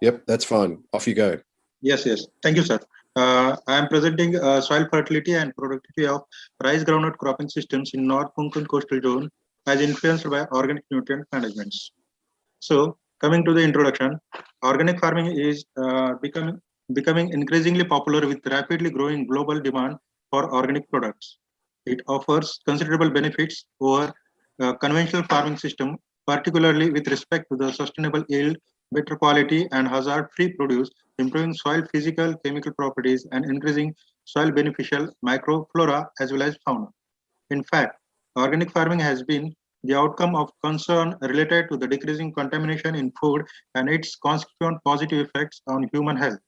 Yep, that's fine. Off you go. Yes. Thank you, sir. I am presenting soil fertility and productivity of rice groundnut cropping systems in North Konkan coastal zone as influenced by organic nutrient management. So, coming to the introduction, organic farming is becoming increasingly popular with rapidly growing global demand for organic products. It offers considerable benefits over conventional farming system, particularly with respect to the sustainable yield, better quality and hazard-free produce, improving soil physical, chemical properties, and increasing soil beneficial microflora as well as fauna. In fact, organic farming has been the outcome of concern related to the decreasing contamination in food and its consequent positive effects on human health.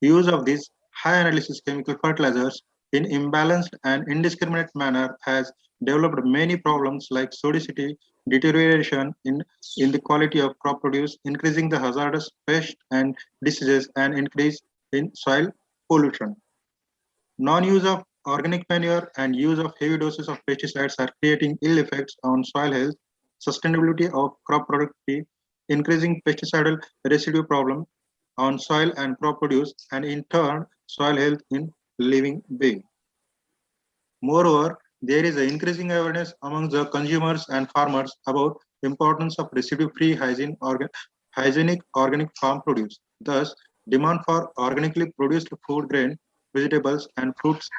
Use of these high analysis chemical fertilizers in imbalanced and indiscriminate manner has developed many problems like sodicity, deterioration in the quality of crop produce, increasing the hazardous pests and diseases, and increase in soil pollution. Non-use of organic manure and use of heavy doses of pesticides are creating ill effects on soil health, sustainability of crop productivity, increasing pesticidal residue problem on soil and crop produce, and in turn, soil health in living being. Moreover, there is an increasing awareness among the consumers and farmers about the importance of residue-free hygienic organic farm produce. Thus, demand for organically produced food grain, vegetables, and fruits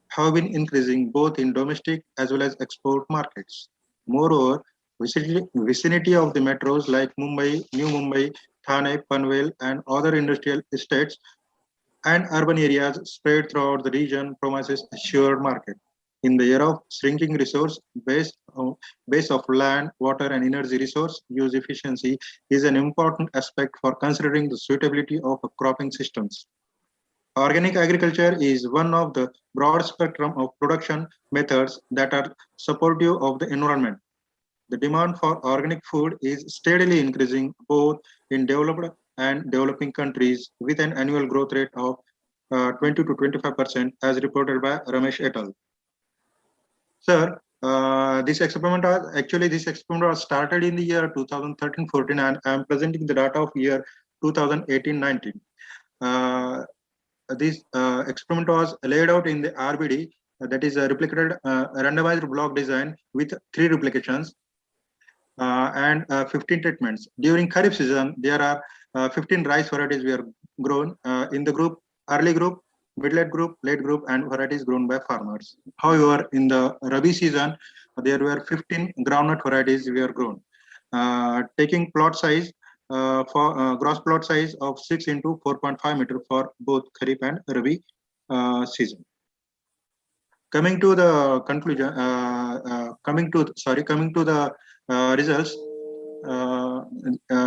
have been increasing both in domestic as well as export markets. Moreover, vicinity of the metros like Mumbai, New Mumbai, Thane, Panvel, and other industrial estates and urban areas spread throughout the region promises a sure market. In the era of shrinking resource base of land, water, and energy resource use efficiency is an important aspect for considering the suitability of cropping systems. Organic agriculture is one of the broad spectrum of production methods that are supportive of the environment. The demand for organic food is steadily increasing both in developed and developing countries with an annual growth rate of 20 to 25% as reported by Ramesh et al. Sir, this experiment was started in the year 2013-14 and I am presenting the data of year 2018-19. This experiment was laid out in the RBD, that is a replicated randomized block design with 3 replications and 15 treatments. During Kharif season, there are 15 rice varieties were grown in the group, early group, mid-late group, late group, and varieties grown by farmers. However, in the Rabi season, there were 15 groundnut varieties were grown, taking plot size for gross plot size of 6 into 4.5 meter for both Kharif and Rabi season. Coming to the conclusion, coming to the results,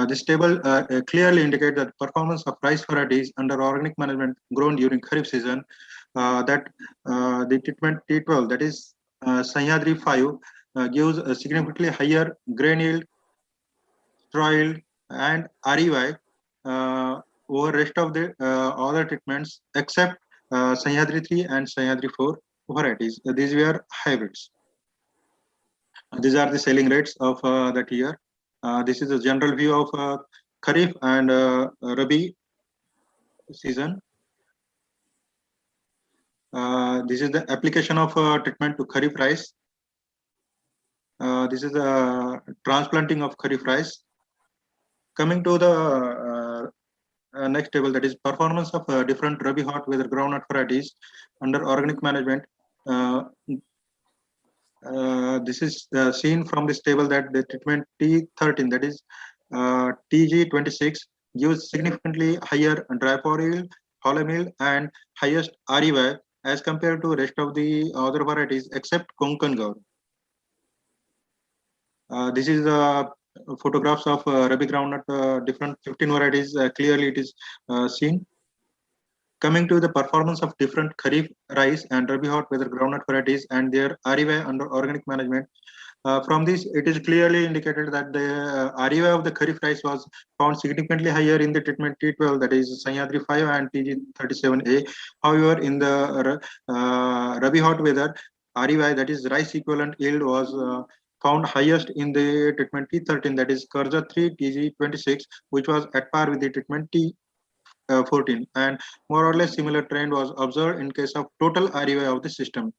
this table clearly indicates that performance of rice varieties under organic management grown during Kharif season, that the treatment T12, that is Sahyadri 5, gives a significantly higher grain yield, straw yield, and REY over rest of the other treatments except Sahyadri 3 and Sahyadri 4 varieties. These were hybrids. These are the selling rates of that year. This is a general view of Kharif and Rabi season. This is the application of treatment to Kharif rice. This is the transplanting of Kharif rice. Coming to the next table, that is performance of different Rabi hot weather groundnut varieties under organic management. This is seen from this table that the treatment T13, that is TG26, gives significantly higher dry flower yield, hollow yield, and highest REY as compared to rest of the other varieties except Konkan Gaur. This is photographs of Rabi groundnut, different 15 varieties. Clearly, it is seen. Coming to the performance of different Kharif rice and Rabi hot weather groundnut varieties and their REY under organic management. From this, it is clearly indicated that the REY of the Kharif rice was found significantly higher in the treatment T12, that is Sahyadri 5 and TG37A. However, in the Rabi hot weather, REY, that is rice equivalent yield, was found highest in the treatment T13, that is Karza 3 TG26, which was at par with the treatment T14, and more or less similar trend was observed in case of total REY of the system.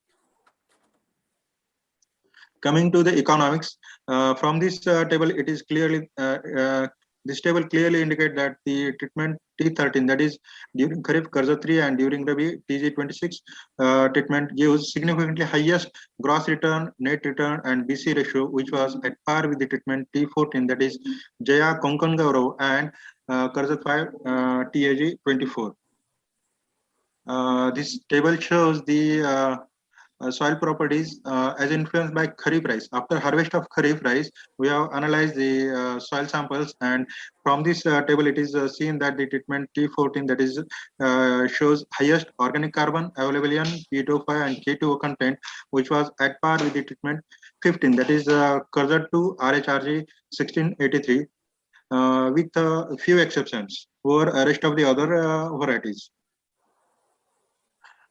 Coming to the economics, from this table, it is clearly this table clearly indicates that the treatment T13, that is during Kharif Karza 3 and during Rabi TG26 treatment, gives significantly highest gross return, net return, and BC ratio, which was at par with the treatment T14, that is Jaya Konkan Gaurav and Karza 5 TAG 24. This table shows the soil properties as influenced by Kharif rice. After harvest of Kharif rice, we have analyzed the soil samples, and from this table, it is seen that the treatment T14, that is shows highest organic carbon available in P2O5 and K2O content, which was at par with the treatment 15, that is Karza 2 RHRG 1683, with a few exceptions for rest of the other varieties.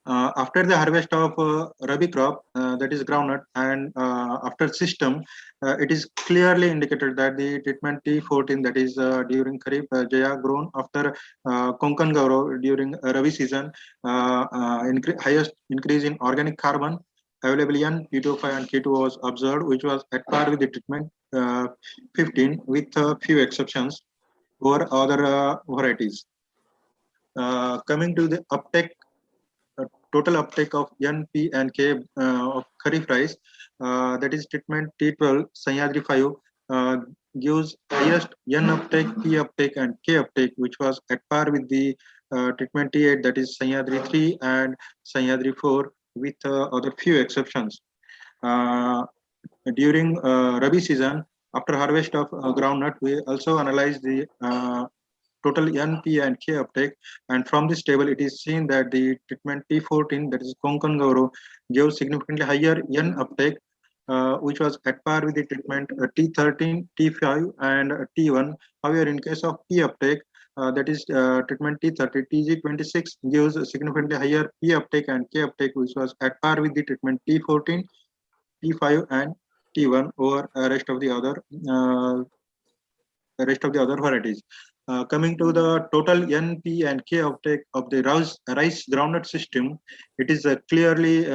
After the harvest of Rabi crop, that is groundnut, and after system, it is clearly indicated that the treatment T14, that is during Kharif Jaya grown after Konkan Gaurav during Rabi season, highest increase in organic carbon available in P2O5 and K2O was observed, which was at par with the treatment 15, with a few exceptions for other varieties. Coming to the uptake, total uptake of N, P, and K of Kharif rice, that is treatment T12 Sahyadri 5, gives highest N uptake, P uptake, and K uptake, which was at par with the treatment T8, that is Sahyadri 3 and Sahyadri 4, with other few exceptions. During Rabi season, after harvest of groundnut, we also analyzed the total N, P, and K uptake, and from this table, it is seen that the treatment T14, that is Konkan Gaurav, gives significantly higher N uptake which was at par with the treatment T13, T5, and T1. However, in case of P uptake, that is treatment T30, TG26 gives significantly higher P uptake and K uptake, which was at par with the treatment T14, T5, and T1 over rest of the other varieties. Coming to the total N, P, and K uptake of the rice groundnut system, it is clearly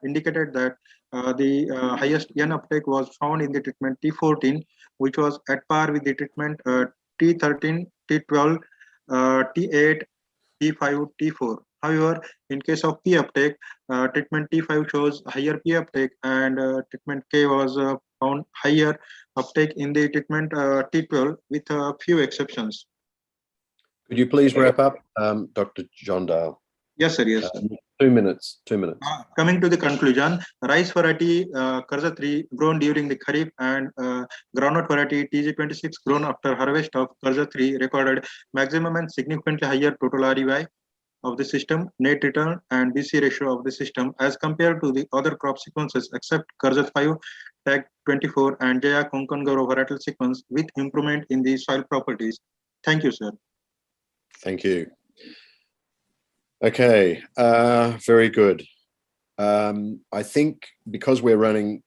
indicated that the highest N uptake was found in the treatment T14, which was at par with the treatment T13, T12, T8, T5, T4. However, in case of P uptake, treatment T5 shows higher P uptake, and treatment K was found higher uptake in the treatment T12 with a few exceptions. Could you please wrap up, Dr. John Dale? Yes, sir. Yes. 2 minutes. 2 minutes. Coming to the conclusion, rice variety Karza 3 grown during the Kharif and groundnut variety TG26 grown after harvest of Karza 3 recorded maximum and significantly higher total REY of the system, net return, and BC ratio of the system as compared to the other crop sequences except Karza 5, Tag 24, and Jaya Konkan Gaurav varietal sequence with improvement in the soil properties. Thank you, sir. Thank you. Okay, very good. I think because we're running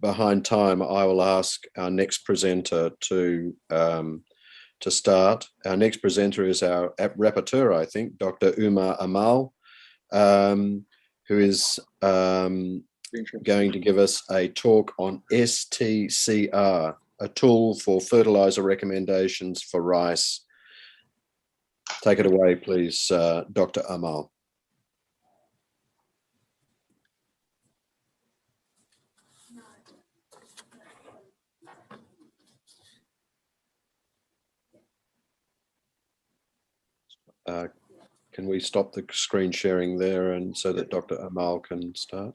behind time, I will ask our next presenter to start. Our next presenter is our rapporteur, I think, Dr. Umar Amal, who is going to give us a talk on STCR, a tool for fertilizer recommendations for rice. Take it away, please, Dr. Amal. Can we stop the screen sharing there and so that Dr. Amal can start?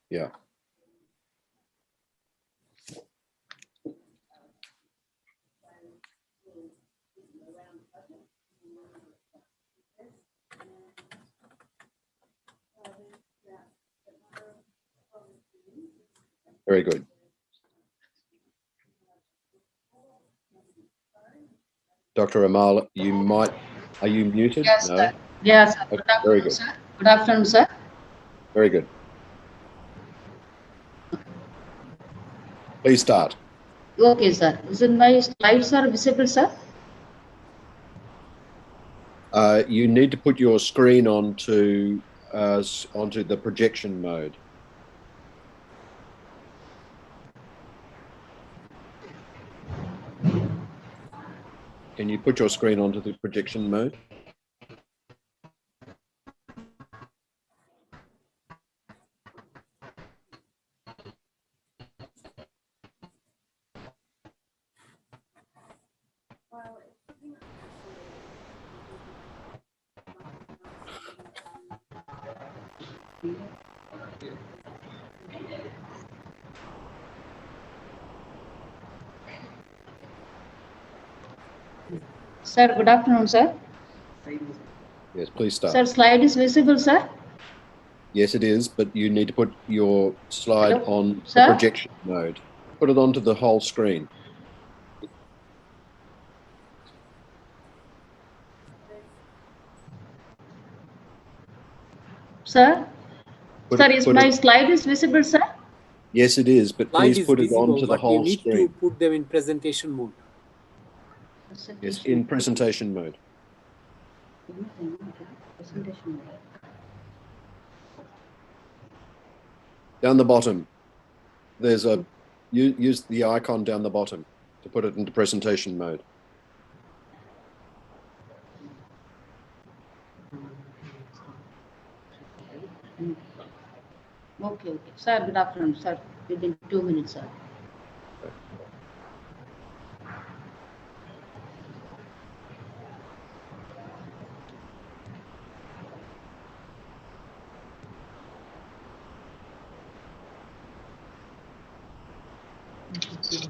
Yeah. Very good. Dr. Amal, are you muted? Yes, no? sir. Yes, sir. Okay, Good afternoon, very good. sir. Good afternoon, sir. Very good. Please start. Okay, sir. Isn't my slides are visible, sir? You need to put your screen onto the projection mode. Can you put your screen onto the projection mode? Sir, good afternoon, sir. Yes, please start. Sir, slide is visible, sir? Yes, it is, but you need to put your slide Hello? on the Sir? projection mode. Put it onto the whole screen. Sir? Sir, is put my it- slide is visible, sir? Yes, it is, but Slide please is put it visible, onto the but you whole need screen. to put them in presentation mode. Yes, in presentation mode. Presentation. Down the bottom, there's a, use the icon down the bottom to put it into presentation mode. Okay, okay. Sir, good afternoon, sir. Within 2 minutes, sir.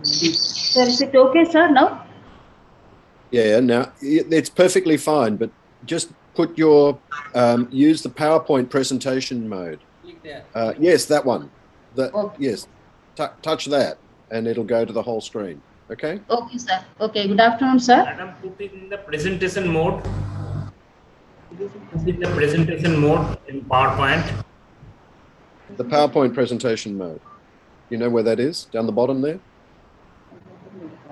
Sir, is it okay, sir, now? Yeah, now it's perfectly fine, but just put your, use the PowerPoint presentation mode. Click there. Yes, that one. Okay. Yes, touch that and it'll go to the whole screen. Okay. Okay, sir. Okay, good afternoon, sir. Madam, put it in the presentation mode. Put it in the presentation mode in PowerPoint. The PowerPoint presentation mode. You know where that is? Down the bottom there?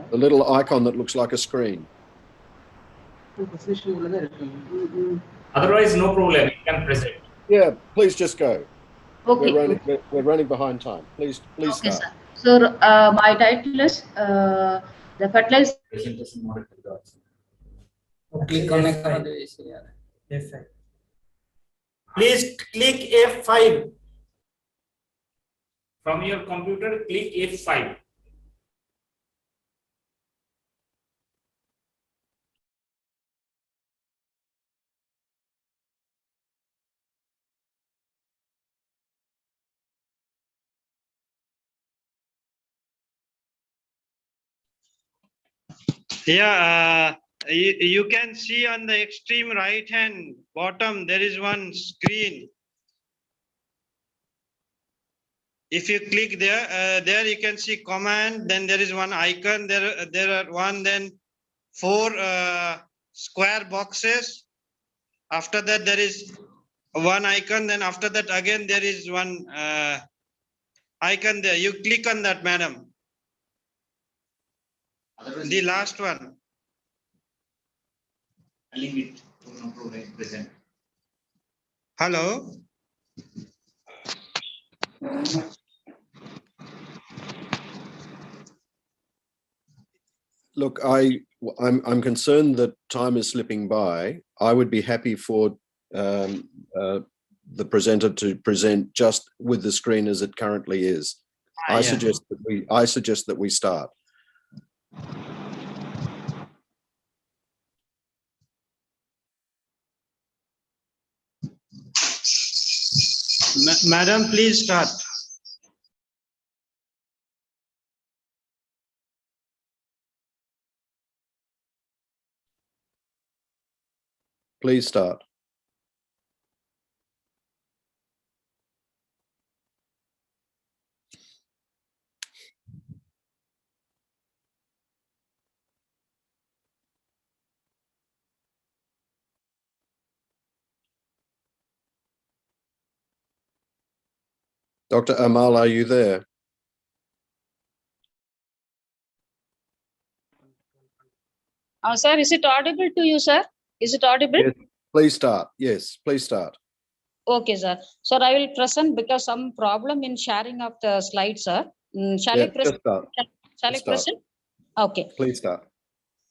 The little icon that looks like a screen. Otherwise, no problem. You can present. Yeah, please just go. Okay. We're running behind time. Please Okay, start. sir. So my title is the fertilizer. Presentation mode. Click on F5. Please click F5. From your computer, click F5. Yeah, you can see on the extreme right hand bottom, there is one screen. If you click there, there you can see command, then there is one icon, there are one, then 4 square boxes. After that, there is one icon, then after that again, there is one icon there. You click on that, madam. The last one. Hello. Look, I'm concerned that time is slipping by. I would be happy for the presenter to present just with the screen as it currently is. I suggest that we start. Madam, please start. Please start. Dr. Amal, are you there? Sir, is it audible to you, sir? Is it audible? Yes. Please start. Yes, please start. Okay, sir. Sir, I will present because some problem in sharing of the slides, sir. Shall I present? Shall I present? Okay. Please start.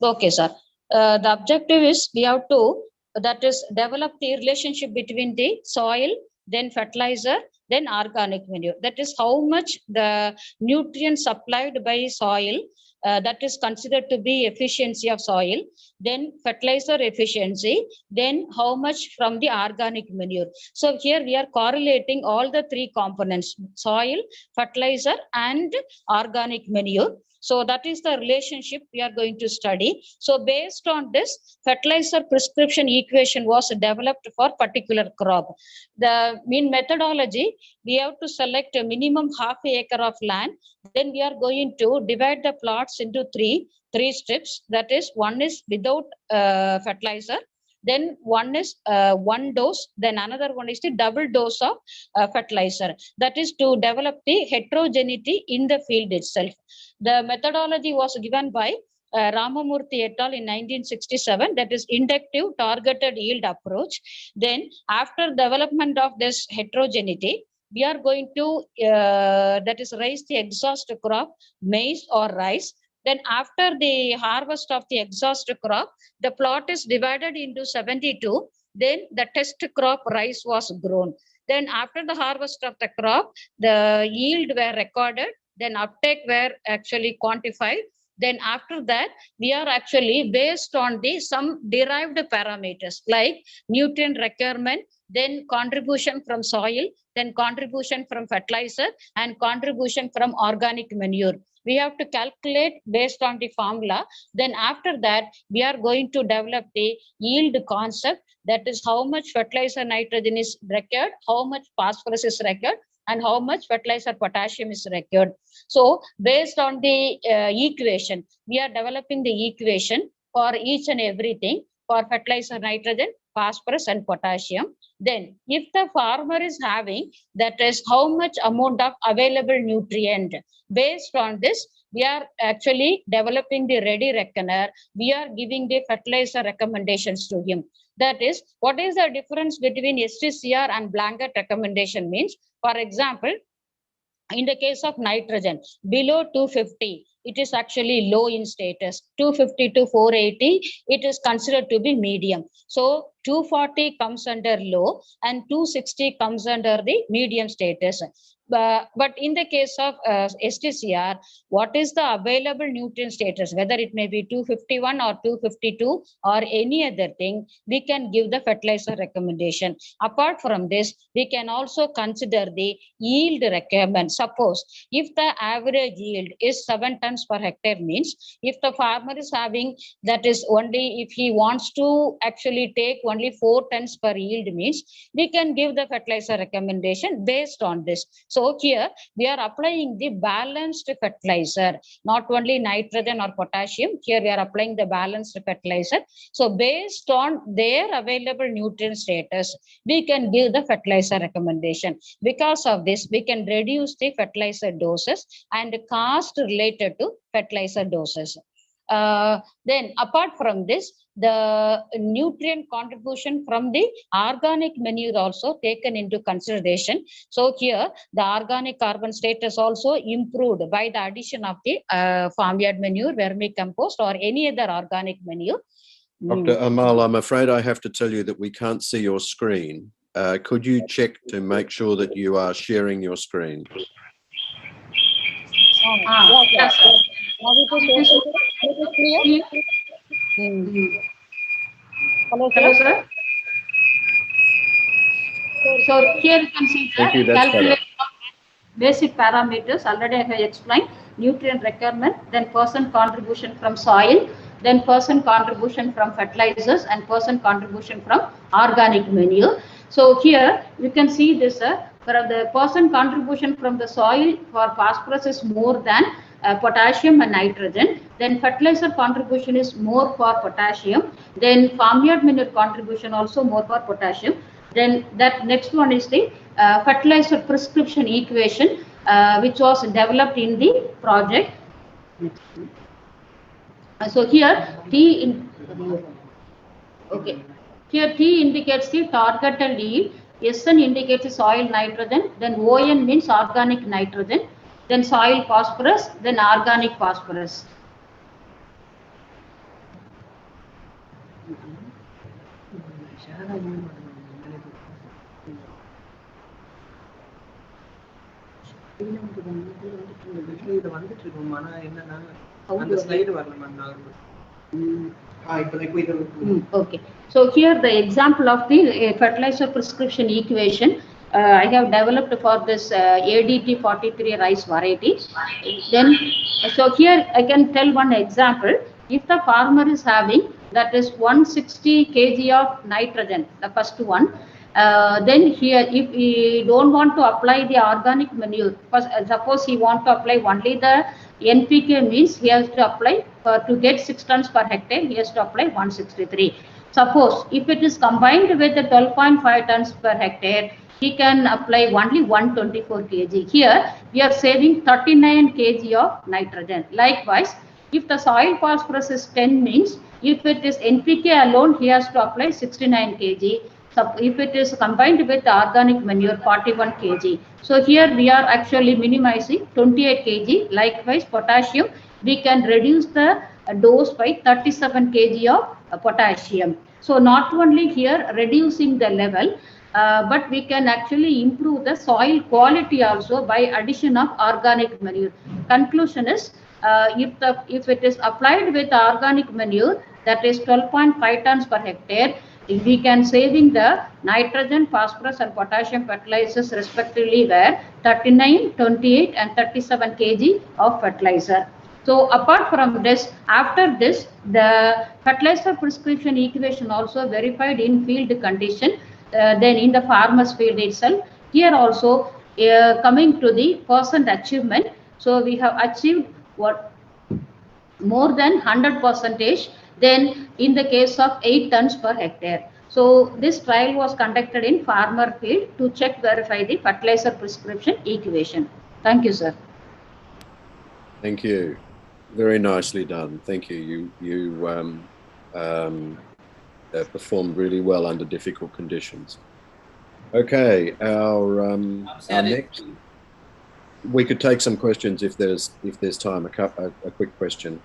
Okay, sir. The objective is we have to, that is, develop the relationship between the soil, then fertilizer, then organic manure. That is how much the nutrients supplied by soil, that is considered to be efficiency of soil, then fertilizer efficiency, then how much from the organic manure. So here we are correlating all the 3 components, soil, fertilizer, and organic manure. So that is the relationship we are going to study. So based on this, fertilizer prescription equation was developed for particular crop. The mean methodology, we have to select a minimum half acre of land. Then we are going to divide the plots into three strips. That is, one is without fertilizer. Then one is 1 dose, then another one is the double dose of fertilizer. That is to develop the heterogeneity in the field itself. The methodology was given by Ramamurthy et al. In 1967, that is inductive targeted yield approach. Then after development of this heterogeneity, we are going to, that is, raise the exhaust crop, maize or rice. Then after the harvest of the exhaust crop, the plot is divided into 72. Then the test crop rice was grown. Then after the harvest of the crop, the yield were recorded. Then uptake were actually quantified. Then after that, we are actually based on the some derived parameters like nutrient requirement, then contribution from soil, then contribution from fertilizer, and contribution from organic manure. we have to calculate based on the formula. Then after that, we are going to develop the yield concept. That is how much fertilizer nitrogen is required, how much phosphorus is required, and how much fertilizer potassium is required. So based on the equation, we are developing the equation for each and everything for fertilizer nitrogen, phosphorus, and potassium. Then if the farmer is having, that is how much amount of available nutrient. Based on this, we are actually developing the ready reckoner. We are giving the fertilizer recommendations to him. That is, what is the difference between STCR and blanket recommendation means? For example, in the case of nitrogen, below 250, it is actually low in status. 250 to 480, it is considered to be medium. So 240 comes under low and 260 comes under the medium status. But in the case of STCR, what is the available nutrient status, whether it may be 251 or 252 or any other thing, we can give the fertilizer recommendation. Apart from this, we can also consider the yield requirement. Suppose if the average yield is 7 tons per hectare, means if the farmer is having, that is only if he wants to actually take only 4 tons per yield, means we can give the fertilizer recommendation based on this. So here we are applying the balanced fertilizer, not only nitrogen or potassium. Here we are applying the balanced fertilizer. So based on their available nutrient status, we can give the fertilizer recommendation. Because of this, we can reduce the fertilizer doses and cost related to fertilizer doses. Then apart from this, the nutrient contribution from the organic manure also taken into consideration. So here the organic carbon status also improved by the addition of the farmyard manure, vermicompost, or any other organic manure. Dr. Amal, I'm afraid I have to tell you that we can't see your screen. Could you check to make sure that you are sharing your screen? Yes, sir. Now it is clear? Hello, sir. So here you can see Thank you, the that's better. calculation of basic parameters. Already I have explained nutrient requirement, then percent contribution from soil, then percent contribution from fertilizers, and percent contribution from organic manure. So here you can see this, for the percent contribution from the soil for phosphorus is more than potassium and nitrogen. Then fertilizer contribution is more for potassium. Then farmyard manure contribution also more for potassium. Then that next one is the fertilizer prescription equation, which was developed in the project. So here T here T indicates the targeted yield, SN indicates the soil nitrogen, then ON means organic nitrogen, then soil phosphorus, then organic phosphorus. Okay, so here the example of the fertilizer prescription equation I have developed for this ADT 43 rice variety. Then, so here I can tell one example. If the farmer is having, that is 160 kg of nitrogen, the first one, then here if he don't want to apply the organic manure, suppose he want to apply only the NPK, means he has to apply to get 6 tons per hectare, he has to apply 163. Suppose if it is combined with the 12.5 tons per hectare, he can apply only 124 kg. Here we are saving 39 kg of nitrogen. Likewise, if the soil phosphorus is 10, means if it is NPK alone, he has to apply 69 kg. So if it is combined with the organic manure, 41 kg. So here we are actually minimizing 28 kg. Likewise, potassium, we can reduce the dose by 37 kg of potassium. So not only here reducing the level, but we can actually improve the soil quality also by addition of organic manure. Conclusion is, if it is applied with organic manure, that is 12.5 tons per hectare, if we can saving the nitrogen, phosphorus and potassium fertilizers respectively were 39, 28 and 37 kg of fertilizer. So apart from this, after this, the fertilizer prescription equation also verified in field condition, then in the farmer's field itself. Here also coming to the percent achievement. So we have achieved what more than 100%, then in the case of 8 tons per hectare. So this trial was conducted in farmer field to check verify the fertilizer prescription equation. Thank you, sir. Thank you. Very nicely done. Thank you. You performed really well under difficult conditions. Okay, our next. We could take some questions if there's time. A quick question.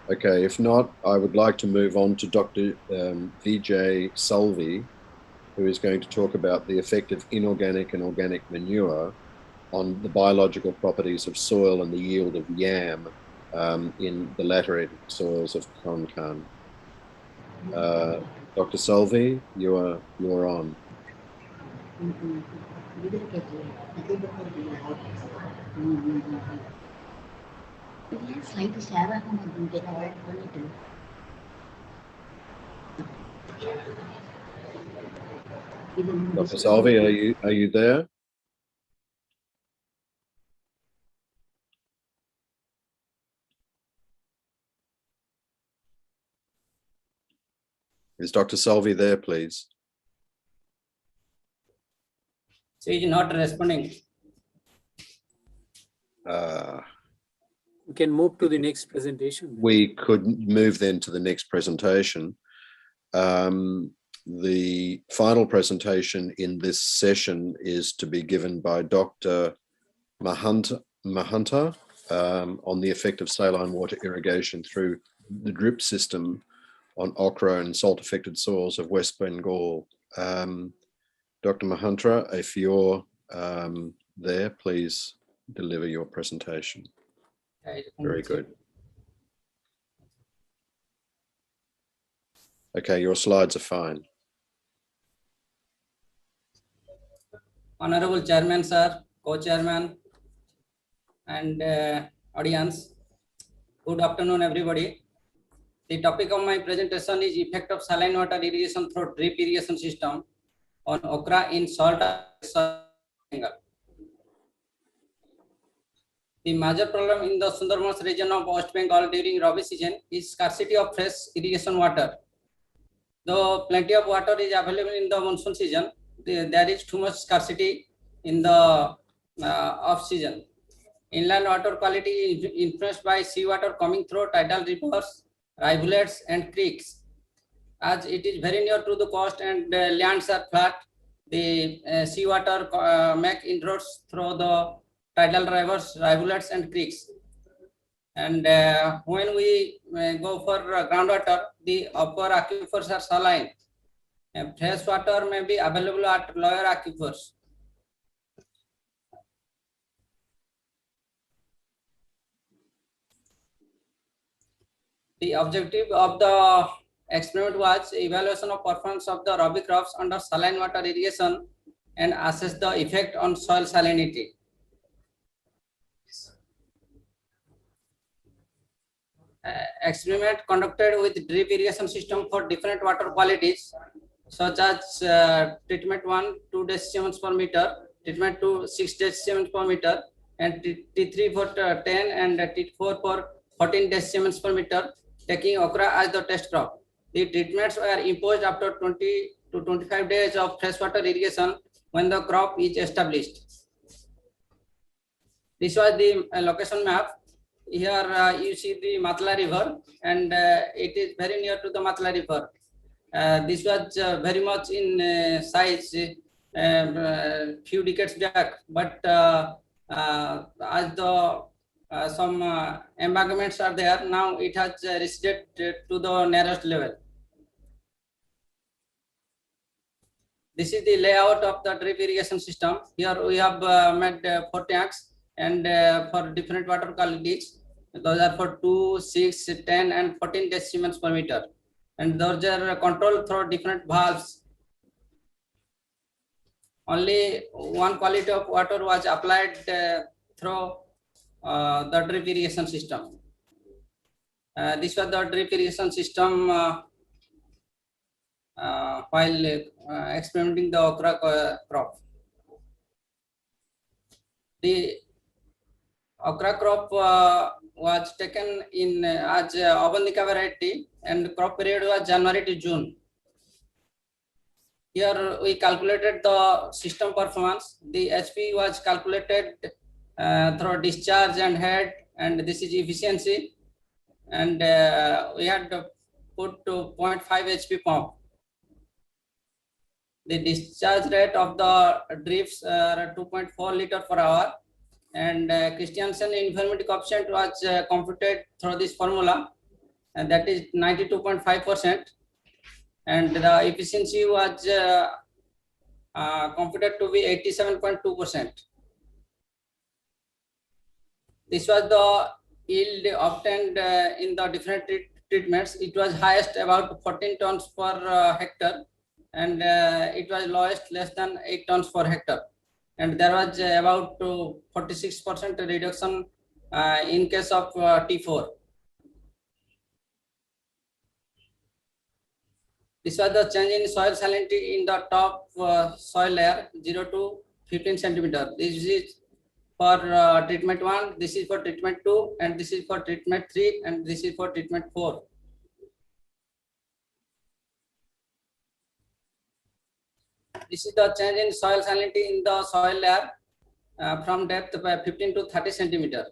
Okay, if not, I would like to move on to Dr. Vijay Salvi, who is going to talk about the effect of inorganic and organic manure on the biological properties of soil and the yield of yam in the lateritic soils of Konkan. Dr. Salvi, you are on. Dr. Salvi, are you there? Is Dr. Salvi there, please? So he's not responding. We can move to the next presentation. We could move then to the next presentation. The final presentation in this session is to be given by Dr. Mahanta on the effect of saline water irrigation through the drip system on okra and salt-affected soils of West Bengal. Dr. Mahanta, if you're there, please deliver your presentation. Very good. Okay, your slides are fine. Honorable Chairman, sir, Co-Chairman, and audience, good afternoon, everybody. The topic of my presentation is effect of saline water irrigation through drip irrigation system on okra in salt Bengal. The major problem in the Sundarban region of West Bengal during Rabi season is scarcity of fresh irrigation water. Though plenty of water is available in the monsoon season, there is too much scarcity in the off season. Inland water quality is influenced by seawater coming through tidal rivers, rivulets and creeks. As it is very near to the coast and lands are flat, the seawater make inroads through the tidal rivers, rivulets and creeks. And when we go for groundwater, the upper aquifers are saline. Fresh water may be available at lower aquifers. The objective of the experiment was evaluation of performance of the Rabi crops under saline water irrigation and assess the effect on soil salinity. Experiment conducted with drip irrigation system for different water qualities, such as treatment 1 2 decisiemens per meter, treatment 2 6 decisiemens per meter, and T3 for 10 and T4 for 14 decisiemens per meter, taking okra as the test crop. The treatments were imposed after 20 to 25 days of freshwater irrigation when the crop is established. This was the location map. Here you see the Matla River, and it is very near to the Matla River. This was very much in size few decades back, but as the some embankments are there, now it has receded to the nearest level. This is the layout of the drip irrigation system. Here we have made 4 tanks and for different water qualities. Those are for 2, 6, 10, and 14 decimals per meter. And those are controlled through different valves. Only one quality of water was applied through the drip irrigation system. This was the drip irrigation system while experimenting the okra crop. The okra crop was taken in as Abanika variety, and crop period was January to June. Here we calculated the system performance. The HP was calculated through discharge and head, and this is efficiency. And we had to put to 0.5 HP pump. The discharge rate of the drips are 2.4 liter per hour, and Christiansen uniformity coefficient was computed through this formula, and that is 92.5%, and the efficiency was computed to be 87.2%. This was the yield obtained in the different treatments. It was highest about 14 tons per hectare, and it was lowest less than 8 tons per hectare. And there was about 46% reduction in case of T4. This was the change in soil salinity in the top soil layer, 0 to 15 centimeter. This is for treatment 1, this is for treatment 2, and this is for treatment 3, and this is for treatment 4. This is the change in soil salinity in the soil layer from depth by 15 to 30 centimeter.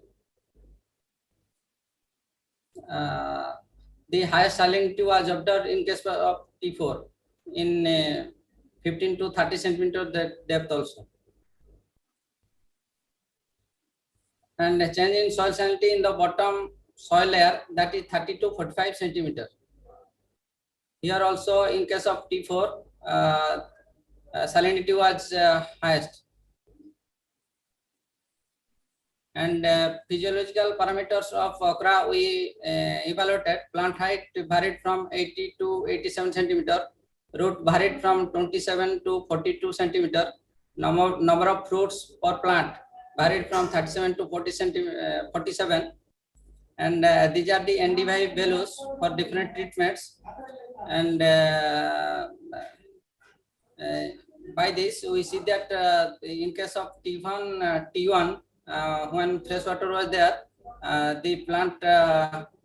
The highest salinity was observed in case of T4 in 15 to 30 centimeter depth also. And the change in soil salinity in the bottom soil layer, that is 30 to 45 centimeter. Here also in case of T4, salinity was highest. And physiological parameters of okra we evaluated. Plant height varied from 80 to 87 centimeter. Root varied from 27 to 42 centimeter. Number of fruits per plant varied from 37 to 47. And these are the NDVI values for different treatments. And by this, we see that in case of T1, when fresh water was there, the plant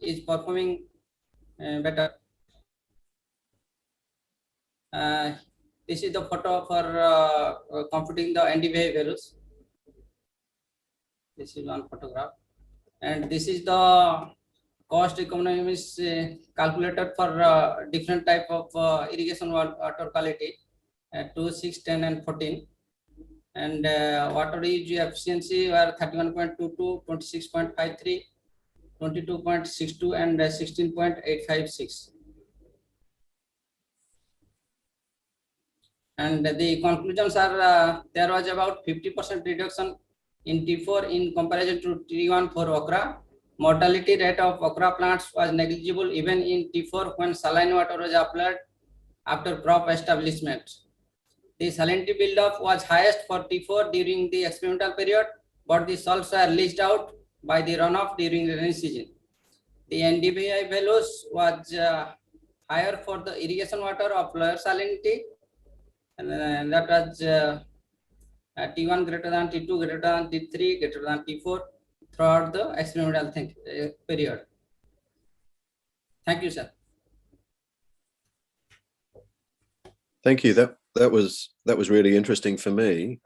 is performing better. This is the photo for computing the NDVI values. This is one photograph, and this is the cost economics calculated for different type of irrigation water quality, 2, 6, 10, and 14. And water use efficiency were 31.22, 26.53, 22.62, and 16.856. And the conclusions are there was about 50% reduction in T4 in comparison to T1 for okra. Mortality rate of okra plants was negligible even in T4 when saline water was applied after crop establishment. The salinity buildup was highest for T4 during the experimental period, but the salts were leached out by the runoff during the rainy season. The NDVI values was higher for the irrigation water of lower salinity, and that was T1 greater than T2, greater than T3, greater than T4 throughout the experimental period. Thank you, sir. Thank you. That was really interesting for me.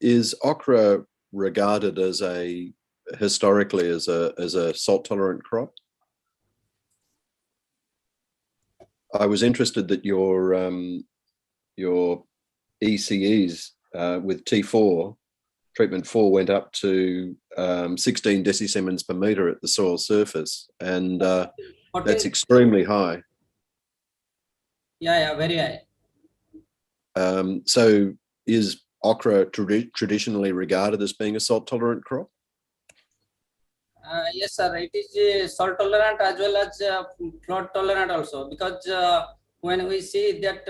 Is okra regarded as historically as a salt tolerant crop? I was interested that your ECEs with T4 treatment 4 went up to 16 decisiemens per meter at the soil surface, and that's extremely high. Yeah, very high. So is okra traditionally regarded as being a salt tolerant crop? Yes, sir. It is salt tolerant as well as flood tolerant also, because when we see that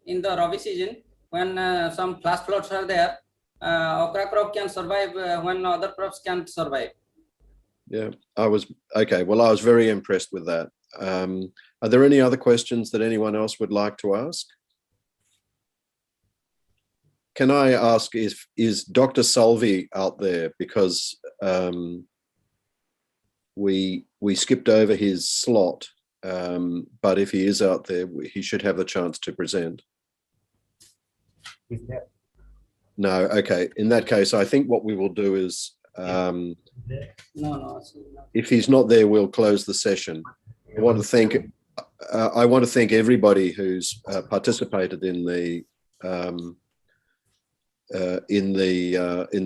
in the Rabi season, when some flash floods are there, okra crop can survive when other crops can't survive. Yeah, okay. Well, I was very impressed with that. Are there any other questions that anyone else would like to ask? Can I ask, is Dr. Salvi out there? Because we skipped over his slot, but if he is out there, he should have the chance to present. No, okay. In that case, I think what we will do is, if he's not there, we'll close the session. I want to thank everybody who's participated in the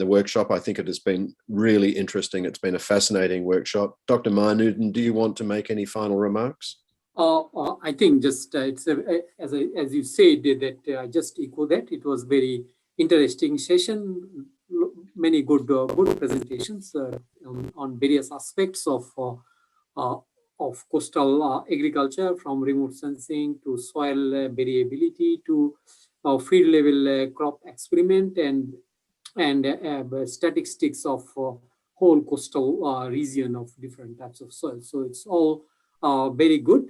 workshop. I think it has been really interesting. It's been a fascinating workshop. Dr. Mayanudin, do you want to make any final remarks? I think just it's as you said that I just echo that. It was very interesting session. Many good presentations on various aspects of coastal agriculture, from remote sensing to soil variability to field level crop experiment and statistics of whole coastal region of different types of soil. So it's all very good.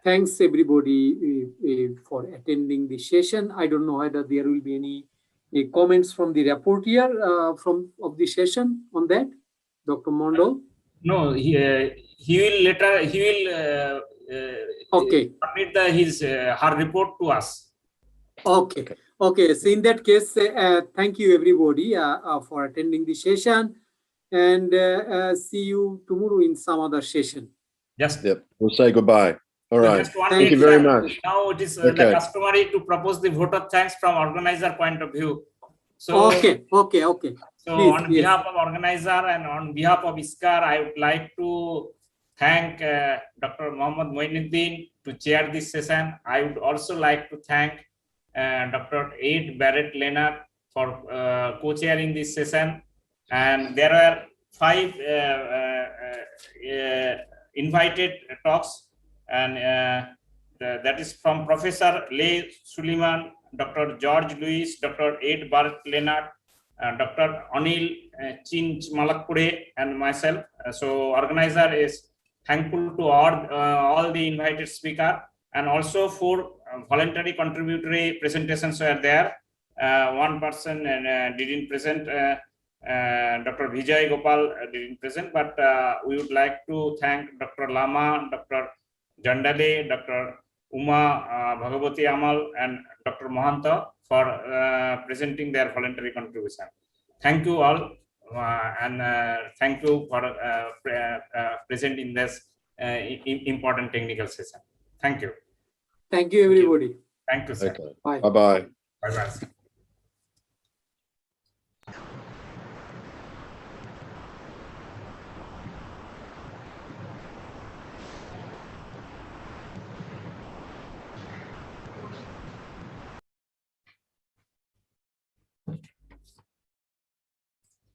Thanks everybody for attending the session. I don't know whether there will be any comments from the rapporteur of the session on that, Dr. Mondal. No, he will later. He will okay. Submit her report to us. Okay. Okay. So in that case, thank you everybody for attending the session, and see you tomorrow in some other session. Just yep. We'll say goodbye. All right. Thank you very much. Now it is the Okay. customary to propose the vote of thanks from organizer point of view. So okay. So please, on behalf of organizer and on behalf of ISCAR, I would like to thank Dr. Mohammad Moinuddin to chair this session. I would also like to thank Dr. Ed Barrett Leonard for co-chairing this session. And there were 5 invited talks, and that is from Professor Leigh Suleiman, Dr. George Lewis, Dr. Ed Barrett Leonard, Dr. Anil Chinch Malakpure, and myself. So organizer is thankful to all the invited speakers, and also 4 voluntary contributory presentations were there. One person didn't present, Dr. Vijay Gopal didn't present, but we would like to thank Dr. Lama, Dr. Jandale, Dr. Uma Bhagavati Amal, and Dr. Mohanta for presenting their voluntary contribution. Thank you all, and thank you for presenting this important technical session. Thank you. Thank you, everybody. Thank you, sir. Okay. Bye. Bye-bye. Bye-bye.